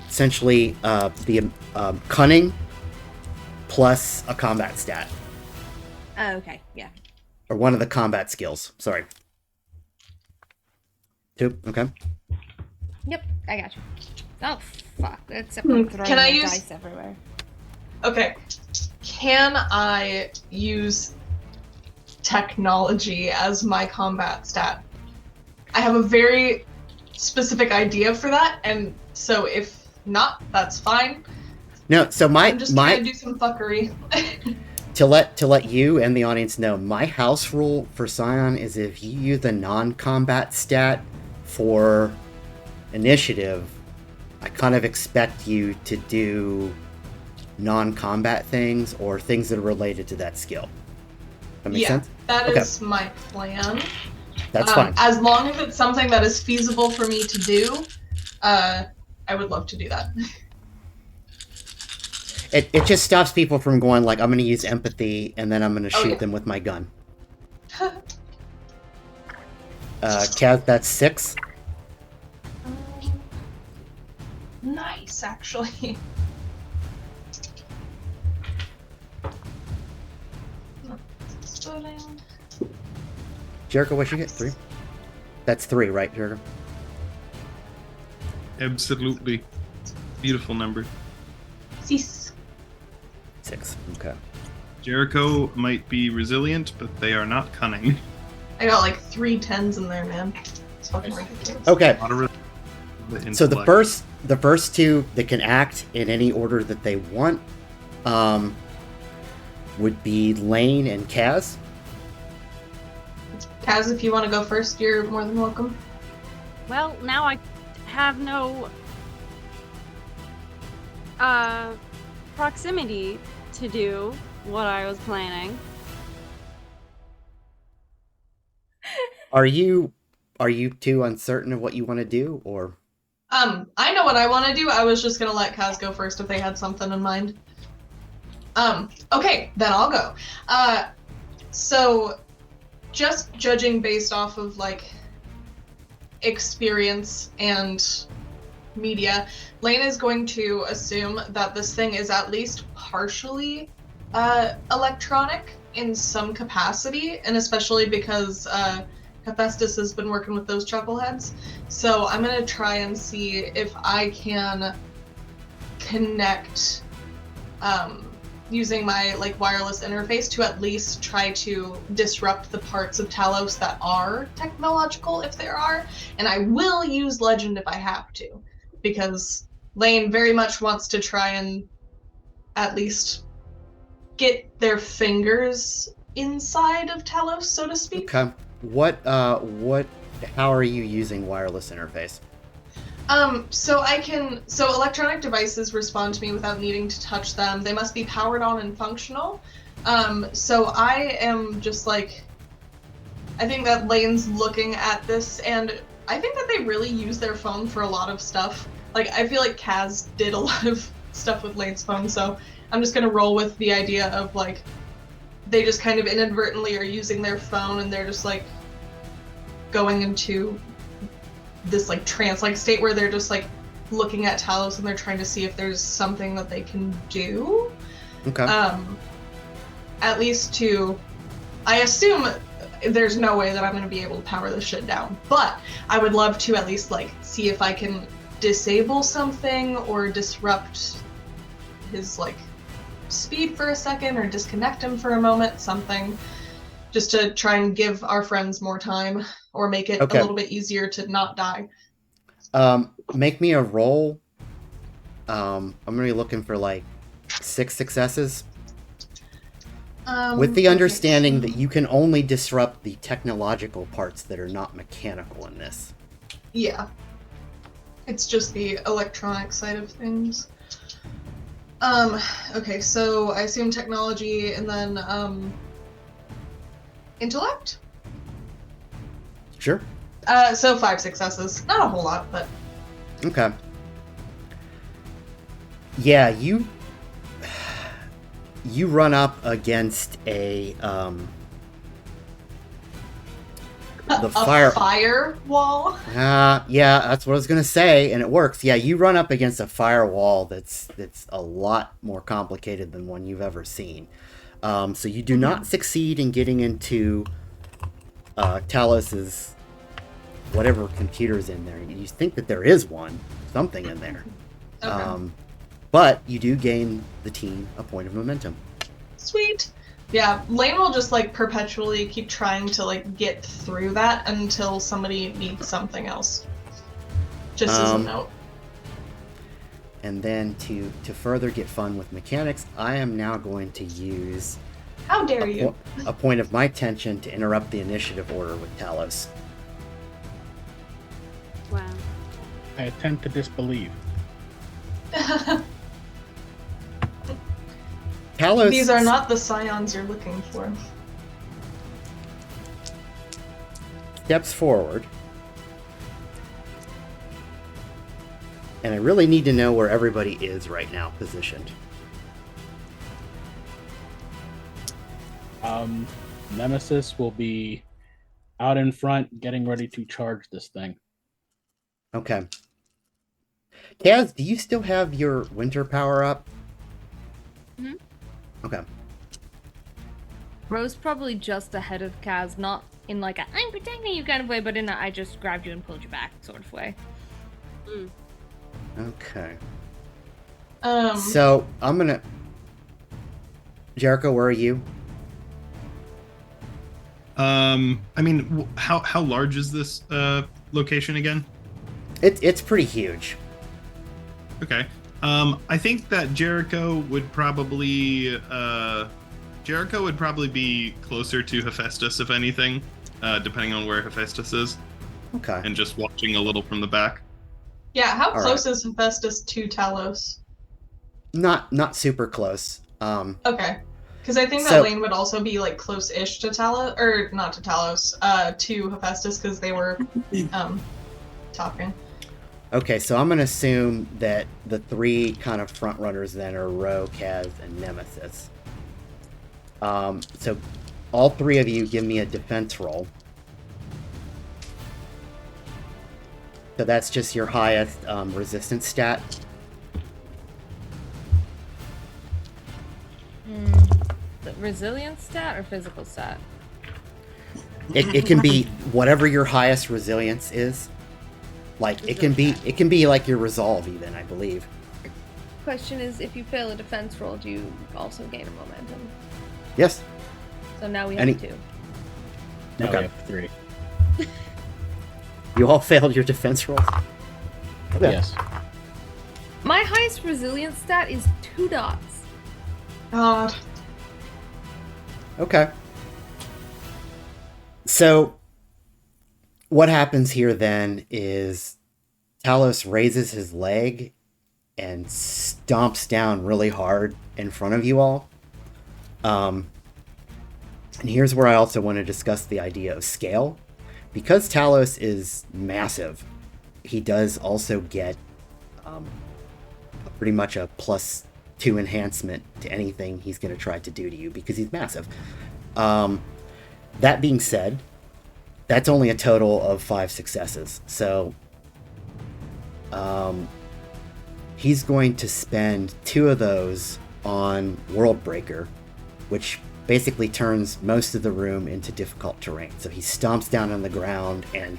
essentially the cunning plus a combat stat, Oh, okay, yeah. or one of the combat skills. Sorry. 2. Okay. Yep, I got you. Oh, fuck. That's Can throwing I my use- dice everywhere. Okay. Can I use technology as my combat stat? I have a very specific idea for that, and so if not, that's fine. No, so I'm just trying to do some fuckery. to let you and the audience know, my house rule for Scion is if you use a non-combat stat for initiative, I kind of expect you to do non-combat things or things that are related to that skill. That makes sense? That Okay. is my plan. That's fine. As long as it's something that is feasible for me to do, I would love to do that. It just stops people from going like, I'm going to use empathy, and then I'm going to shoot yeah. them with my gun. Kaz, that's 6. Nice, actually. Jericho, what'd you get? 3? That's 3, right, Jericho? Absolutely. Beautiful number. 6. 6, okay. Jericho might be resilient, but they are not cunning. I got like 3 10s in there, man. It's fucking ridiculous. Okay, A lot of so the intellect. first 2 that can act in any order that they want would be Lane and Kaz. Kaz, if you want to go first, you're more than welcome. Well, now I have no proximity to do what I was planning. Are you 2 uncertain of what you want to do, or? I know what I want to do. I was just gonna let Kaz go first if they had something in mind. Okay, then I'll go. So just judging based off of like experience and media, Lane is going to assume that this thing is at least partially electronic in some capacity, and especially because Hephaestus has been working with those chuckleheads. So I'm gonna try and see if I can connect using my like wireless interface to at least try to disrupt the parts of Talos that are technological, if there are. And I will use Legend if I have to, because Lane very much wants to try and at least get their fingers inside of Talos, so to speak. Okay. How are you using wireless interface? So electronic devices respond to me without needing to touch them. They must be powered on and functional. So I am just like, I think that Lane's looking at this, and I think that they really use their phone for a lot of stuff. Like, I feel like Kaz did a lot of stuff with Lane's phone, so I'm just gonna roll with the idea of like, they just kind of inadvertently are using their phone, and they're just like going into this like trance-like state where they're just like looking at Talos and they're trying to see if there's something that they can do. Okay. At least I assume there's no way that I'm going to be able to power this shit down, but I would love to at least like see if I can disable something or disrupt his like speed for a second or disconnect him for a moment, something, just to try and give our friends more time or make it a little bit easier to not die. Make me a roll. I'm gonna be looking for like 6 successes. With the understanding that you can only disrupt the technological parts that are not mechanical in this. Yeah. It's just the electronic side of things. Okay, so I assume technology and then intellect? Sure. So 5 successes. Not a whole lot, but Okay. Yeah, you run up against the firewall. Yeah, that's what I was gonna say, and it works. Yeah, you run up against a firewall that's a lot more complicated than one you've ever seen. So you do not succeed in getting into Talos's whatever computer's in there. You think that there is something in there. Okay. But you do gain the team a point of momentum. Sweet. Yeah, Lane will just like perpetually keep trying to like get through that until somebody needs something else. Just as a note. And then to further get fun with mechanics, I am now going to use How dare you? a point of my tension to interrupt the initiative order with Talos. Wow. I attempt to disbelieve. Talos, These are not the scions you're looking for. steps forward. And I really need to know where everybody is right now positioned. Nemesis will be out in front, getting ready to charge this thing. Okay. Kaz, do you still have your winter power up? Mhm. Okay. Rose probably just ahead of Kaz, not in like a I'm protecting you kind of way, but in a I just grabbed you and pulled you back sort of way. Okay. Um, So I'm gonna. Jericho, where are you? I mean, how large is this location again? It's pretty huge. Okay. I think that Jericho would probably be closer to Hephaestus, if anything, depending on where Hephaestus is, Okay. and just watching a little from the back. yeah, how All close is Hephaestus to Talos? Not super close. Okay. Because I think that So- lane would also be like close-ish to Talos, or not to Talos, to Hephaestus because they were talking. Okay, so I'm gonna assume that the three kind of front runners then are Ro, Kaz, and Nemesis. So all three of you give me a defense roll. So that's just your highest resistance stat. The resilience stat or physical stat? It can be whatever your highest resilience is. Like it can be like your resolve even, I believe. Question is, if you fail a defense roll, do you also gain a momentum? Yes. So now we have Any- two. Now Okay. we have 3. You all failed your defense rolls. Okay. Yes. My highest resilience stat is 2 dots. God. Okay. So, what happens here then is Talos raises his leg and stomps down really hard in front of you all. And here's where I also want to discuss the idea of scale. Because Talos is massive, he does also get pretty much a +2 enhancement to anything he's going to try to do to you because he's massive. That being said, that's only a total of 5 successes. So he's going to spend 2 of those on World Breaker, which basically turns most of the room into difficult terrain. So he stomps down on the ground and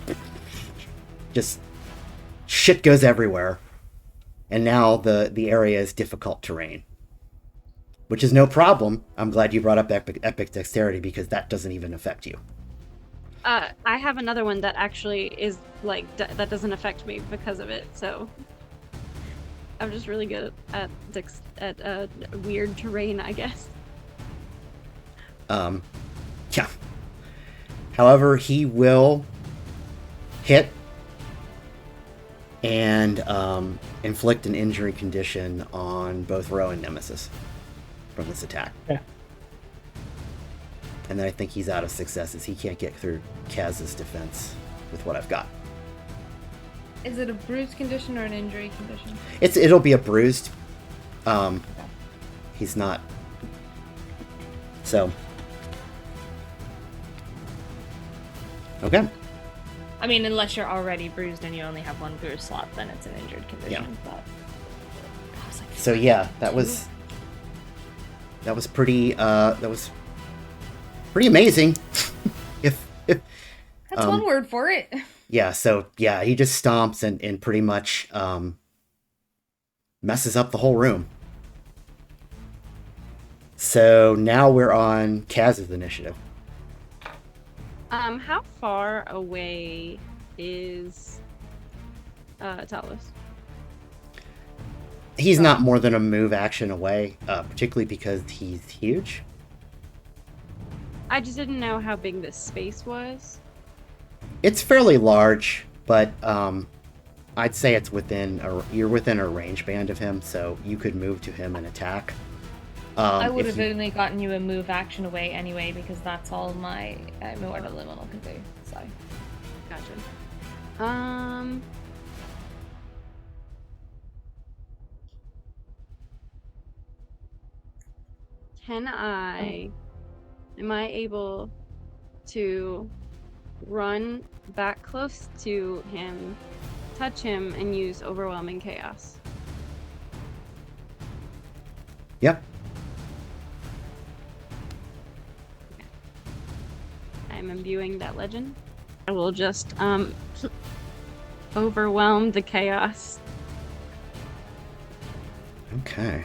just shit goes everywhere. And now the area is difficult terrain. Which is no problem. I'm glad you brought up epic dexterity because that doesn't even affect you. I have another one that actually is like that doesn't affect me because of it. So I'm just really good at weird terrain, I guess. Yeah. However, he will hit and inflict an injury condition on both Ro and Nemesis from this attack. Okay. And then I think he's out of successes. He can't get through Kaz's defense with what I've got. Is it a bruised condition or an injury condition? It'll be a bruised. He's not. So. Okay. I mean, unless you're already bruised and you only have 1 bruise slot, then it's an injured condition. Yeah. But I was like, So yeah, that was pretty amazing. if that's one word for it. yeah, so yeah, he just stomps and pretty much messes up the whole room. So now we're on Kaz's initiative. How far away is Talos? He's not more than a move action away, particularly because he's huge. I just didn't know how big this space was. It's fairly large, but I'd say it's you're within a range band of him, so you could move to him and attack. I would have you- only gotten you a move action away anyway because that's all my mortal liminal can do. So Gotcha. Am I able to run back close to him, touch him, and use overwhelming chaos? Yep. I'm imbuing that legend. I will just overwhelm the chaos. Okay.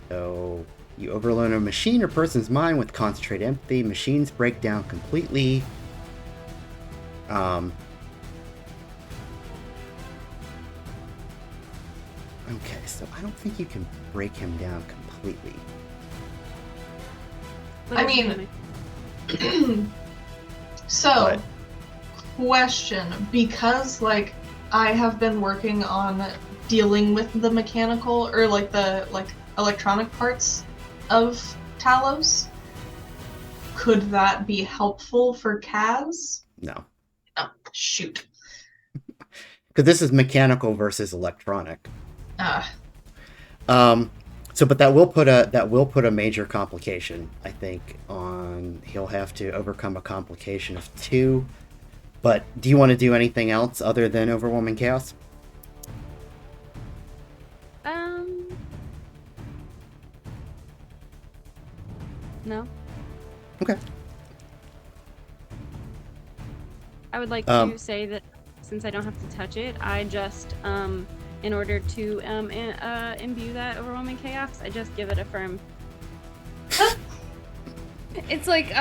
So you overload a machine or person's mind with concentrate empathy. Machines break down completely. Okay, so I don't think you can break him down completely. I mean, so, What? question, because, like, I have been working on dealing with the mechanical, or, like, the, like, electronic parts of Talos, could that be helpful for Kaz? No. Oh, shoot. Because this is mechanical versus electronic. Ah, So, but that will put a major complication, I think, on he'll have to overcome a complication of 2. But do you want to do anything else other than overwhelming chaos? No. Okay. I would like to say that since I don't have to touch it, I just in order to imbue that overwhelming chaos, I just give it a firm. It's like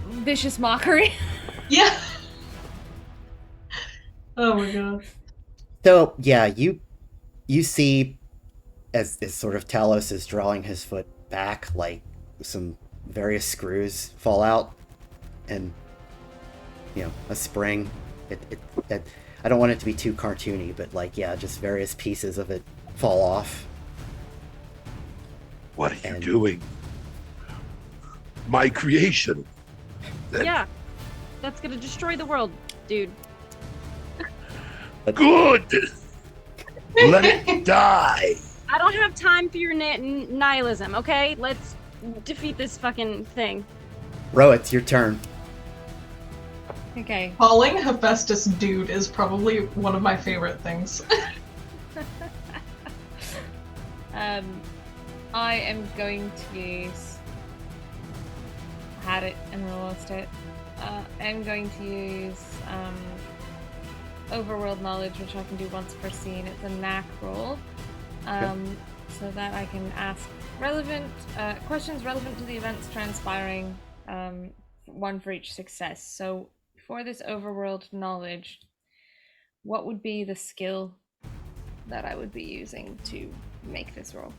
vicious mockery. yeah. Oh my god. So yeah, you see as sort of Talos is drawing his foot back, like some various screws fall out, and a spring. I don't want it to be too cartoony, but like just various pieces of it fall off. What are you doing? My creation. Yeah, that's gonna destroy the world, dude. Good. Let it die. I don't have time for your nihilism, okay? Let's defeat this fucking thing. Ro, it's your turn. Okay. Calling Hephaestus dude is probably one of my favorite things. I am going to use. Had it and then lost it. I'm going to use overworld knowledge, which I can do once per scene. It's a knack roll, so that I can ask relevant questions relevant to the events transpiring. 1 for each success. So for this overworld knowledge, what would be the skill that I would be using to make this roll?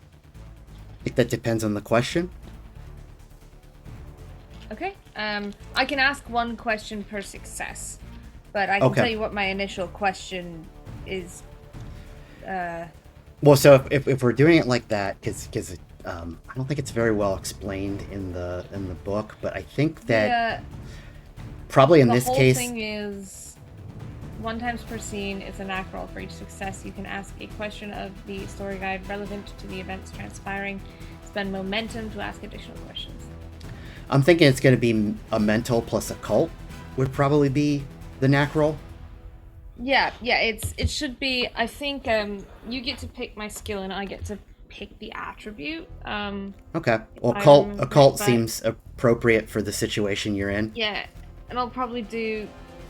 I think that depends on the question. Okay. I can ask 1 question per success, but I can tell you what my initial question is. Well, so if we're doing it like that, because I don't think it's very well explained in the book, but I think that probably in this case, the whole thing is 1 times per scene. It's a knack roll for each success. You can ask a question of the story guide relevant to the events transpiring. Spend momentum to ask additional questions. I'm thinking it's going to be a mental plus occult would probably be the knack roll. Yeah, it should be. I think you get to pick my skill and I get to pick the attribute. Okay. Well, occult seems appropriate for the situation you're in. Yeah, and I'll probably do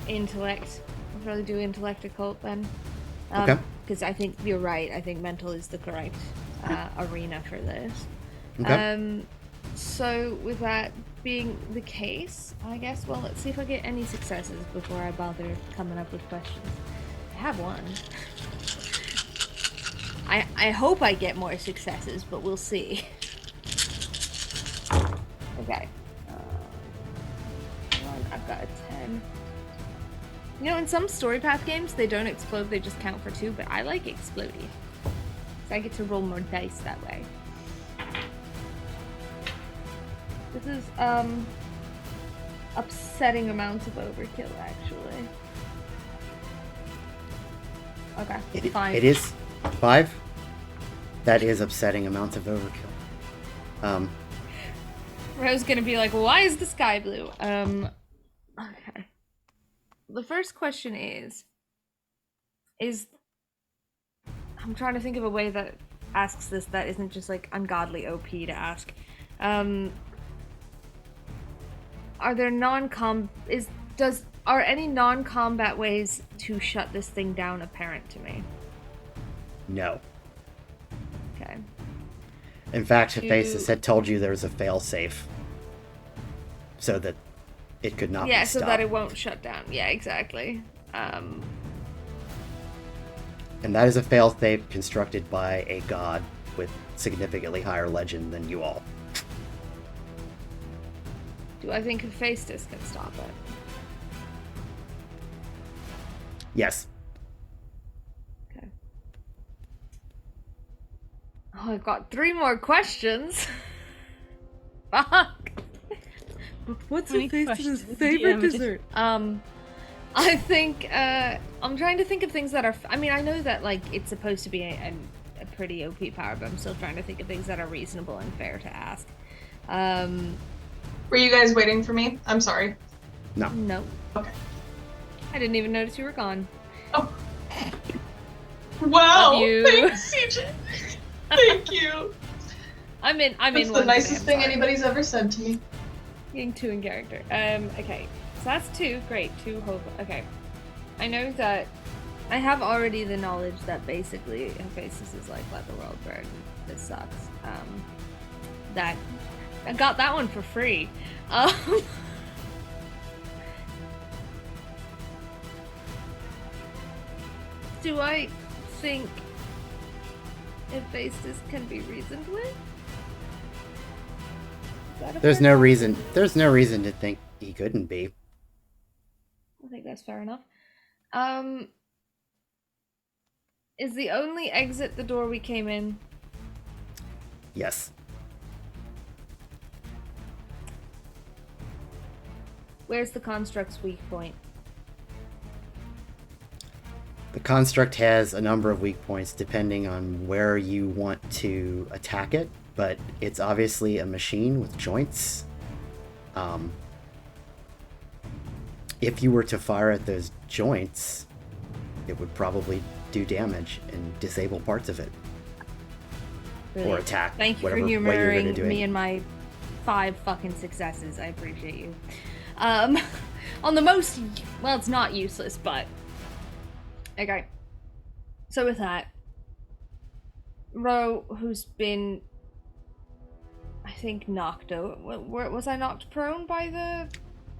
intellect. I'll probably do intellect occult then. Okay. Because I think you're right. I think mental is the correct arena for this. Okay. So with that being the case, I guess, well, let's see if I get any successes before I bother coming up with questions. I have 1. I hope I get more successes, but we'll see. Okay. I've got a 10. In some story path games, they don't explode, they just count for 2, but I like explodey. So I get to roll more dice that way. This is, upsetting amounts of overkill, actually. Okay, It, 5. it is 5. That is upsetting amounts of overkill. Rose gonna be like, why is the sky blue? Okay. The first question is I'm trying to think of a way that asks this that isn't just like ungodly OP to ask. Are there are any non-combat ways to shut this thing down apparent to me? No. Okay. In fact, Hephaestus had told you there was a failsafe, so that it could not be stopped. Yeah, so that it won't shut down. Yeah, exactly. And that is a failsafe constructed by a god with significantly higher legend than you all. Do I think Hephaestus can stop it? Yes. Okay. Oh, I've got 3 more questions. Fuck. What's Many Hephaestus' questions, favorite DM. dessert? I think I'm trying to think of things that are. I mean, I know that like it's supposed to be a pretty OP power, but I'm still trying to think of things that are reasonable and fair to ask. Were you guys waiting for me? I'm sorry. No. No. Okay. I didn't even notice you were gone. Oh. Wow. Love you. Thanks, CJ. Thank you. I'm in. That's the one nicest today, I'm thing sorry. anybody's ever said to me. Getting 2 in character. Okay. So that's 2. Great. 2 whole. Okay. I know that I have already the knowledge that basically Hephaestus is like, let the world burn. This sucks. That I got that one for free. Do I think Hephaestus can be reasoned with? Is that a There's fair no comment? reason. There's no reason to think he couldn't be. I think that's fair enough. Is the only exit the door we came in? Yes. Where's the construct's weak point? The construct has a number of weak points depending on where you want to attack it, but it's obviously a machine with joints. If you were to fire at those joints, it would probably do damage and disable parts of it. Really? Or attack. Thank you whatever for way you're gonna humoring do it. me and my 5 fucking successes. I appreciate you. On the most, well, it's not useless, but okay. So with that, Ro, who's been, I think, knocked out. Was I knocked prone by the?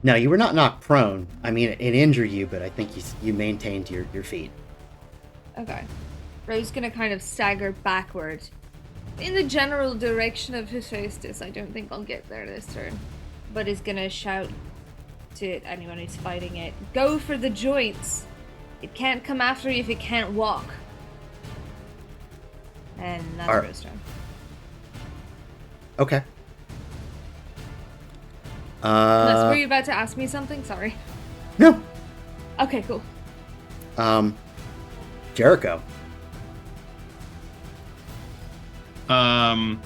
No, you were not knocked prone. I mean, it injured you, but I think you maintained your feet. Okay. Ro's gonna kind of stagger backward in the general direction of Hephaestus. I don't think I'll get there this turn, but is gonna shout to anyone who's fighting it, go for the joints. It can't come after you if it can't walk. And that's Alright. Ro's turn. Okay. Unless, were you about to ask me something? Sorry. No. Okay, cool. Jericho. Oh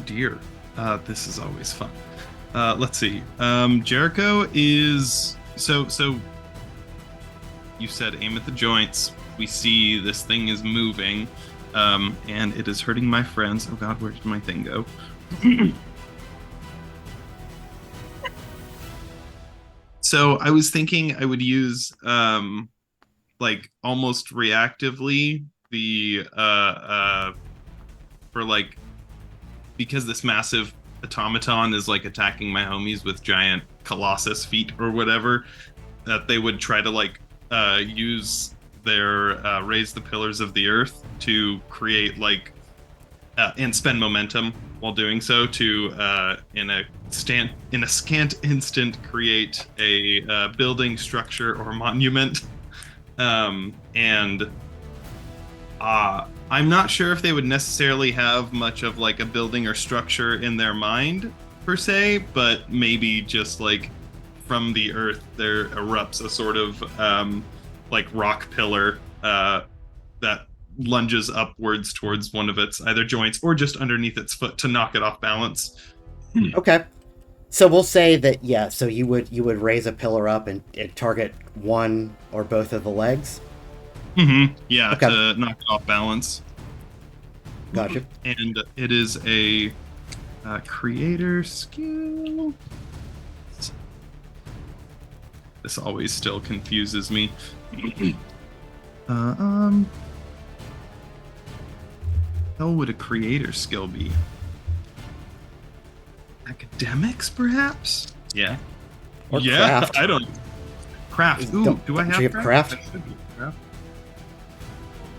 dear. This is always fun. Let's see. Jericho is so you said aim at the joints. We see this thing is moving, and it is hurting my friends. Oh god, where did my thing go? So I was thinking I would use like almost reactively the for like, because this massive automaton is like attacking my homies with giant colossus feet or whatever, that they would try to like use their raise the pillars of the earth to create like and spend momentum while doing so to in a scant instant create a building, structure, or monument. And I'm not sure if they would necessarily have much of like a building or structure in their mind per se, but maybe just like from the earth there erupts a sort of like rock pillar that lunges upwards towards one of its either joints or just underneath its foot to knock it off balance. Okay. So we'll say that, yeah, so you would raise a pillar up and target one or both of the legs? Yeah, Okay. to knock it off balance. Gotcha. And it is a creator skill. This always still confuses me. How would a creator skill be? Academics, perhaps? Yeah. Or yeah, craft. I don't. Craft. Ooh, do I have you have craft? I should be craft.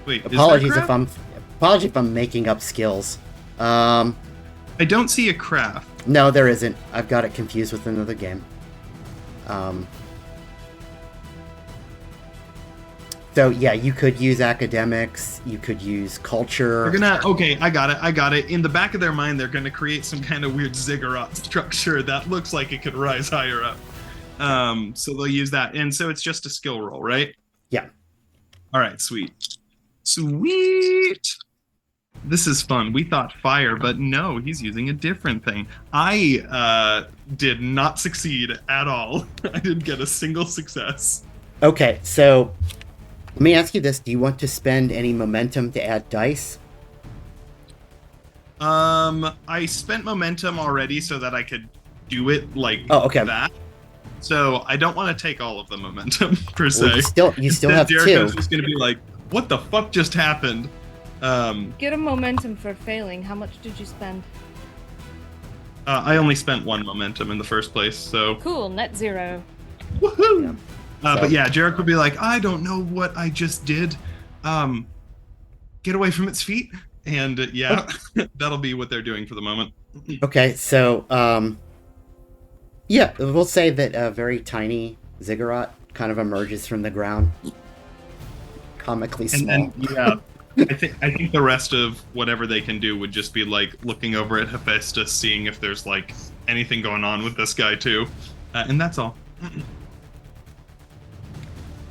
Wait, Apologies is there craft? if I'm making up skills. I don't see a craft. No, there isn't. I've got it confused with another game. So yeah, you could use academics. You could use culture. Okay, I got it. In the back of their mind, they're gonna create some kind of weird ziggurat structure that looks like it could rise higher up. So they'll use that, and so it's just a skill roll, right? Yeah. All right, sweet. This is fun. We thought fire, but no, he's using a different thing. I did not succeed at all. I didn't get a single success. Okay, so let me ask you this: do you want to spend any momentum to add dice? I spent momentum already so that I could do it like that. So I don't want to take all of the momentum per se. Well, you still have Jericho's two. just gonna be like, "What the fuck just happened?" Get a momentum for failing. How much did you spend? I only spent one momentum in the first place, so Cool, net zero. woohoo! Yeah. But yeah, Jericho would be like, "I don't know what I just did. Get away from its feet." And yeah, that'll be what they're doing for the moment. Okay, so yeah, we'll say that a very tiny ziggurat kind of emerges from the ground, comically small. And yeah, I think the rest of whatever they can do would just be like looking over at Hephaestus, seeing if there's like anything going on with this guy too, and that's all.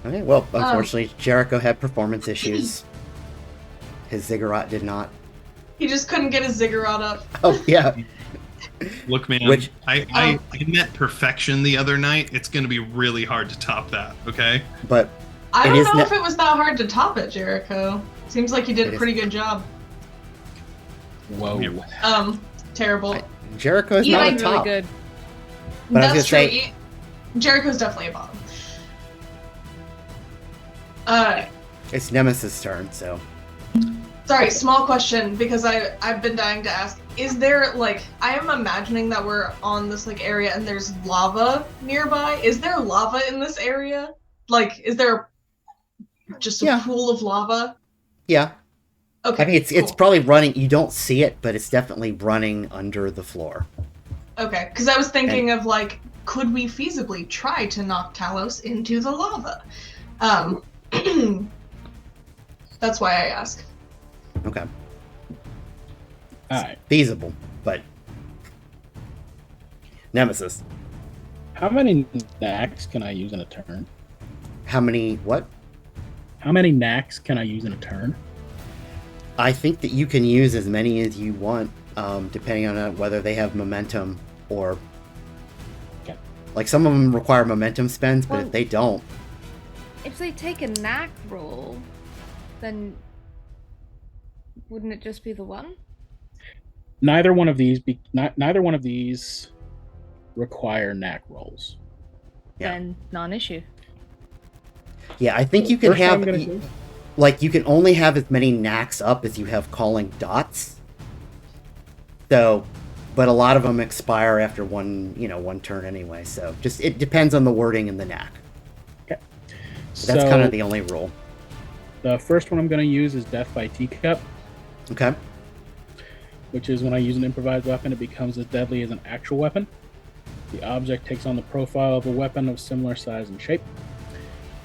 Okay, well, unfortunately, Jericho had performance issues. His ziggurat did not. He just couldn't get his ziggurat up. Oh yeah. Look, man, I met perfection the other night. It's going to be really hard to top that, okay? But I don't know if it was that hard to top it, Jericho. Seems like you did a pretty good job. Whoa. Terrible. Jericho's not a top. Really good. But I was That's gonna true. say, Jericho's definitely a bottom. it's Nemesis' turn, so. Sorry, small question, because I've been dying to ask. Is there, like, I am imagining that we're on this, like, area and there's lava nearby. Is there lava in this area? Like, is there just a pool of lava? Yeah. Okay. I mean, it's probably running. You don't see it, but it's definitely running under the floor. Okay, because I was thinking of, like, could we feasibly try to knock Talos into the lava? That's why I ask. Okay. Alright. Feasible, but Nemesis. How many knacks can I use in a turn? How many? What? How many knacks can I use in a turn? I think that you can use as many as you want, depending on whether they have momentum or. Okay. Like some of them require momentum spends, but Well, if they don't, If they take a knack roll, then wouldn't it just be the one? Neither one of these require knack rolls. Yeah. Then non-issue. yeah, I think you can First I'm have. gonna do- Like, you can only have as many knacks up as you have calling dots. So, but a lot of them expire after one turn anyway. So, just it depends on the wording in the knack. Okay. But that's kind of the only rule. The first one I'm going to use is Death by Teacup, Okay. which is when I use an improvised weapon, it becomes as deadly as an actual weapon. The object takes on the profile of a weapon of similar size and shape.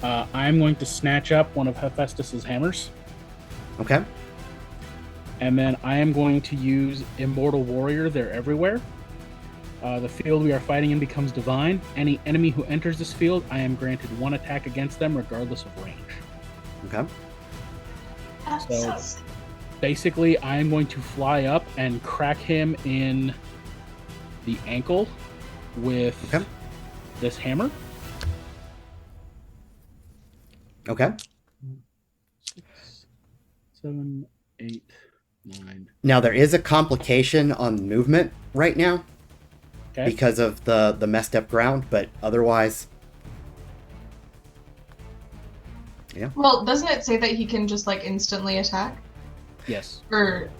I'm going to snatch up one of Hephaestus's hammers, Okay. and then I am going to use Immortal Warrior. They're everywhere. The field we are fighting in becomes divine. Any enemy who enters this field, I am granted 1 attack against them, regardless of range. Okay. So basically, I am going to fly up and crack him in the ankle with this hammer. Okay. 6, 7, 8, 9. Now there is a complication on movement right now because of the messed up ground, but otherwise, yeah. Well, doesn't it say that he can just like instantly attack, Yes. or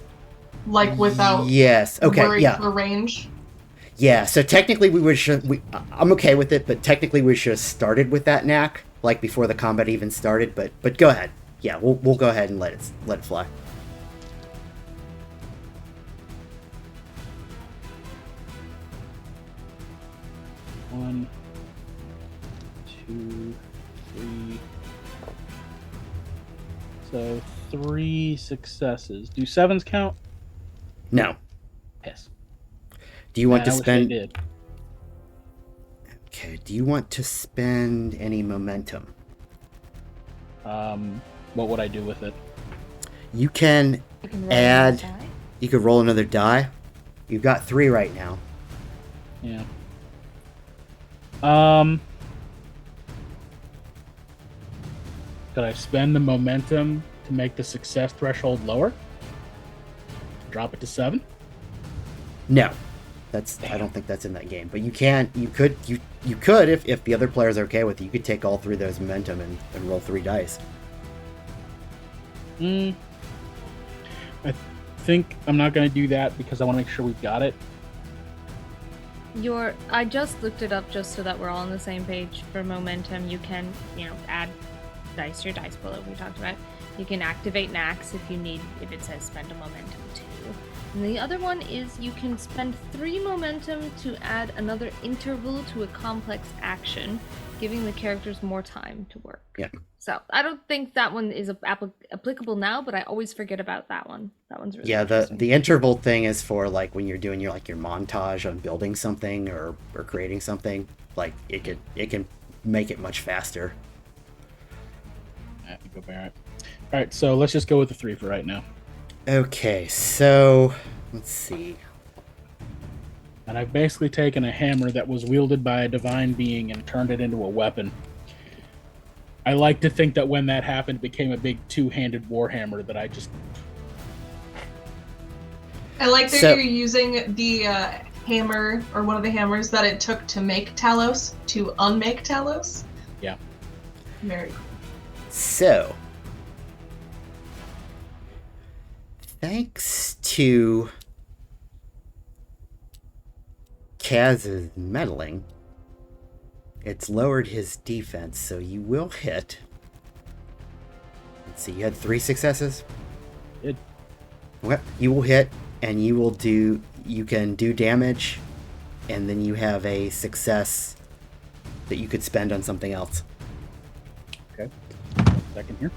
like without Yes. Okay. worry Yeah. for range? Yeah. So technically, I'm okay with it, but technically we should have started with that knack like before the combat even started. But go ahead. Yeah, we'll go ahead and let it fly. One, 2, 3. So 3 successes. Do 7s count? No. Yes. Do you want to I wish spend? they did. Okay. Do you want to spend any momentum? What would I do with it? You can You can roll add. another die. You could roll another die. You've got 3 right now. Yeah. Could I spend the momentum to make the success threshold lower? Drop it to 7? No, I don't think that's in that game. But you could if the other players are okay with it, you could take all 3 of those momentum and roll 3 dice. I think I'm not going to do that because I want to make sure we've got it. I just looked it up just so that we're all on the same page. For momentum, you can, add dice to your dice pool that we talked about. You can activate knacks if it says spend a momentum too. And the other one is you can spend 3 momentum to add another interval to a complex action, giving the characters more time to work. Yeah. So I don't think that one is applicable now, but I always forget about that one. That one's really interesting. The interval thing is for like when you're doing your montage on building something or creating something. Like it can make it much faster. I have to go Barrett. All right, so let's just go with the 3 for right now. Okay, so let's see. And I've basically taken a hammer that was wielded by a divine being and turned it into a weapon. I like to think that when that happened, it became a big 2-handed warhammer that I just... I like that you're using the hammer, or one of the hammers that it took to make Talos, to unmake Talos. Yeah. Very cool. So, thanks to Kaz's meddling, it's lowered his defense, so you will hit. Let's see, you had 3 successes? It... Okay, you will hit, and you can do damage, and then you have a success that you could spend on something else. Okay. Second here.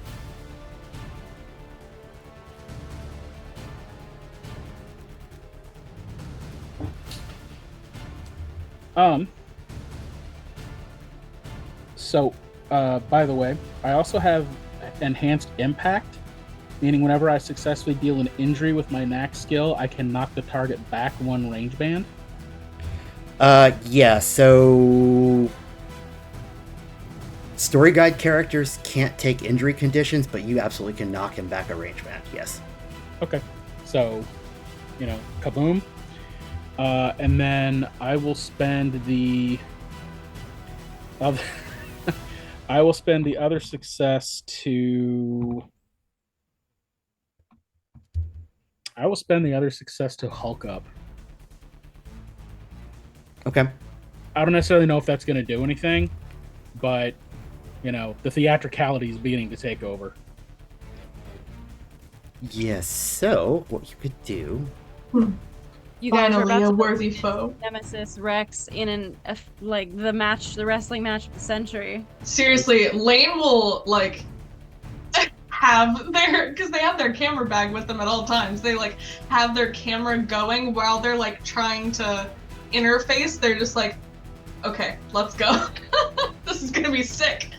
So, by the way, I also have enhanced impact, meaning whenever I successfully deal an injury with my knack skill, I can knock the target back 1 range band. Yeah, so story guide characters can't take injury conditions, but you absolutely can knock him back a range band, yes. Okay. So, kaboom. And then I will spend the other success to Hulk up. Okay. I don't necessarily know if that's going to do anything, but the theatricality is beginning to take over. Yes, so what you could do... You guys are Finally, about a to worthy foe. Nemesis Rex in the wrestling match of the century. Seriously, Lane will have because they have their camera bag with them at all times. They have their camera going while they're trying to interface, they're just like, okay, let's go. This is gonna be sick.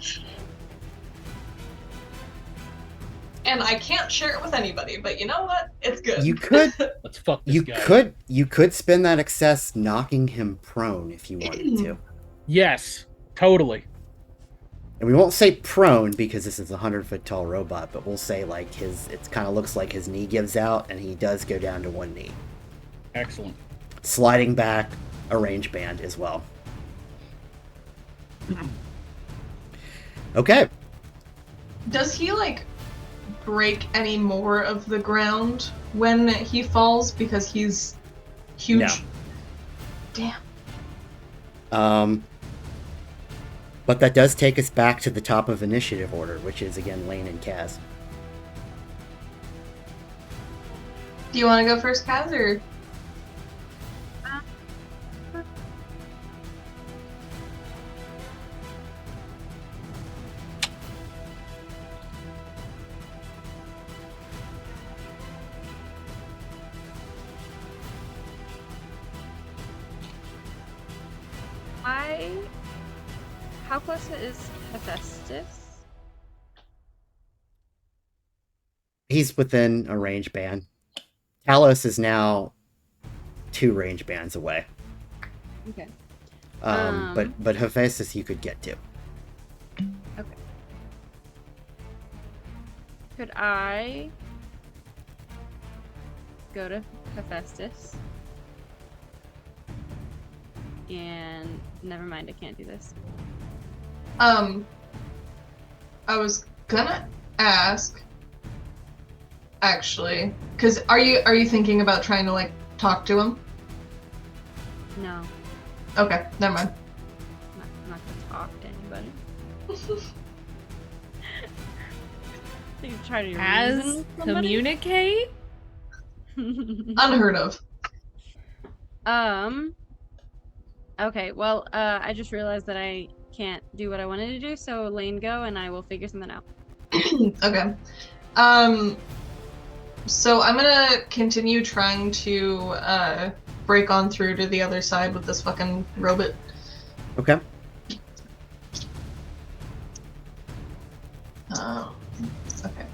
And I can't share it with anybody, but you know what? It's good. You could Let's fuck this guy. you could spend that excess knocking him prone if you wanted to. Yes, totally. And we won't say prone because this is a 100-foot tall robot, but we'll say like it kind of looks like his knee gives out and he does go down to one knee. Excellent. Sliding back, a range band as well. Okay. Does he like break any more of the ground when he falls because he's huge? No. Damn. But that does take us back to the top of initiative order, which is again Lane and Kaz. Do you want to go first, Kaz, or? How close is Hephaestus? He's within a range band. Talos is now 2 range bands away. Okay. But Hephaestus you could get to. Okay. Could I go to Hephaestus? And never mind, I can't do this. I was gonna ask, actually, because are you thinking about trying to like talk to him? No, Okay, never mind. I'm not gonna talk to anybody. You try to As reason with somebody? communicate? Unheard of. Okay, well, I just realized that I can't do what I wanted to do, so Lane, go, and I will figure something out. Okay. So I'm gonna continue trying to break on through to the other side with this fucking robot. Okay. Okay.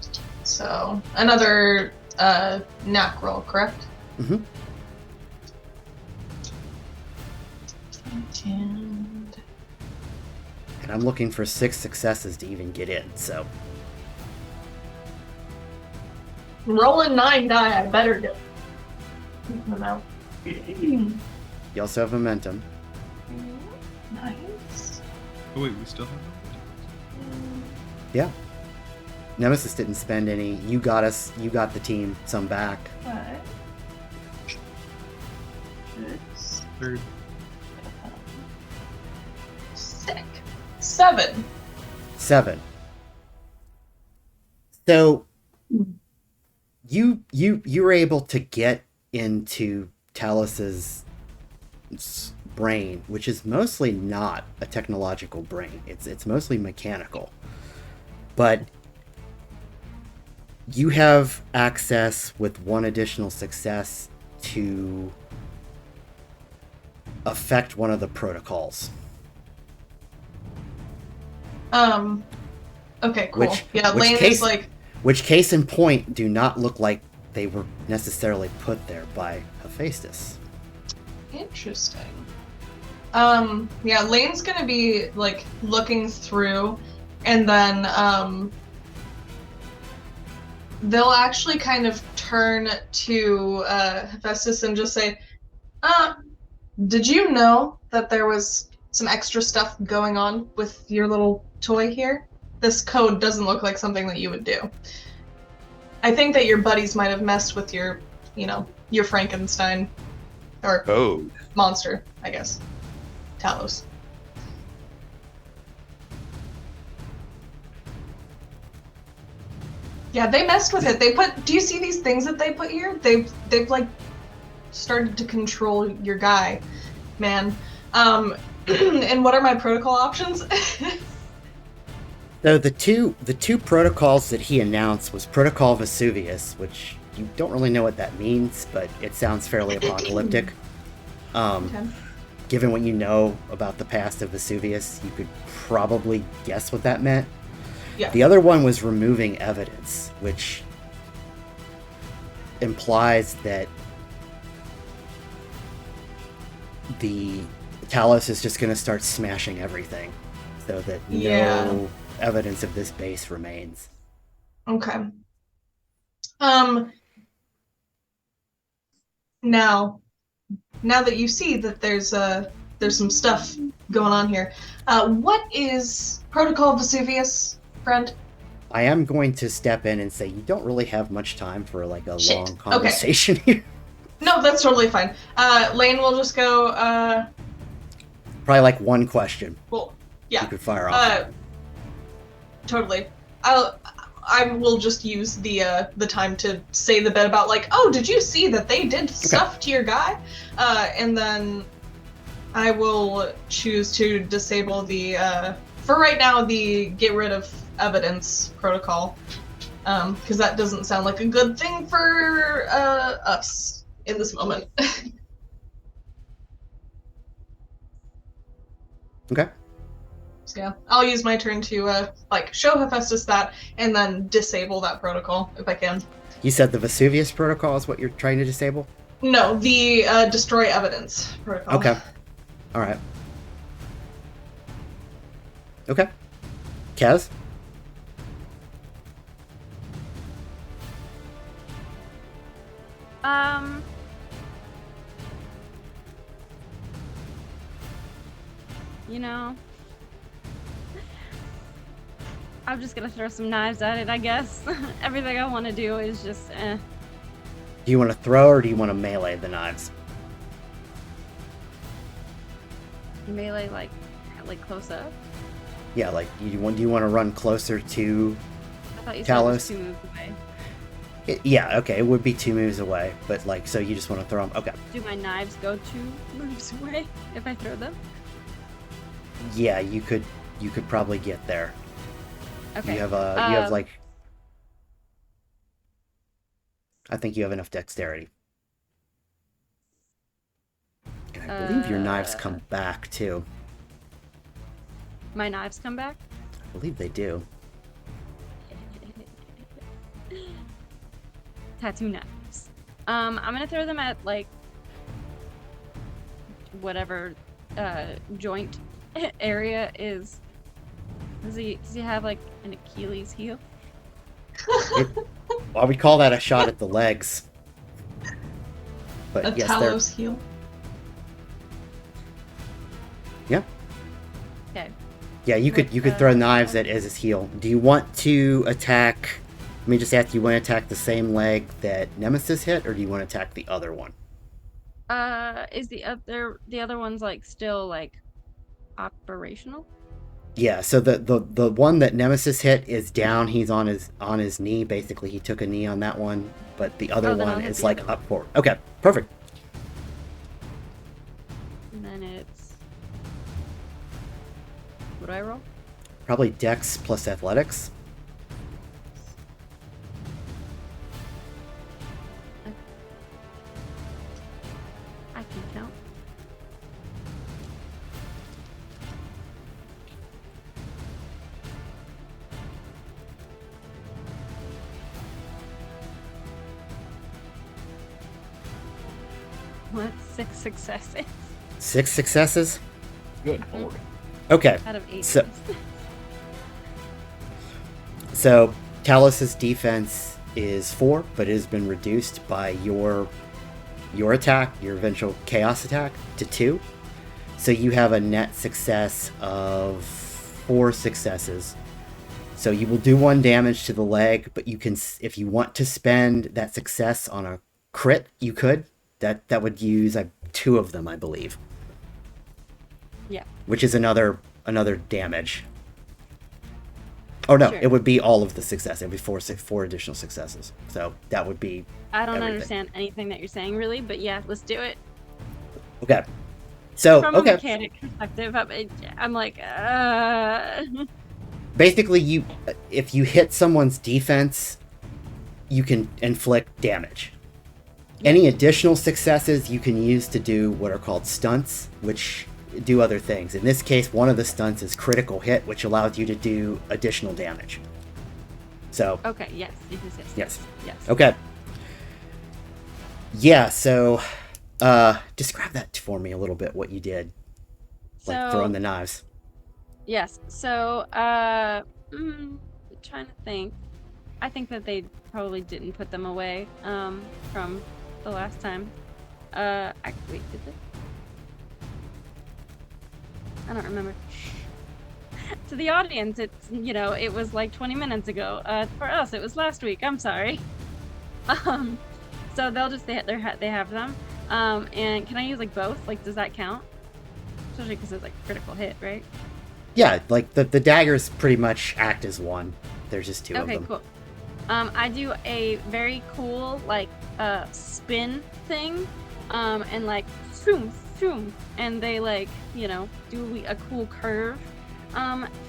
So another knack roll, correct? Mm-hmm. And I'm looking for 6 successes to even get in, so. Rolling 9 die, I better do. No. You also have momentum. Nice. Oh, wait, we still have Yeah. Nemesis didn't spend any. You got the team some back. 5, 6, third. sick. 7. 7. So you were able to get into Talos's brain, which is mostly not a technological brain. It's mostly mechanical. But you have access with one additional success to affect one of the protocols. Okay, cool. Yeah, which Lane case, is like, which case in point do not look like they were necessarily put there by Hephaestus. interesting. Yeah, Lane's gonna be like looking through, and then they'll actually kind of turn to Hephaestus and just say, did you know that there was some extra stuff going on with your little toy here? This code doesn't look like something that you would do. I think that your buddies might have messed with your Frankenstein, or Code. monster, I guess. Talos. Yeah, they messed with it. Do you see these things that they put here? They've like started to control your guy, man. And what are my protocol options? So the two protocols that he announced was Protocol Vesuvius, which you don't really know what that means, but it sounds fairly apocalyptic. Okay. given what you know about the past of Vesuvius, you could probably guess what that meant. Yeah. The other one was removing evidence, which implies that the Talos is just going to start smashing everything so that Yeah. no evidence of this base remains. Okay. Now that you see that there's some stuff going on here, what is Protocol Vesuvius, friend? I am going to step in and say you don't really have much time for like a Shit. long Okay. conversation here. No, that's totally fine. Lane will just go. Probably like one question Well, you yeah. could fire off. Totally. I will just use the time to say the bit about like, oh, did you see that they did stuff to your guy? And then I will choose to disable the for right now the get rid of evidence protocol, because that doesn't sound like a good thing for us in this moment. Okay. So yeah, I'll use my turn to like show Hephaestus that, and then disable that protocol if I can. You said the Vesuvius protocol is what you're trying to disable? No, the destroy evidence protocol. Okay. All right. Okay. Kaz? You know, I'm just gonna throw some knives at it, I guess. Everything I want to do is just, Do you want to throw or do you want to melee the knives? melee, like close up. Yeah, like do you want to run closer to I thought you said it Talos? was 2 moves away. Yeah, okay, it would be 2 moves away, but like so you just want to throw them. Okay. Do my knives go 2 moves away if I throw them? Yeah, you could probably get there. Okay. You have like I think you have enough dexterity. And I believe your knives come back too. My knives come back? I believe they do. Tattoo knives. I'm gonna throw them at like whatever joint area is. Does he have like an Achilles heel? Well, we call that a shot at the legs. But A yes, Talos heel. Yeah. Okay. Yeah, you could throw knives at his heel. Do you want to attack? Let me just ask. Do you want to attack the same leg that Nemesis hit, or do you want to attack the other one? Is the other one's like still like operational? Yeah. So the one that Nemesis hit is down. He's on his knee. Basically, he took a knee on that one. But the other then I'll one hit is the like other up forward. Okay. Perfect. And then it's what do I roll? Probably Dex plus Athletics. I can count. What? 6 successes 6 successes. Good lord. Okay. out of 8. So- So Talos's defense is 4, but it has been reduced by your attack, your eventual chaos attack, to 2. So you have a net success of 4 successes. So you will do 1 damage to the leg, but you can, if you want to spend that success on a crit, you could. That would use 2 of them, I believe. Yeah. Which is another damage. Oh no, Sure. it would be all of the success. It would be 4 additional successes. So that would be I don't everything. understand anything that you're saying really, but yeah, let's do it. okay. So From a okay, mechanic perspective, I'm like, basically, if you hit someone's defense, you can inflict damage. Any additional successes you can use to do what are called stunts, which do other things. In this case, one of the stunts is critical hit, which allows you to do additional damage. So. Okay. Yes. Yes. Yes. Okay. Yeah. So, describe that for me a little bit. What you did, like throwing the knives. Yes. So, trying to think. I think that they probably didn't put them away from the last time. Wait, did they? I don't remember. To the audience, it's, it was like 20 minutes ago. For us, it was last week. I'm sorry. So they'll just they have them. And can I use like both? Like, does that count? Especially because it's like critical hit, right? Yeah, like the daggers pretty much act as one. There's just two of them. Okay, cool. I do a very cool like spin thing, and like zoom, and they like do a cool curve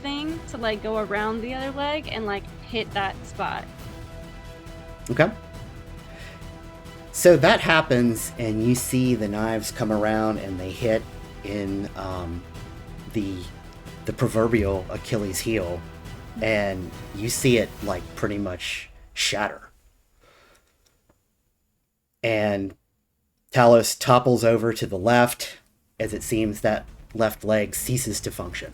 thing to like go around the other leg and like hit that spot. Okay. So that happens, and you see the knives come around, and they hit in the proverbial Achilles heel, and you see it like pretty much shatter. And Talos topples over to the left, as it seems that left leg ceases to function.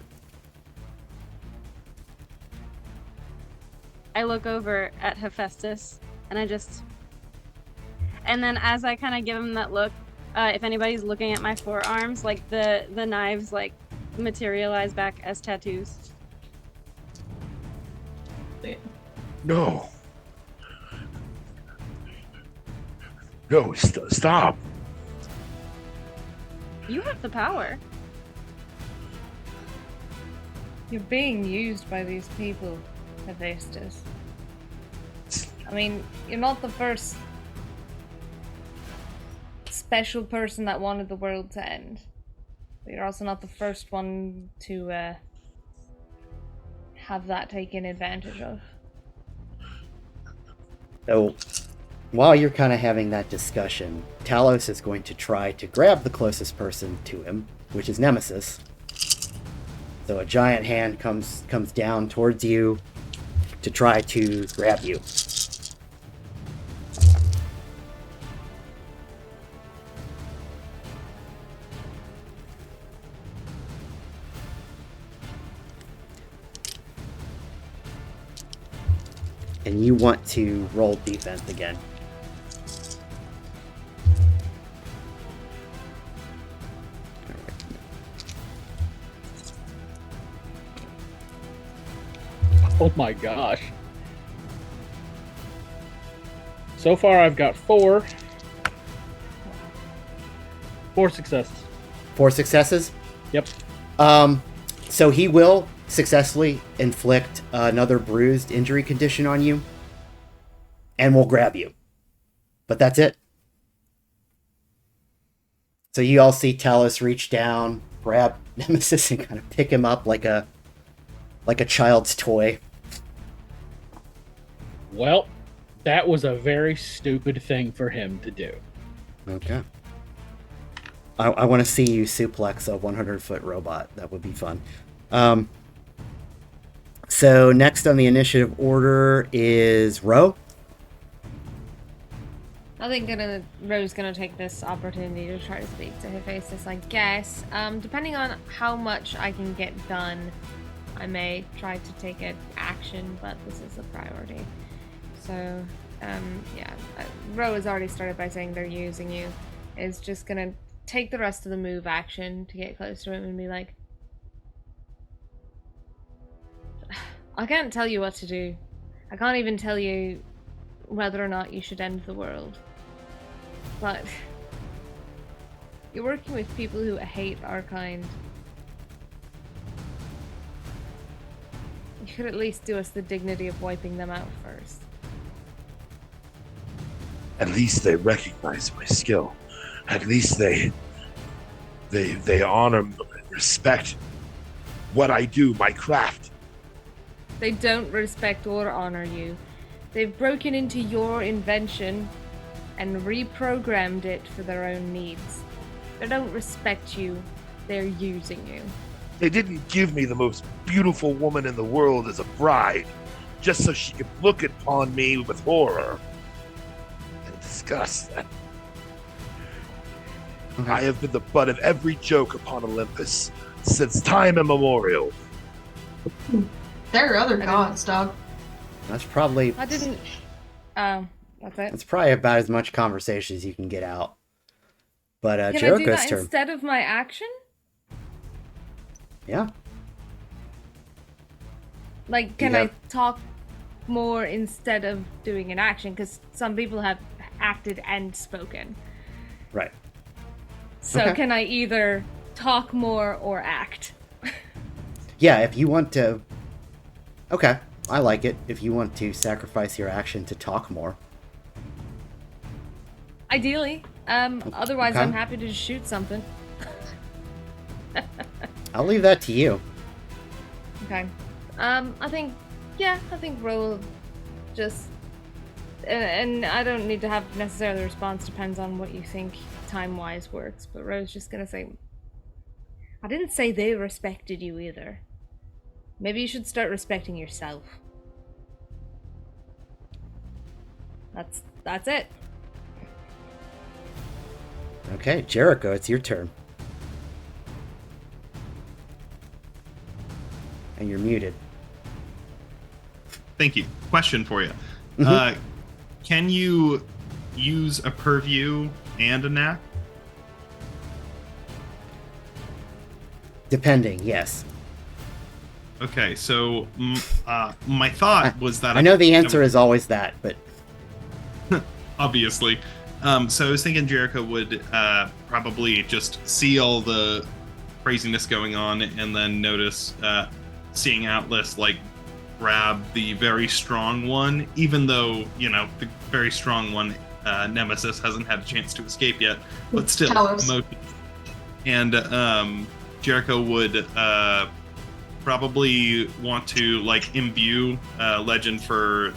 I look over at Hephaestus, and then as I kind of give him that look, if anybody's looking at my forearms, like the knives like materialize back as tattoos. No. No, stop. You have the power. You're being used by these people, Hephaestus. I mean, you're not the first special person that wanted the world to end. But you're also not the first one to have that taken advantage of. So, while you're kind of having that discussion, Talos is going to try to grab the closest person to him, which is Nemesis. So a giant hand comes down towards you to try to grab you. And you want to roll defense again. Oh my gosh. So far I've got four successes. 4 successes? Yep. So he will successfully inflict another bruised injury condition on you, and will grab you. But that's it. So you all see Talos reach down, grab Nemesis, and kind of pick him up like a child's toy. Well, that was a very stupid thing for him to do. Okay. I want to see you suplex a 100-foot robot. That would be fun. So next on the initiative order is Ro. I think Ro's gonna take this opportunity to try to speak to Hephaestus, I guess. Depending on how much I can get done, I may try to take an action, but this is a priority. So, yeah. Ro has already started by saying they're using you. Is just gonna take the rest of the move action to get close to him and be like, I can't tell you what to do. I can't even tell you whether or not you should end the world. But you're working with people who hate our kind. You could at least do us the dignity of wiping them out first. At least they recognize my skill. At least they honor and respect what I do, my craft. They don't respect or honor you. They've broken into your invention and reprogrammed it for their own needs. They don't respect you, they're using you. They didn't give me the most beautiful woman in the world as a bride, just so she could look upon me with horror and disgust. Okay. I have been the butt of every joke upon Olympus since time immemorial. There are other gods, dog. That's probably I didn't. Oh, that's it. that's probably about as much conversation as you can get out. But Can I do Jericho's that turn. instead of my action? Yeah. Like, can You I have- talk more instead of doing an action? Because some people have acted and spoken. Right. So Okay. can I either talk more or act? Yeah, if you want to. Okay, I like it. If you want to sacrifice your action to talk more. Ideally. Otherwise, Okay. I'm happy to just shoot something. I'll leave that to you. Okay. I think Ro will just. And I don't need to have necessarily a response, depends on what you think time-wise works, but Ro's just gonna say, I didn't say they respected you either. Maybe you should start respecting yourself. That's it. Okay, Jericho, it's your turn. And you're muted. Thank you. Question for you. Mhm. Can you use a purview and a knack? Depending, yes. Okay, so my thought was that I know the answer is always that, but obviously. So I was thinking Jericho would probably just see all the craziness going on and then notice seeing Atlas like grab the very strong one, even though, you know, the very strong one, Nemesis, hasn't had a chance to escape yet, but still. Talos. And Jericho would probably want to like imbue Legend for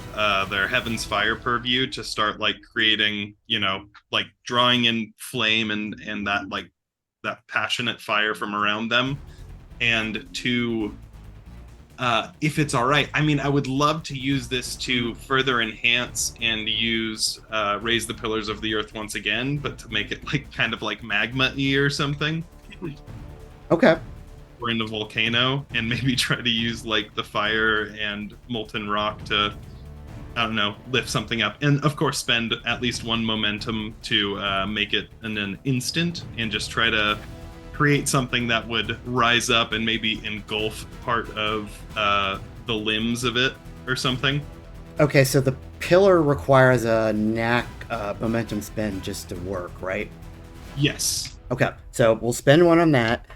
their Heaven's Fire purview to start like creating, you know, like drawing in flame and that like that passionate fire from around them, and to if it's all right, I mean, I would love to use this to further enhance and use Raise the Pillars of the Earth once again, but to make it like kind of like magma-y or something. okay. We're in the volcano, and maybe try to use like the fire and molten rock to, I don't know, lift something up. And of course, spend at least one momentum to make it in an instant, and just try to create something that would rise up and maybe engulf part of the limbs of it or something. Okay, so the pillar requires a knack momentum spend just to work, right? Yes. Okay, so we'll spend one on that.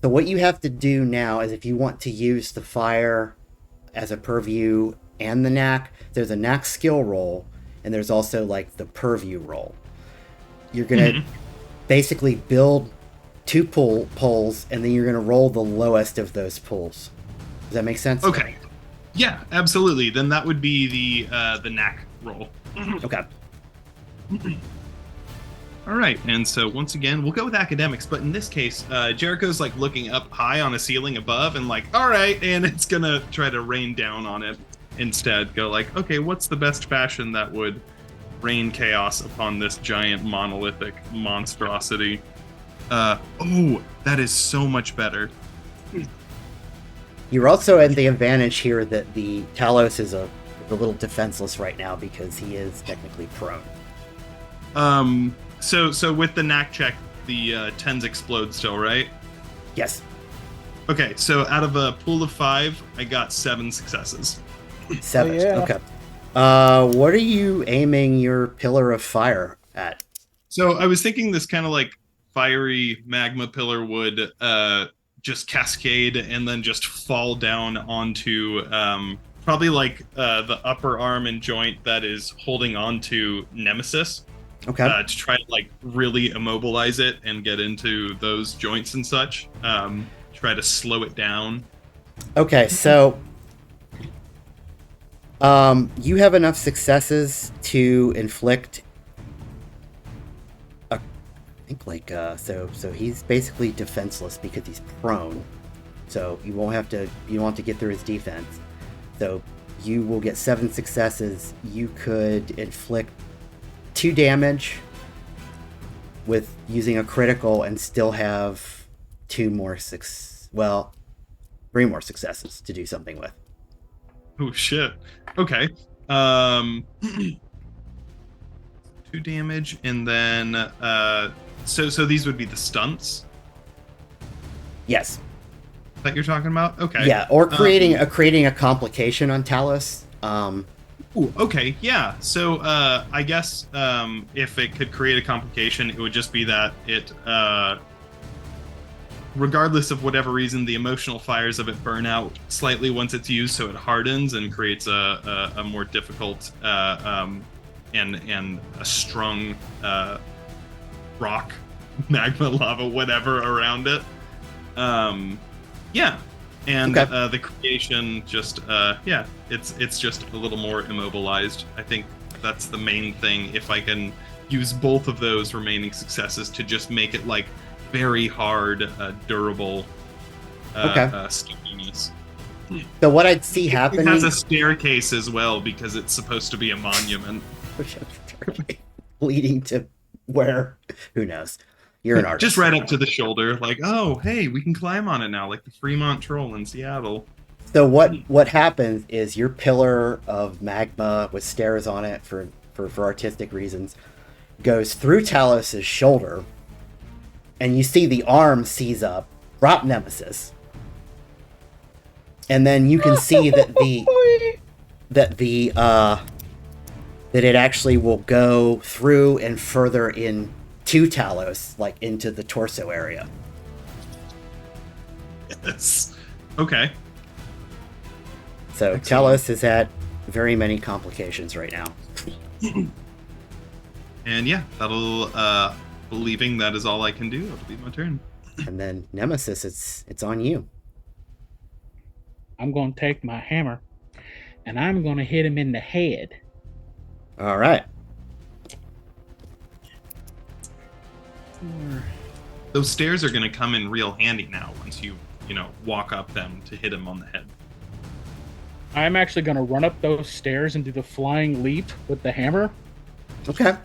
So what you have to do now is if you want to use the fire as a purview and the knack, there's a knack skill roll, and there's also like the purview roll. You're going to basically build two poles, and then you're going to roll the lowest of those pools. Does that make sense? Okay. Yeah, absolutely. Then that would be the knack roll. Okay. All right, and so once again, we'll go with academics, but in this case, Jericho's like looking up high on a ceiling above and like, all right, and it's gonna try to rain down on it instead. Go like, okay, what's the best fashion that would rain chaos upon this giant monolithic monstrosity? Oh, that is so much better. You're also at the advantage here that the Talos is a little defenseless right now because he is technically prone. So with the knack check, the 10s explode still, right? Yes. Okay, so out of a pool of 5, I got 7 successes. 7. Oh, yeah. Okay. What are you aiming your pillar of fire at? So I was thinking this kind of like fiery magma pillar would just cascade and then just fall down onto probably like the upper arm and joint that is holding on to Nemesis. Okay. To try to like really immobilize it and get into those joints and such. Try to slow it down. Okay, so you have enough successes to inflict think like so he's basically defenseless because he's prone. So you won't have to get through his defense. So you will get 7 successes. You could inflict 2 damage with using a critical and still have 3 more successes to do something with. Oh shit. Okay. 2 damage, and then so these would be the stunts Yes. that you're talking about. Okay. Yeah, or creating a complication on Talos. Ooh, okay, yeah. So I guess if it could create a complication, it would just be that it, regardless of whatever reason, the emotional fires of it burn out slightly once it's used, so it hardens and creates a more difficult and a strung rock, magma, lava, whatever around it. Yeah. And Okay. the creation just it's just a little more immobilized. I think that's the main thing. If I can use both of those remaining successes to just make it like very hard, durable stickiness. So what I'd see It happening has a staircase as well because it's supposed to be a monument. leading to where? Who knows? You're an artist. Just right up to the shoulder, like, oh, hey, we can climb on it now, like the Fremont Troll in Seattle. So what happens is your pillar of magma with stairs on it for artistic reasons goes through Talos' shoulder, and you see the arm seize up, drop Nemesis, and then you can see that that it actually will go through and further in to Talos, like into the torso area. Yes. Okay. So Excellent. Talos is at very many complications right now. And yeah, that'll believing that is all I can do, that'll be my turn. And then Nemesis, it's on you. I'm going to take my hammer and I'm going to hit him in the head. All right. Those stairs are going to come in real handy now once you walk up them to hit him on the head. I'm actually going to run up those stairs and do the flying leap with the hammer. Okay.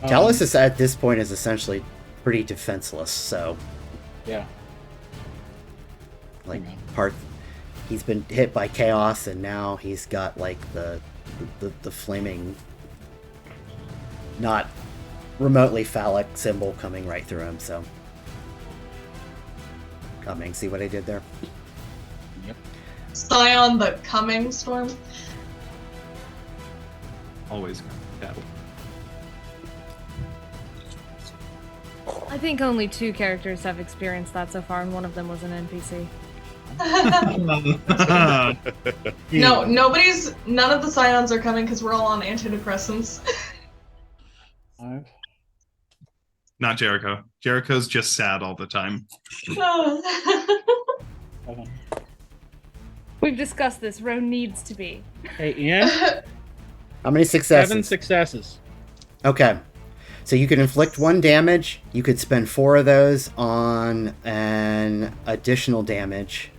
Talos is at this point is essentially pretty defenseless, so Yeah. like he's been hit by chaos and now he's got like the flaming, not remotely phallic symbol coming right through him, so coming. See what I did there? Yep. Scion the coming storm. Always battle. I think only 2 characters have experienced that so far, and one of them was an NPC. No, none of the Scions are coming because we're all on antidepressants. 5. Not Jericho. Jericho's just sad all the time. 7. We've discussed this. Roan needs to be. Hey, Ian. How many successes? 7 successes. Okay. So you could inflict 1 damage. You could spend 4 of those on an additional damage.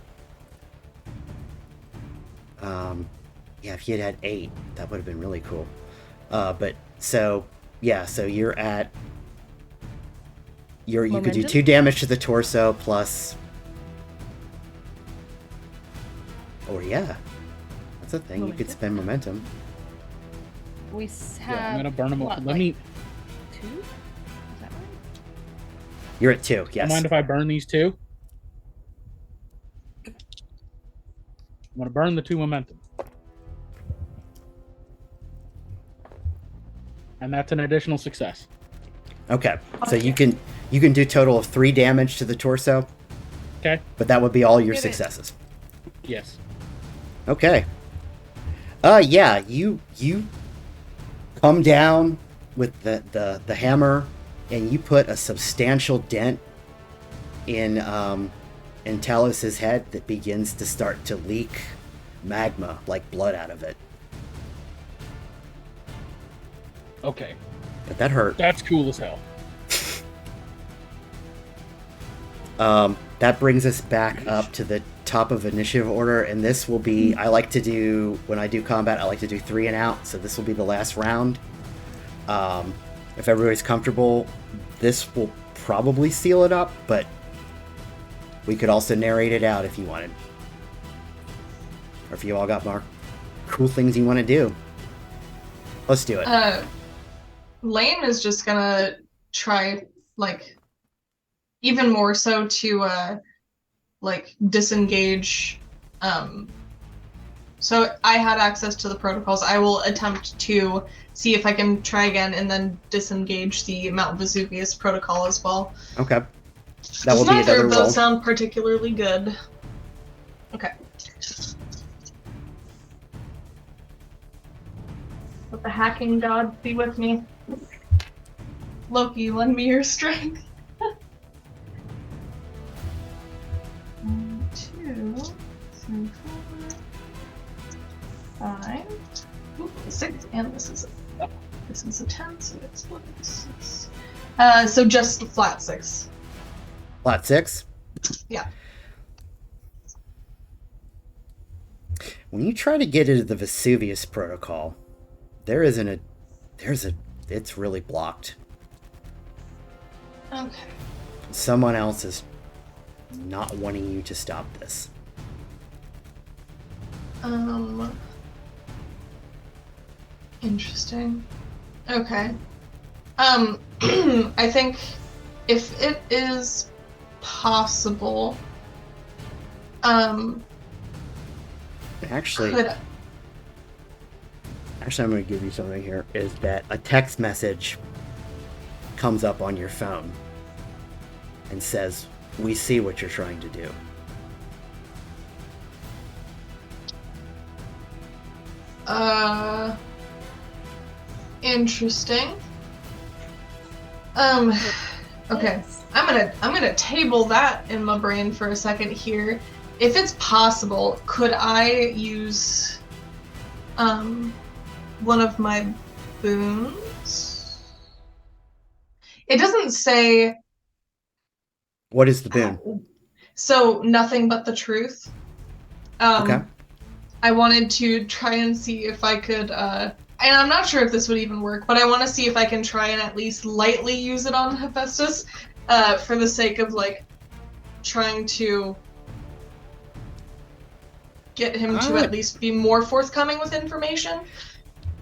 Yeah, if you had 8, that would have been really cool. But so yeah, so you could do Momentum? 2 damage to the torso plus. Or yeah, that's a thing. You could Momentum? spend momentum. We have. Yeah, I'm going to burn him. what, Let like me. 2? Is that right? You're at 2. Yes. Don't mind if I burn these 2? I'm going to burn the 2 momentum. And that's an additional success. Okay. So you can do a total of 3 damage to the torso, Okay? but that would be all your Get it. successes. Yes. Okay. Yeah, you come down with the hammer and you put a substantial dent in Talos's head that begins to start to leak magma like blood out of it. Okay. But that hurt. That's cool as hell. That brings us back up to the top of initiative order, and this will be, I like to do, when I do combat, I like to do 3 and out, so this will be the last round. If everybody's comfortable, this will probably seal it up, but we could also narrate it out if you wanted. Or if you all got more cool things you want to do. Let's do it. Lane is just gonna try, like, even more so to, like, disengage. So I had access to the protocols. I will attempt to see if I can try again and then disengage the Mount Vesuvius protocol as well. Okay. That will be Neither another of roll. those sound particularly good. Okay. Let the hacking gods be with me. Loki, lend me your strength. 1, 2, 3, 4, 5. Ooh, 6, and this is a 10, so it's split 6. So just flat 6. Flat 6? Yeah. When you try to get into the Vesuvius protocol, it's really blocked. Okay. Someone else is not wanting you to stop this. Interesting. Okay. I think if it is possible, Actually, could I'm going to give you something here, is that a text message comes up on your phone and says, "We see what you're trying to do." Interesting. Okay. I'm gonna table that in my brain for a second here. If it's possible, could I use one of my boons? It doesn't say. What is the boon? So nothing but the truth. Okay. I wanted to try and see if I could, and I'm not sure if this would even work, but I want to see if I can try and at least lightly use it on Hephaestus, for the sake of, like, trying to get him to at least be more forthcoming with information.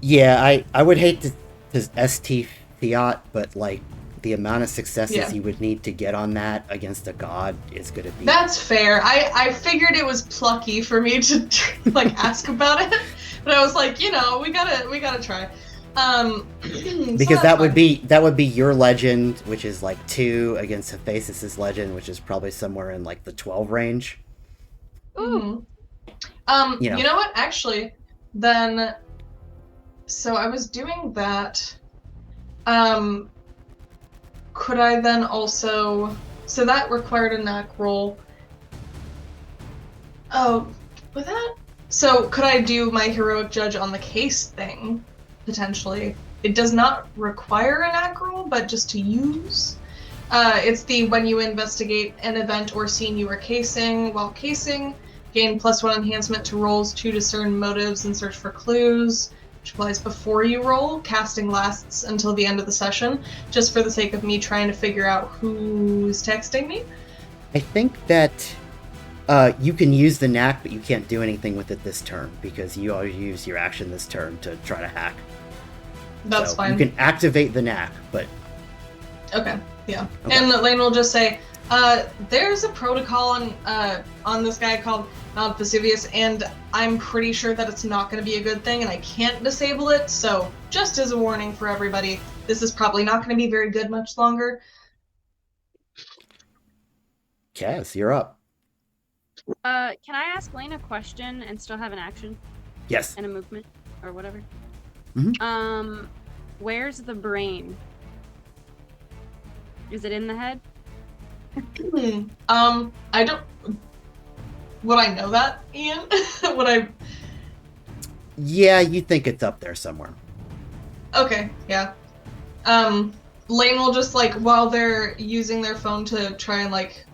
Yeah, I would hate to ST Fiat, but, like, the amount of successes you would need to get on that against a god is going to be... That's fair. I figured it was plucky for me to, like, ask about it, but I was like, you know, we gotta try. Because so that would be your legend, which is like 2 against Hephaestus's legend, which is probably somewhere in like the 12 range. Ooh. You know what? Actually, then, so I was doing that. Could I then also? So that required a knack roll. Oh, with that? So could I do my heroic judge on the case thing? Potentially. It does not require a knack roll, but just to use. It's the when you investigate an event or scene you are casing. While casing, gain +1 enhancement to rolls to discern motives and search for clues, which applies before you roll. Casting lasts until the end of the session, just for the sake of me trying to figure out who's texting me. I think that you can use the knack, but you can't do anything with it this turn, because you always use your action this turn to try to hack. That's fine. You can activate the knack, but... Okay, yeah. Okay. And Lane will just say, there's a protocol on this guy called Mount Vesuvius, and I'm pretty sure that it's not going to be a good thing, and I can't disable it, so just as a warning for everybody, this is probably not going to be very good much longer. Cass, you're up. Can I ask Lane a question and still have an action? Yes. And a movement? Or whatever? Mm-hmm. Where's the brain? Is it in the head? I don't... Would I know that, Ian? Would I... Yeah, you think it's up there somewhere. Okay, yeah. Lane will just, like, while they're using their phone to try and, like,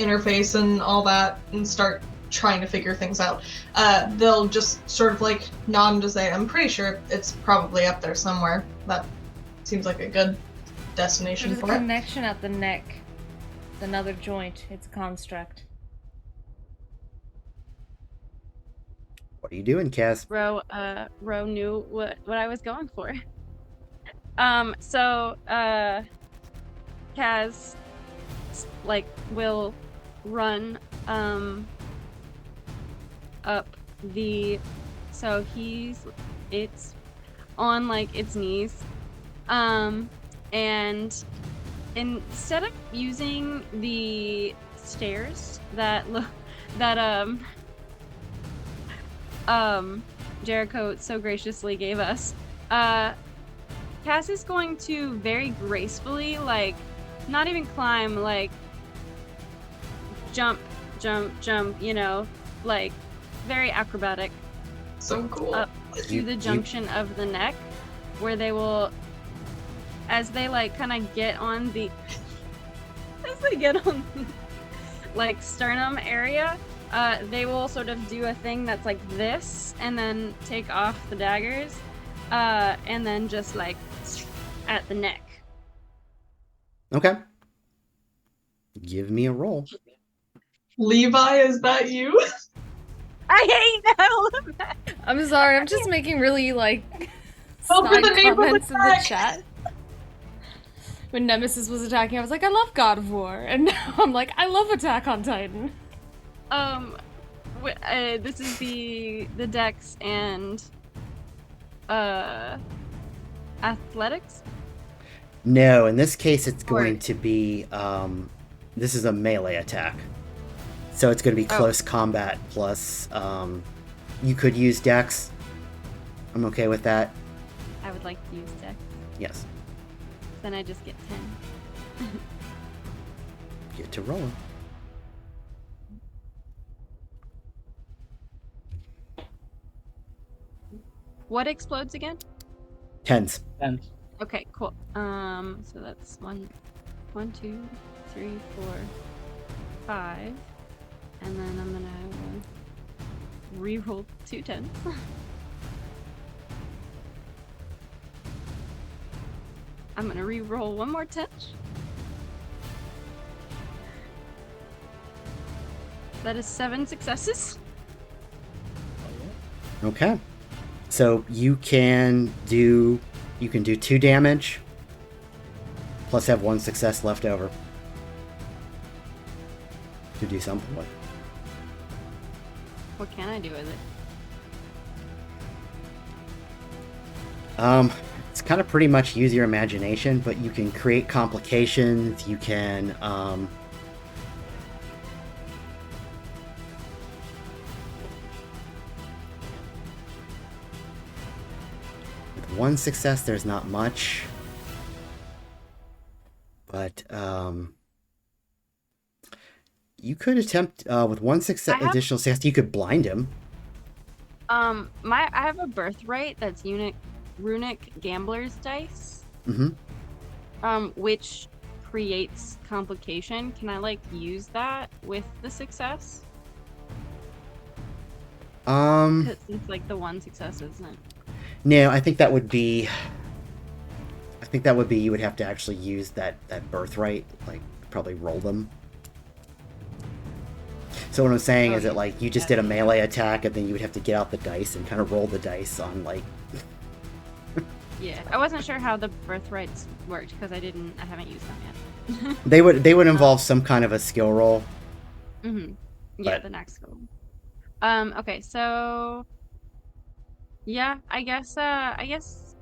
interface and all that and start trying to figure things out. They'll just sort of like nod and just say, I'm pretty sure it's probably up there somewhere. That seems like a good destination There's a for it. connection at the neck. It's another joint. It's a construct. What are you doing, Kaz? Ro knew what I was going for. So Kaz like will run up so it's on like its knees, and instead of using the stairs that Jericho so graciously gave us, Cass is going to very gracefully, like, not even climb, like, jump, you know, like, very acrobatic. So cool. Up to the junction of the neck, where they will, as they, like, kind of get on the, like, sternum area, they will sort of do a thing that's like this, and then take off the daggers, and then just, like, at the neck. Okay. Give me a roll. Levi, is that you? I hate that. I'm sorry, I'm just making really, like, Oh, for the snide name of the comments in the deck. chat. When Nemesis was attacking, I was like, I love God of War. And now I'm like, I love Attack on Titan. This is the dex and athletics. No, in this case, it's Or- going to be, this is a melee attack. So it's going to be close combat plus, you could use dex. I'm okay with that. I would like to use dex. Yes. Then I just get 10. Get to roll. What explodes again? Tens. And Okay, cool. So that's 1, 2, 3, 4, 5, and then I'm gonna re-roll 2 10s. I'm gonna re-roll 1 more 10. That is 7 successes. Okay. So you can do 2 damage, plus have 1 success left over to do something with. What can I do with it? It's kind of pretty much use your imagination, but you can create complications. You can, with 1 success, there's not much, but you could attempt with 1 success, additional success. You could blind him. I have a birthright that's runic gambler's dice. Mm-hmm. Which creates complication. Can I like use that with the success? Since like the 1 success isn't. No, I think that would be you would have to actually use that birthright, like probably roll them. So what I'm saying is that like you just did a melee attack, and then you would have to get out the dice and kind of roll the dice on like. Yeah, I wasn't sure how the birthrights worked because I haven't used them yet. They would involve some kind of a skill roll. Mm-hmm. Yeah, But- the next go. Okay, so yeah, I guess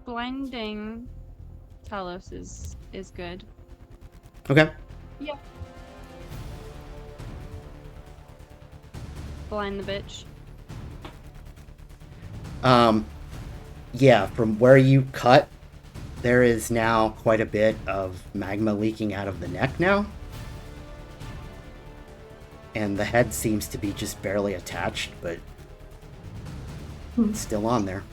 blinding Talos is good. Okay. Yeah. Blind the bitch. Yeah, from where you cut, there is now quite a bit of magma leaking out of the neck now. And the head seems to be just barely attached, but it's still on there.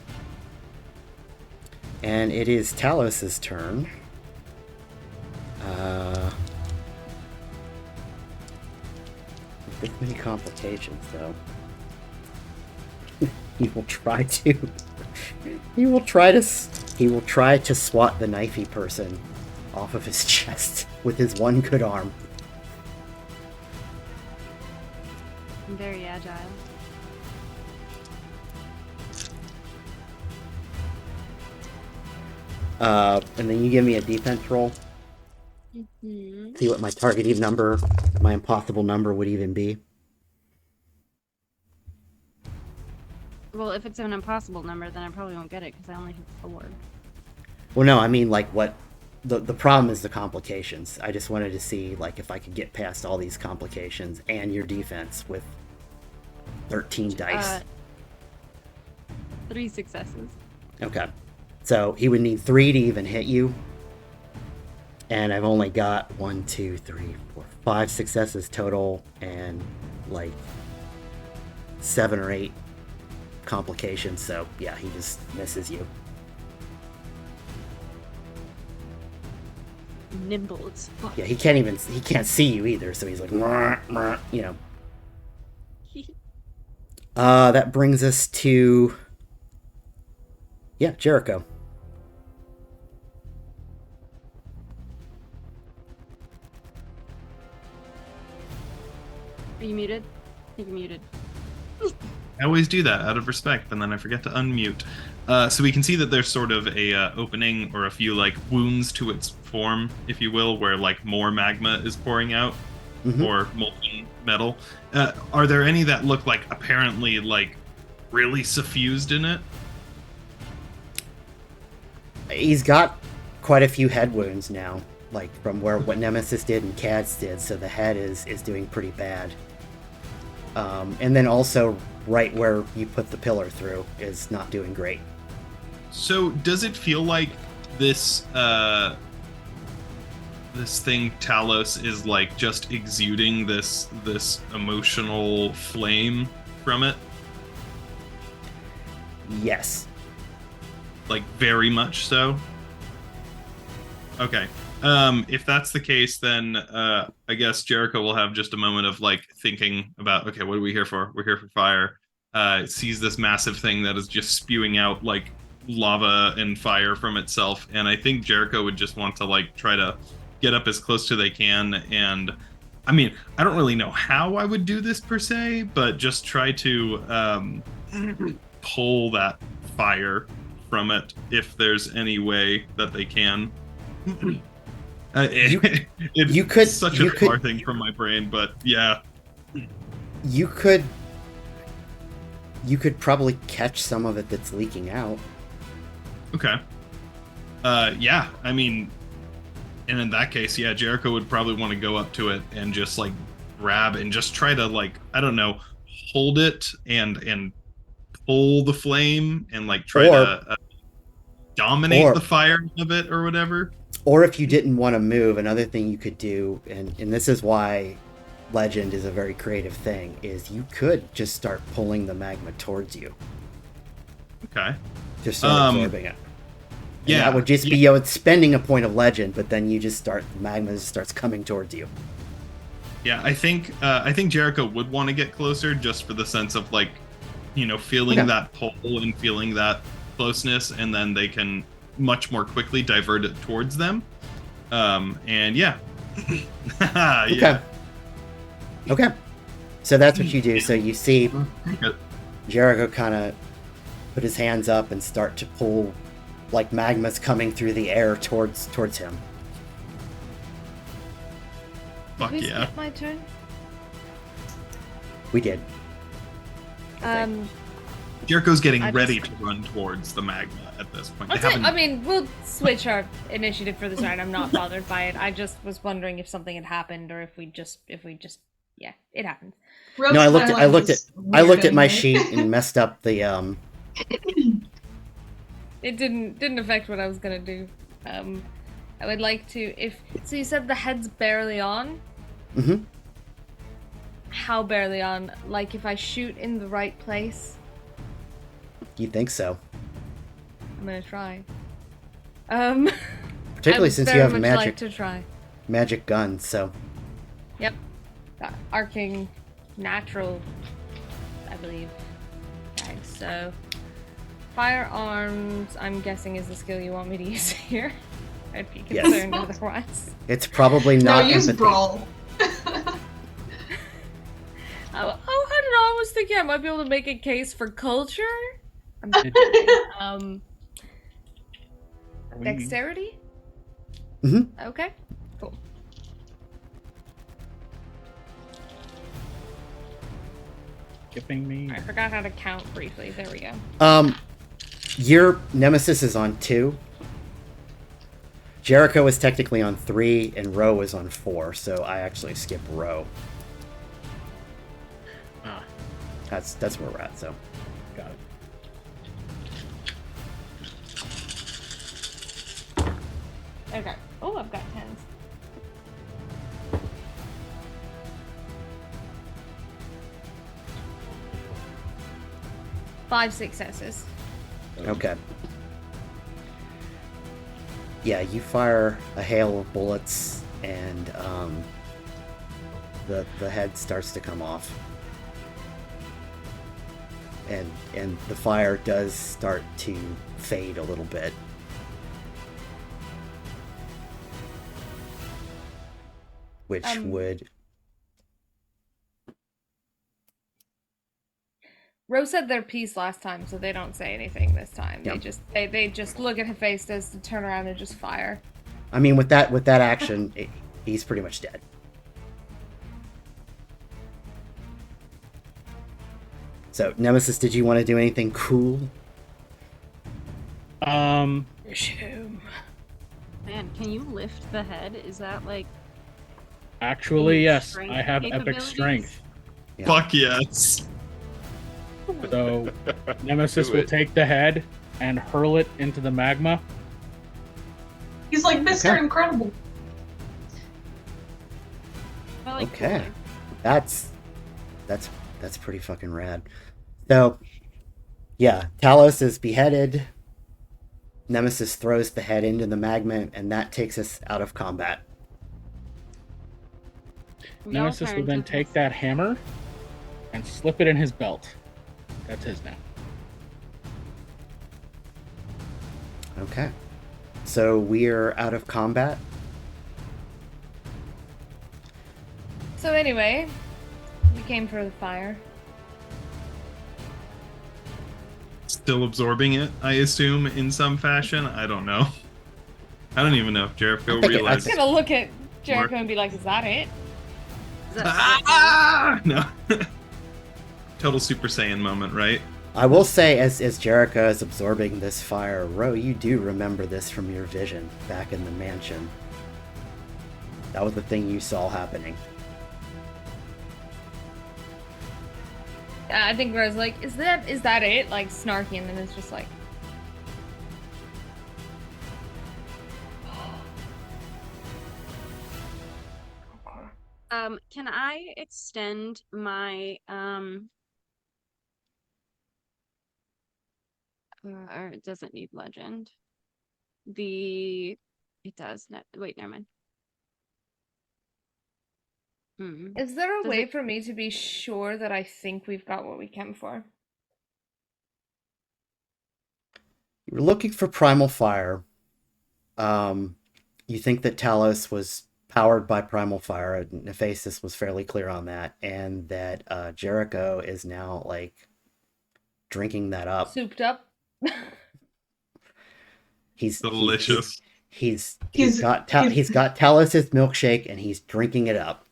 And it is Talos's turn. complications, though. He will try to. He will try to swat the knifey person off of his chest with his one good arm. I'm very agile. And then you give me a defense roll. Mm-hmm. See what my targeted number, my impossible number would even be. Well, if it's an impossible number, then I probably won't get it because I only have 4. Well, no, I mean, like, what... The problem is the complications. I just wanted to see, like, if I could get past all these complications and your defense with 13 dice. 3 successes. Okay. So he would need 3 to even hit you. And I've only got 1, 2, 3, 4, 5 successes total, and like 7 or 8 complications. So yeah, he just misses you. Nimble as fuck. Yeah, he can't see you either. So he's like, you know. That brings us to, yeah, Jericho. Are you muted? I think you're muted. I always do that out of respect, and then I forget to unmute. So we can see that there's sort of a opening or a few like wounds to its form, if you will, where like more magma is pouring out, or molten metal. Are there any that look like apparently like really suffused in it? He's got quite a few head wounds now, like from what Nemesis did and Cads did, so the head is doing pretty bad. And then also right where you put the pillar through is not doing great. So does it feel like this this thing Talos is like just exuding this emotional flame from it? Yes. Like very much so? Okay. If that's the case, then I guess Jericho will have just a moment of like thinking about, okay, what are we here for? We're here for fire. Sees this massive thing that is just spewing out like lava and fire from itself, and I think Jericho would just want to like try to get up as close to they can. And I mean, I don't really know how I would do this per se, but just try to pull that fire from it if there's any way that they can. It's such a far thing from my brain, but yeah. You could probably catch some of it that's leaking out. Okay. Yeah, I mean, and in that case, yeah, Jericho would probably want to go up to it and just like grab and just try to like, I don't know, hold it and pull the flame and like try to dominate the fire of it or whatever. Or if you didn't want to move, another thing you could do, and this is why Legend is a very creative thing, is you could just start pulling the magma towards you. Okay. Just start absorbing it. And yeah. that would just be, it's spending a point of Legend, but then you just the magma just starts coming towards you. Yeah, I think Jericho would want to get closer just for the sense of like, you know, feeling that pull and feeling that closeness, and then they can much more quickly divert it towards them. And yeah. Okay. Okay. So that's what you do. So you see Jericho kind of put his hands up and start to pull, like magma's coming through the air towards him. Fuck Did we yeah. skip my turn? We did. Jericho's getting ready to run towards the magma at this point. I mean, we'll switch our initiative for this round. I'm not bothered by it. I just was wondering if something had happened, or if we just, yeah, it happened. No, I looked at my sheet and messed up the It didn't affect what I was gonna do. I would like to, so you said the head's barely on. Mm-hmm. How barely on? Like if I shoot in the right place? You think so? I'm gonna try. Particularly since you have like to try. magic guns, so. Yep. Arcing natural, I believe, tags. So firearms, I'm guessing, is the skill you want me to use here. I'd be Yes. concerned otherwise. It's probably No, not use empathy. brawl. Oh, I don't know. I was thinking I might be able to make a case for culture. I'm kidding. Are we- Dexterity? Mhm. Okay, cool. Skipping me. I forgot how to count briefly. There we go. Your nemesis is on 2. Jericho is technically on 3, and Ro is on 4, so I actually skip Ro. Ah, That's where we're at, so. got it. Okay. Oh, I've got 10s. Five successes. Okay. Yeah, you fire a hail of bullets, and the head starts to come off, and the fire does start to fade a little bit. Which would Rose said their piece last time, so they don't say anything this time. Yep. They just look at Hephaestus to turn around and just fire. I mean, with that action, he's pretty much dead. So, Nemesis, did you want to do anything cool? Shoom. Man, can you lift the head? Is that like Actually, yes, strength I have epic capabilities? strength. Yeah. Fuck yes. So Nemesis Do will it. take the head and hurl it into the magma. He's like Mr. Okay. Incredible. I like Okay. cooler. That's pretty fucking rad. So, yeah, Talos is beheaded. Nemesis throws the head into the magma, and that takes us out of combat. We all Nemesis will turn then to take this- that hammer and slip it in his belt. That's his now. Okay. So we're out of combat. So anyway, we came for the fire. Still absorbing it, I assume, in some fashion. I don't know. I don't even know if Jericho I think realized. I'm gonna look at Jericho and be like, "Is that it?" Is that Ah! No. Total Super Saiyan moment, right? I will say, as Jericho is absorbing this fire, Ro, you do remember this from your vision back in the mansion. That was the thing you saw happening. I think Rose like, "Is that it?" Like snarky, and then it's just like, Can I extend my or it doesn't need legend. It does. Wait, never mind. "Is there a Does way it- for me to be sure that I think we've got what we came for?" You were looking for primal fire. You think that Talos was powered by primal fire, and Hephaestus was fairly clear on that, and that Jericho is now like drinking that up. Souped up. He's Delicious. He's He's- got he's- he's got Talos's milkshake, and he's drinking it up.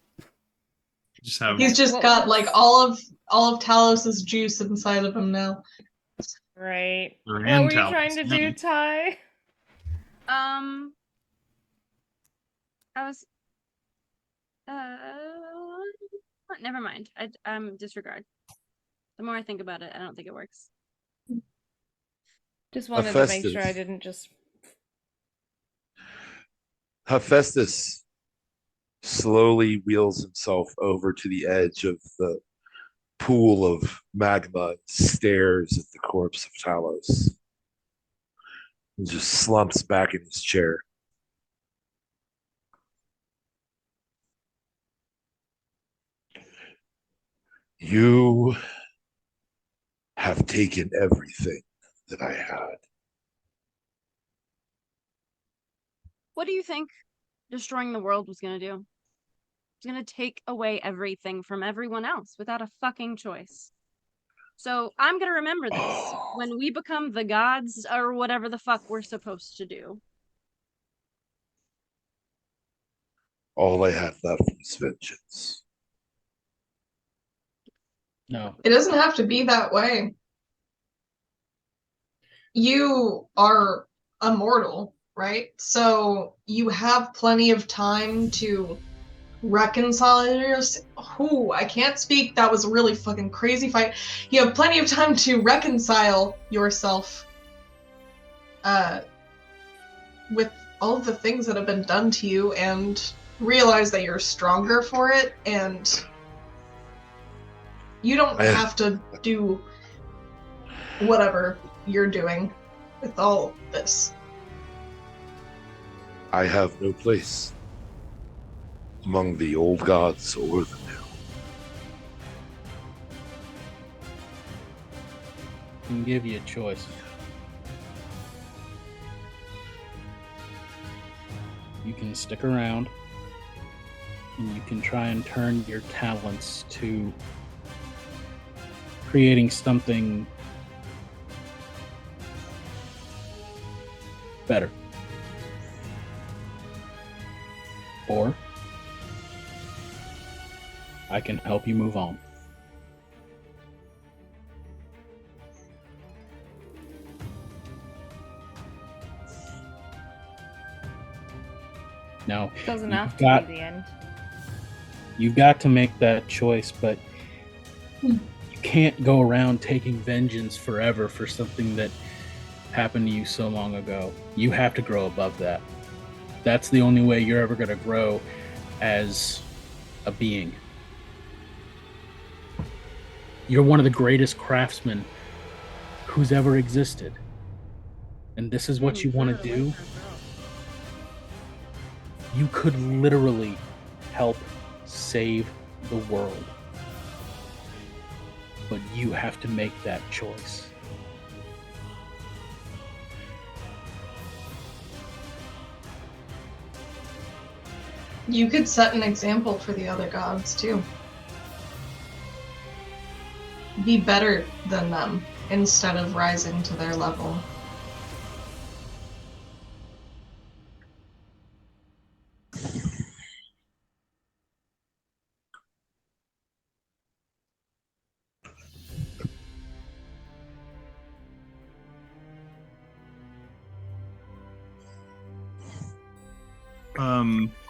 Just have He's just Well, got like all of Talos's juice inside of him now. Right. Grand What were you Talos. trying to do, Ty? I was never mind. Disregard. The more I think about it, I don't think it works. Just wanted to make Hephaestus. sure I didn't just. Hephaestus slowly wheels himself over to the edge of the pool of magma and stares at the corpse of Talos. And just slumps back in his chair. You have taken everything that I had. What do you think destroying the world was going to do? It's going to take away everything from everyone else without a fucking choice. So I'm going to remember this when we become the gods or whatever the fuck we're supposed to do. All I had left was vengeance. No. It doesn't have to be that way. You are immortal, right? So you have plenty of time to reconcile yourself. Ooh, I can't speak. That was a really fucking crazy fight. You have plenty of time to reconcile yourself with all of the things that have been done to you and realize that you're stronger for it, and you don't have to do whatever you're doing with all this. I have no place among the old gods or the new. I can give you a choice. You can stick around and you can try and turn your talents to creating something better. Or I can help you move on. Now, Doesn't you've have to got- be the end. You've got to make that choice, but you can't go around taking vengeance forever for something that happened to you so long ago. You have to grow above that. That's the only way you're ever going to grow as a being. You're one of the greatest craftsmen who's ever existed. And this is what you want to do. You could literally help save the world. But you have to make that choice. You could set an example for the other gods too. Be better than them instead of rising to their level.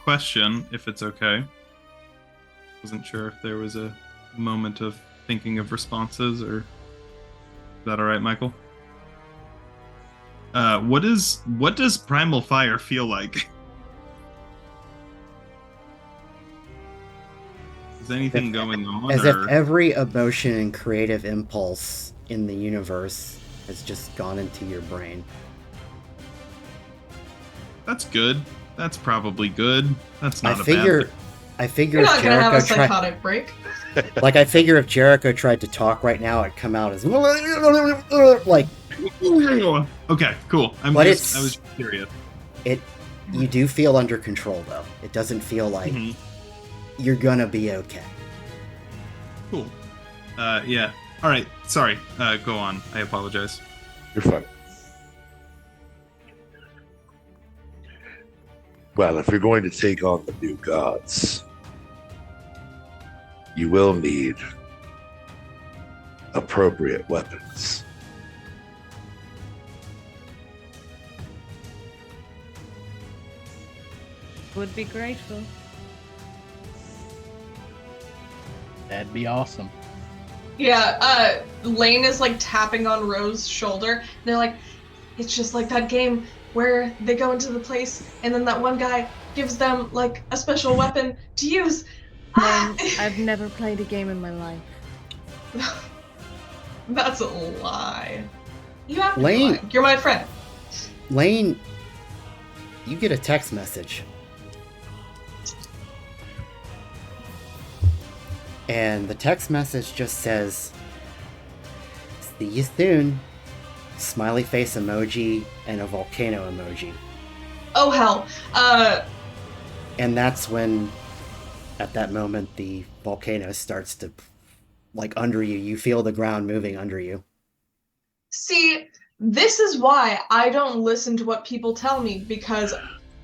Question, if it's okay. Wasn't sure if there was a moment of thinking of responses, or is that all right, Michael? What does primal fire feel like? Is anything going on? As if every emotion and creative impulse in the universe has just gone into your brain. That's good. That's probably good. That's not I figure a bad if You're not gonna have a Jericho tried, psychotic break. like I figure if Jericho tried to talk right now, it'd come out as like. thing. Okay, cool. I But was curious. You do feel under control though. It doesn't feel like Mhm. you're gonna be okay. Cool. Yeah. All right. Sorry. Go on. I apologize. You're fine. Well, if you're going to take on the new gods, you will need appropriate weapons. Would be grateful. That'd be awesome. Yeah, Lane is like tapping on Rose's shoulder. And they're like, it's just like that game where they go into the place and then that one guy gives them like a special weapon to use. Lane, I've never played a game in my life. That's a lie. You have to Lane. lie. You're my friend. Lane, you get a text message. And the text message just says, "See you soon." Smiley face emoji and a volcano emoji. Oh hell. And that's when, at that moment, the volcano starts to, like, under you. You feel the ground moving under you. See, this is why I don't listen to what people tell me, because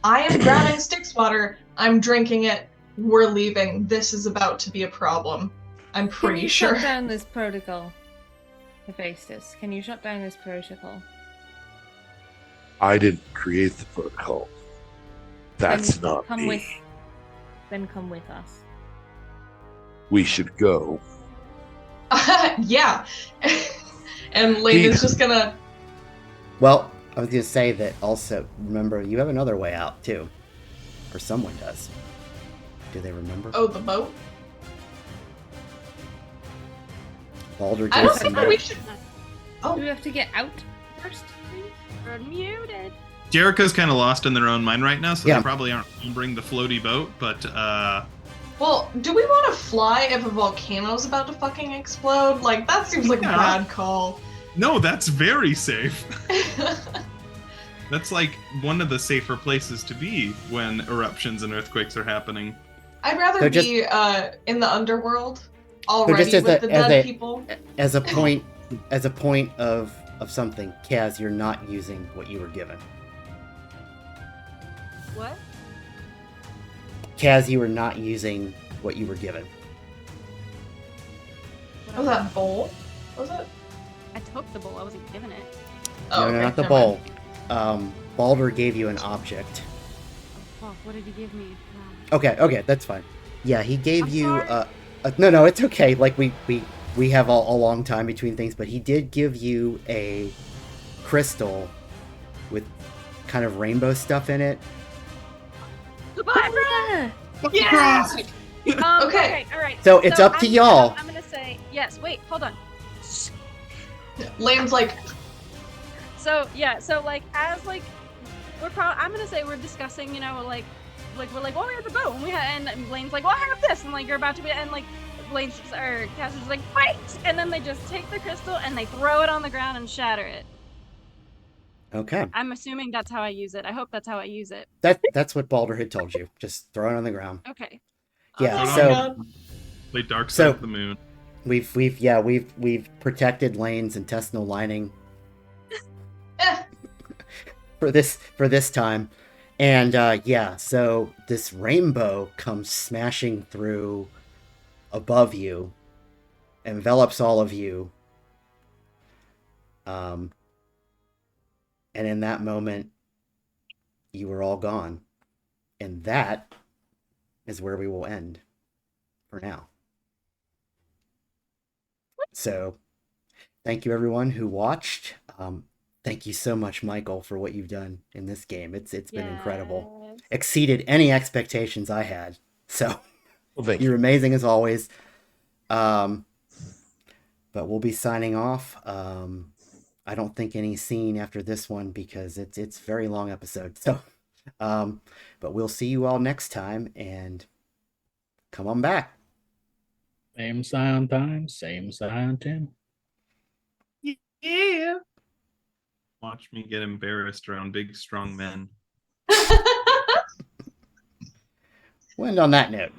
I am drowning Styxwater. I'm drinking it. We're leaving. This is about to be a problem. I'm Can pretty you sure. shut down this protocol, Hephaestus? Can you shut down this protocol? I didn't create the protocol. That's Then not come me. with. Then come with us. We should go. Yeah. And Lane is just gonna. Well, I was going to say that also, remember, you have another way out, too. Or someone does. Do they remember? Oh, the boat? Baldur I don't gives think some we should. Do we have to get out first? We're muted. Jericho's kind of lost in their own mind right now, so Yeah. they probably aren't remembering the floaty boat, but Well, do we want to fly if a volcano's about to fucking explode? Like, that seems like Yeah. a bad call. no, that's very safe. That's like one of the safer places to be when eruptions and earthquakes are happening. I'd rather So just- be in the underworld already just as with a- the as dead a- people. As a point of something, Kaz, you're not using what you were given. What? Kaz, you were not using what you were given. What was that bowl? Was it? I took the bowl. I wasn't given it. Oh, No, okay, not the never mind. bowl. Baldur gave you an object. Oh, fuck. What did he give me? Wow. Okay, that's fine. Yeah, he gave I'm you. sorry. No, it's okay. Like we have a long time between things, but he did give you a crystal with kind of rainbow stuff in it. Goodbye, Yeah. Yes! Okay. Okay. All right. So it's up to y'all. I'm gonna say yes. Wait. Hold on. Lane's like, So yeah. So like as like we're probably I'm gonna say we're discussing. You know like we're like well we have the boat and we and Blaine's like well I have this and like you're about to be and like Blaine's just, or Cass is just like wait and then they just take the crystal and they throw it on the ground and shatter it. Okay, I'm assuming that's how I use it. I hope that's how I use it. that's what Baldur had told you. Just throw it on the ground. Okay. Yeah, oh my so- God. Play Dark Side So- of the Moon. We've protected Lane's intestinal lining Eh. for this time, and so this rainbow comes smashing through above you, envelops all of you, and in that moment, you were all gone, and that is where we will end for now. So, thank you everyone who watched. Thank you so much, Michael, for what you've done in this game. It's been incredible. Yes. Exceeded any expectations I had. So, Well, thank you're you. amazing as always. But we'll be signing off. I don't think any scene after this one because it's a very long episode. So, but we'll see you all next time and come on back. Same Scion time, same Scion Tim. Yeah. Watch me get embarrassed around big, strong men. We'll end on that note.